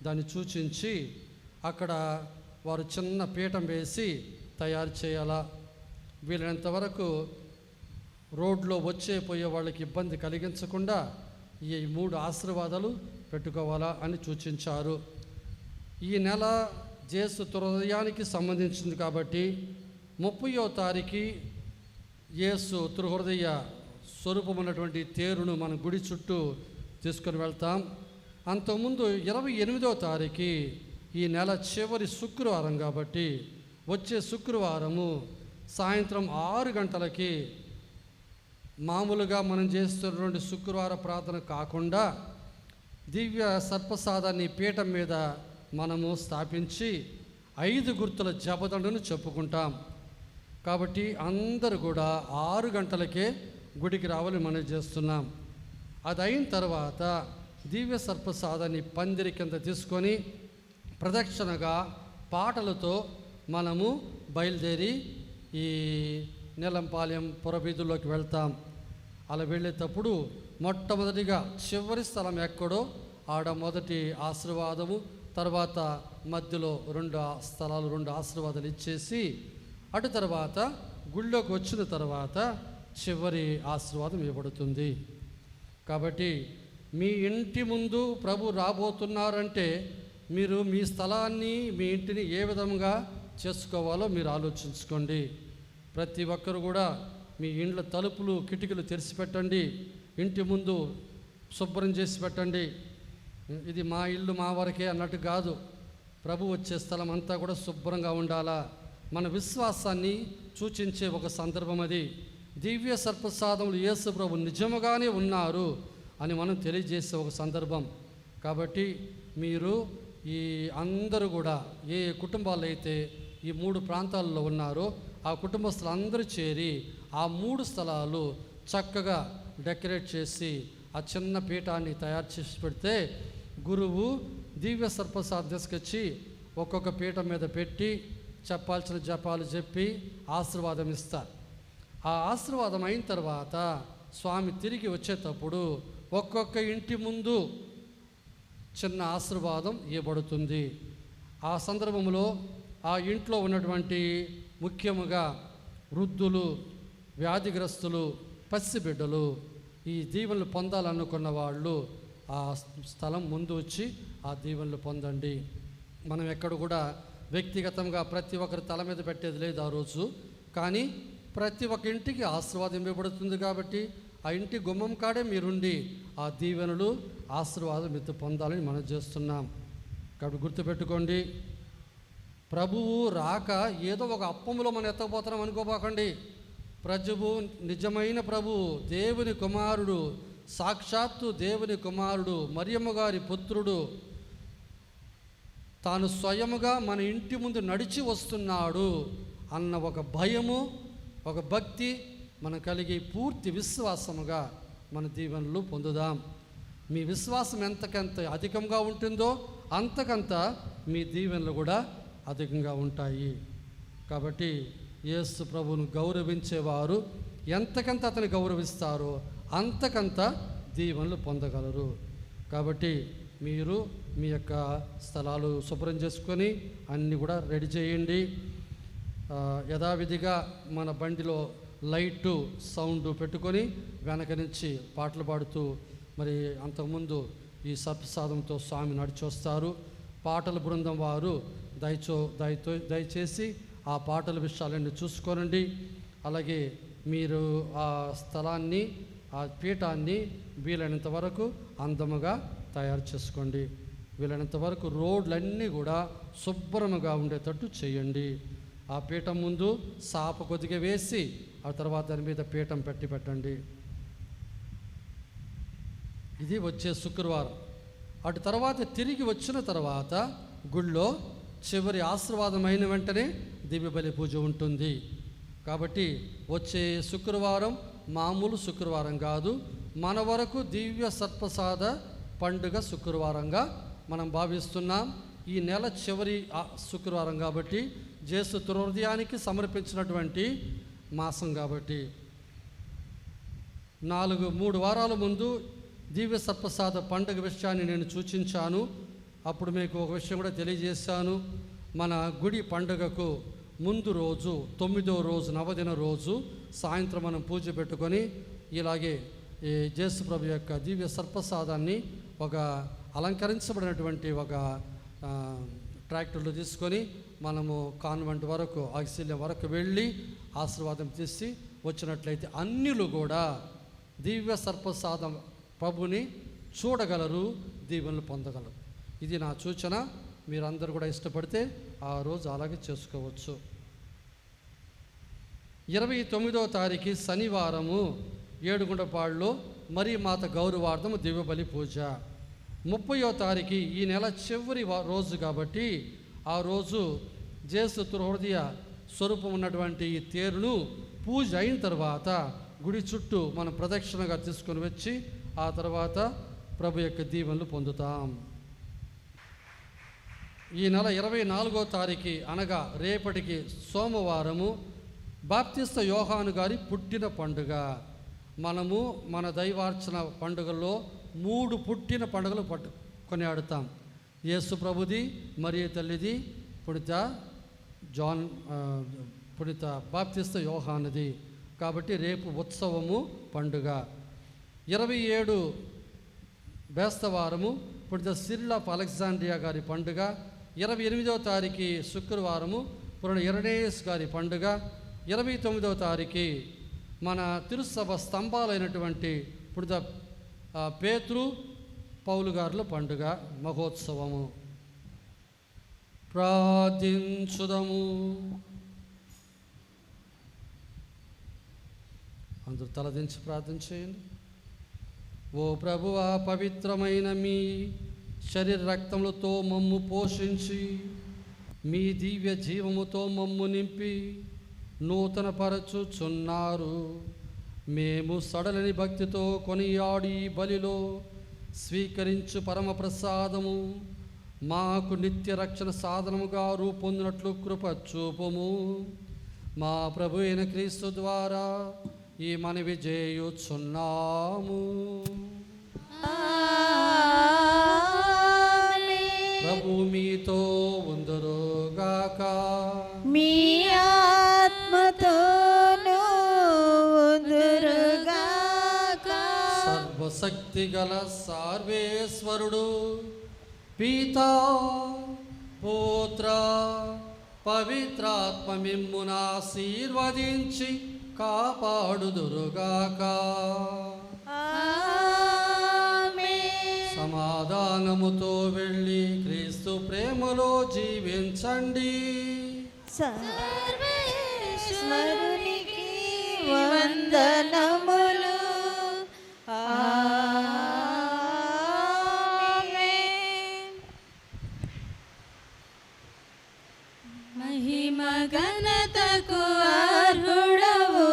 దాన్ని సూచించి అక్కడ వారు చిన్న పీఠం వేసి తయారు చేయాలా. వీలైనంత వరకు రోడ్లో వచ్చే పోయే వాళ్ళకి ఇబ్బంది కలిగించకుండా ఈ 3 ఆశీర్వాదాలు పెట్టుకోవాలా అని సూచించారు. ఈ నెల యేసు హృదయానికి సంబంధించింది కాబట్టి 30వ తారీఖు యేసు హృదయ స్వరూపమైనటువంటి తేరును మన గుడి చుట్టూ తీసుకొని వెళ్తాం. అంతకుముందు 28వ తారీఖు ఈ నెల చివరి శుక్రవారం కాబట్టి వచ్చే శుక్రవారము సాయంత్రం 6 గంటలకి మామూలుగా మనం చేస్తున్నటువంటి శుక్రవార ప్రార్థన కాకుండా దివ్య సర్పసాదాన్ని పీఠం మీద మనము స్థాపించి 5 గుర్తుల జపదండను చెప్పుకుంటాం. కాబట్టి అందరూ కూడా 6 గంటలకే గుడికి రావాలని మనం చేస్తున్నాం. అది అయిన తర్వాత దివ్య సర్పసాదాన్ని పందిరి కింద తీసుకొని ప్రదక్షిణగా పాటలతో మనము బయలుదేరి ఈ నీలంపాలెం పురవీధుల్లోకి వెళ్తాం. అలా వెళ్ళేటప్పుడు మొట్టమొదటిగా చివరి స్థలం ఎక్కడో ఆడ మొదటి ఆశీర్వాదము, తర్వాత మధ్యలో 2 స్థలాలు 2 ఆశీర్వాదాలు ఇచ్చేసి అటు తర్వాత గుళ్ళోకి వచ్చిన తర్వాత చివరి ఆశీర్వాదం ఇవ్వబడుతుంది. కాబట్టి మీ ఇంటి ముందు ప్రభు రాబోతున్నారంటే మీరు మీ స్థలాన్ని మీ ఇంటిని ఏ విధంగా చేసుకోవాలో మీరు ఆలోచించుకోండి. ప్రతి ఒక్కరు కూడా మీ ఇండ్ల తలుపులు కిటికీలు తెరిచిపెట్టండి, ఇంటి ముందు శుభ్రం చేసి పెట్టండి. ఇది మా ఇల్లు మా వరకే అన్నట్టు కాదు. ప్రభు వచ్చే స్థలం అంతా కూడా శుభ్రంగా ఉండాలా. మన విశ్వాసాన్ని సూచించే ఒక సందర్భం అది. దివ్య సర్పసాదములు యేసు ప్రభు నిజముగానే ఉన్నారు అని మనం తెలియజేసే ఒక సందర్భం. కాబట్టి మీరు ఈ అందరూ కూడా ఏ కుటుంబాలు అయితే ఈ 3 ప్రాంతాల్లో ఉన్నారో ఆ కుటుంబస్తులు అందరూ చేరి ఆ 3 స్థలాలు చక్కగా డెకరేట్ చేసి ఆ చిన్న పీఠాన్ని తయారు చేసి పెడితే గురువు దివ్య సర్పసాదం తీసుకొచ్చి ఒక్కొక్క పీఠం మీద పెట్టి చెప్పాల్సిన జపాలు చెప్పి ఆశీర్వాదం ఇస్తారు. ఆ ఆశీర్వాదం అయిన తర్వాత స్వామి తిరిగి వచ్చేటప్పుడు ఒక్కొక్క ఇంటి ముందు చిన్న ఆశీర్వాదం ఇవ్వబడుతుంది. ఆ సందర్భంలో ఆ ఇంట్లో ఉన్నటువంటి ముఖ్యముగా వృద్ధులు, వ్యాధిగ్రస్తులు, పసిబిడ్డలు ఈ దీవెనలు పొందాలనుకున్న వాళ్ళు ఆ స్థలం ముందు వచ్చి ఆ దీవెనలు పొందండి. మనం ఎక్కడ కూడా వ్యక్తిగతంగా ప్రతి ఒక్కరి తల మీద పెట్టేది లేదు ఆ రోజు. కానీ ప్రతి ఒక్క ఇంటికి ఆశీర్వాదం ఇవ్వబడుతుంది కాబట్టి ఆ ఇంటి గుమ్మం కాడే మీరుండి ఆ దీవెనలు, ఆశీర్వాదం ఎత్తు పొందాలని మనం చేస్తున్నాం. కాబట్టి గుర్తుపెట్టుకోండి, ప్రభువు రాక ఏదో ఒక అప్పములో మనం ఎత్తకపోతున్నాం అనుకోపోకండి. ప్రభువు నిజమైన ప్రభువు, దేవుని కుమారుడు, సాక్షాత్తు దేవుని కుమారుడు, మరియమ్మ గారి పుత్రుడు, తాను స్వయముగా మన ఇంటి ముందు నడిచి వస్తున్నాడు అన్న ఒక భయము, ఒక భక్తి మనం కలిగి పూర్తి విశ్వాసముగా మన దీవెనలు పొందుదాం. మీ విశ్వాసం ఎంతకంత అధికంగా ఉంటుందో అంతకంత మీ దీవెనలు కూడా అధికంగా ఉంటాయి. కాబట్టి యేసు ప్రభువును గౌరవించేవారు ఎంతకంత అతను గౌరవిస్తారో అంతకంత దీవెనలు పొందగలరు. కాబట్టి మీరు మీ యొక్క స్థలాలు శుభ్రం చేసుకొని అన్నీ కూడా రెడీ చేయండి. యథావిధిగా మన బండిలో లైటు, సౌండ్ పెట్టుకొని వెనక నుంచి పాటలు పాడుతూ మరి అంతకుముందు ఈ సప్రసాదంతో స్వామి నడిచొస్తారు. పాటల బృందం వారు దయచేసి ఆ పాటల విషయాలన్నీ చూసుకోనండి. అలాగే మీరు ఆ స్థలాన్ని, ఆ పీఠాన్ని వీలైనంత వరకు అందముగా తయారు చేసుకోండి. వీలైనంత వరకు రోడ్లన్నీ కూడా శుభ్రముగా ఉండేటట్టు చేయండి. ఆ పీఠం ముందు సాప కొద్దిగా వేసి ఆ తర్వాత దాని మీద పీఠం పెట్టండి. ఇది వచ్చే శుక్రవారం. అటు తర్వాత తిరిగి వచ్చిన తర్వాత గుళ్ళో చివరి ఆశీర్వాదమైన వెంటనే దివ్యబలి పూజ ఉంటుంది. కాబట్టి వచ్చే శుక్రవారం మామూలు శుక్రవారం కాదు, మన వరకు దివ్య సత్ప్రసాద పండుగ శుక్రవారంగా మనం భావిస్తున్నాం. ఈ నెల చివరి శుక్రవారం కాబట్టి జేసు హృదయానికి సమర్పించినటువంటి మాసం కాబట్టి 3 వారాల ముందు దివ్య సత్ప్రసాద పండుగ విషయాన్ని నేను సూచించాను. అప్పుడు మీకు ఒక విషయం కూడా తెలియజేశాను. మన గుడి పండుగకు ముందు రోజు 9వ రోజు నవదిన రోజు సాయంత్రం మనం పూజ పెట్టుకొని ఇలాగే ఈ జేసు ప్రభు యొక్క దివ్య సత్ప్రసాదాన్ని ఒక అలంకరించబడినటువంటి ఒక ట్రాక్టర్లు తీసుకొని మనము కాన్వెంట్ వరకు, ఆక్సిల్యం వరకు వెళ్ళి ఆశీర్వాదం తీసి వచ్చినట్లయితే అన్యులు కూడా దివ్య సత్ప్రసాదం ప్రభుని చూడగలరు, దీవెనలు పొందగలరు. ఇది నా సూచన. మీరందరూ కూడా ఇష్టపడితే ఆ రోజు అలాగే చేసుకోవచ్చు. 29వ తారీఖు శనివారము ఏడుగుండపాడులో మరీ మాత గౌరవార్థము దివ్యబలి పూజ. 30వ తారీఖు ఈ నెల చివరి రోజు కాబట్టి ఆ రోజు జేసు హృదయ స్వరూపం ఉన్నటువంటి ఈ తేరును పూజ అయిన తర్వాత గుడి చుట్టూ మనం ప్రదక్షిణగా తీసుకొని వచ్చి ఆ తర్వాత ప్రభు యొక్క దీవెనలు పొందుతాం. ఈ నెల 24వ తారీఖు అనగా రేపటికి సోమవారము బాప్తిస్త యోహాను గారి పుట్టిన పండుగ. మనము మన దైవార్చన పండుగల్లో 3 పుట్టిన పండుగలు కొనియాడుతాం. యేసు ప్రభుది, మరియ తల్లిది, పునీత బాప్తిస్త యోహానుది. కాబట్టి రేపు ఉత్సవము పండుగ. 27 బేస్తవారము పునీత సిరిల్ ఆఫ్ అలెగ్జాండ్రియా గారి పండుగ. 28వ తారీఖు శుక్రవారము పునీత ఇరనేస్ గారి పండుగ. 29వ తారీఖు మన తిరుసభ స్తంభాలైనటువంటి పునీత పేతురు, పౌలు గారుల పండుగ మహోత్సవము. ప్రార్థించుదము. అందరూ తలదించి ప్రార్థన చేయండి. ఓ ప్రభువా, పవిత్రమైన మీ శరీర రక్తములతో మమ్ము పోషించి మీ దివ్య జీవముతో మమ్ము నింపి నూతన పరచుచున్నారు. మేము సడలని భక్తితో కొనియాడి బలిలో స్వీకరించు పరమప్రసాదము మాకు నిత్య రక్షణ సాధనముగా రూపొందినట్లు కృప చూపుము. మా ప్రభు అయిన క్రీస్తు ద్వారా ఈ మనవి చేయుచున్నాము. ప్రభు మీతో ఉందరుగాక. మీ ఆత్మతోనూ ఉందురుగాక. సర్వశక్తి గల సర్వేశ్వరుడు పితా పుత్ర పవిత్రాత్మ మిమ్మును ఆశీర్వదించి కాపాడుదురుగాక. సమాధానముతో వెళ్ళి క్రీస్తు ప్రేమలో జీవించండి. సర్వేశ్వరునికి వందనములు. మహిమ ఘనతకు అర్హుడవు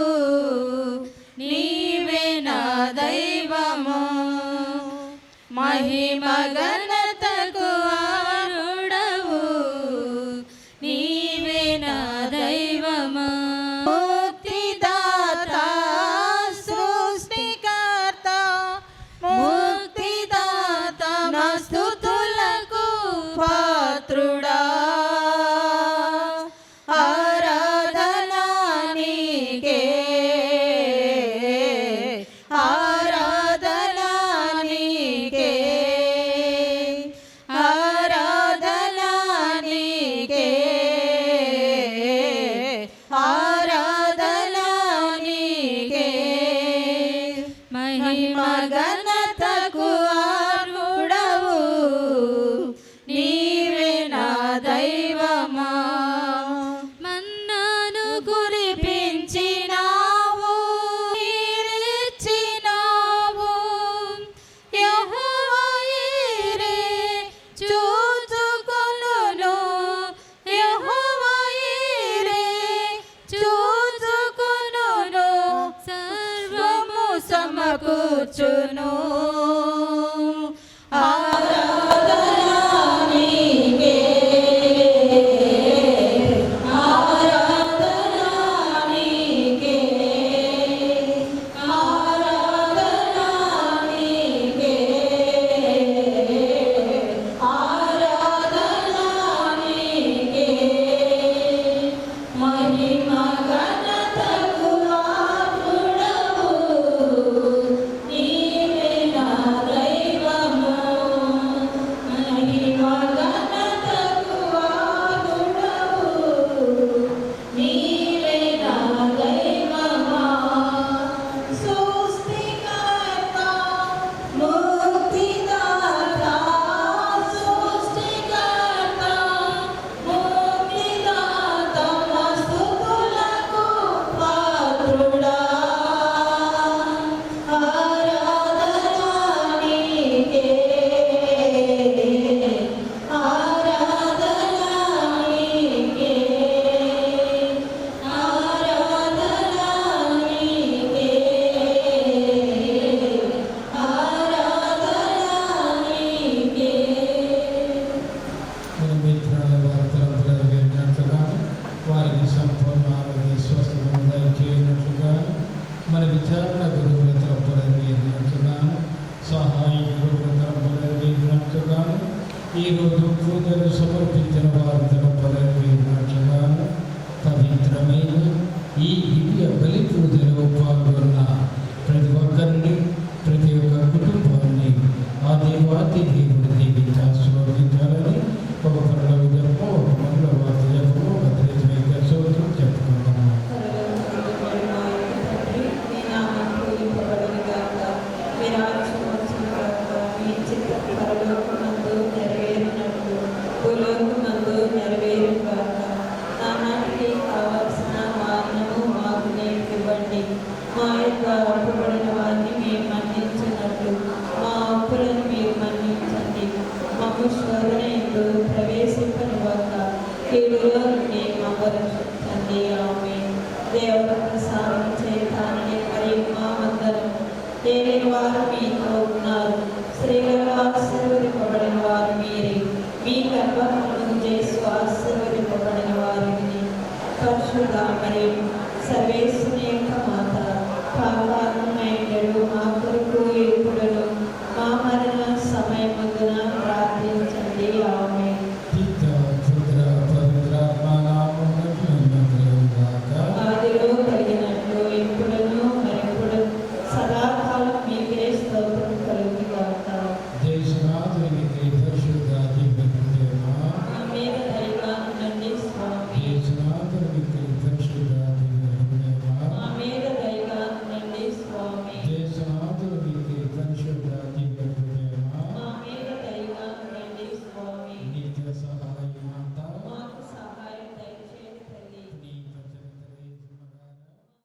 నీవే నా దైవము. మహిమ ఘనతకు అర్హుడవు నీవే నా దైవము. ముక్తిదాత సృష్టికర్త ముక్తిదాత నా స్తుతులకు పాత్రుడా. ఆరాధనా నీకే ఆరాధనా నీకే ఆరాధనా నీకే ఆరాధనా నీకే. మహిమ ఘనతకు అర్హుడవు నీవే నా దైవమా. మన్నాను కురిపించినావు నీరిచ్చినావు. యెహోవా ఈరే చూచుకొనును. యెహోవా ఈరే చూచుకొనును. సర్వము సమకూర్చును. ఆరాధనా నీకే ఆరాధనా నీకే ఆరాధనా నీకే ఆరాధనా నీకే. మహిమ ఘనతకు అర్హుడవు నీవే నా దైవము. మహిమ ఘనతకు అర్హుడవు నీవే నా దైవమా. సృష్టికర్త ముక్తిదాత సృష్టికర్త ముక్తిదాత నా స్తుతులకు పాత్రుడా. ఆరాధనా నీకే ఆరాధనా నీకే ఆరాధనా నీకే ఆరాధనా నీకే. మన మిత్రుల వార్తలు విన్నట్లుగా వారికి సంపూర్ణ ఆరోగ్య స్వస్థతను దయచేయనట్లుగా మన విచారణ గురువుల తరపున విన్నట్లుగా సహాయకుల తరపున విన్నట్లుగా ఈరోజు పూజలు సమర్పించిన వారి తరపున విన్నట్లుగా పవిత్రమైన ఈ దివ్య బలి పూజలో పాల్గొన్న ప్రతి ఒక్కరిని ప్రతి ఒక్క కుటుంబాన్ని ఆ దేవాతి దేవుడి దీవించి ఆశీర్వదించాలని ఒక పరలోక జపము, ఒక మంగళవార్త జపము, ఒక త్రిత్వైక స్తోత్రం చెప్పుకుంటున్నాం. మీ నామం పూజింపబడునుగాక. మీ రాజ్యం వచ్చునుగాక. మీ చిత్తం పరలోకమందు నెరవేరినట్లు భూలోకమందు నెరవేరునుగాక. నానాటికి కావలసిన ఆహారము మాకు నేడు ఇవ్వండి. మా యొక్క అప్పుబడిన వారిని మేము మన్నించినట్లు మా అప్పులను మీరు మన్నించండి. మమ్ము శోధన యందు ప్రవేశింపనివ్వక కీడులో నుండి మమ్ము రక్షించండి. ఆమేన్. దేవుడు ప్రసాదం చేతానని మరియు మా వందనం. దేని వారు మీతో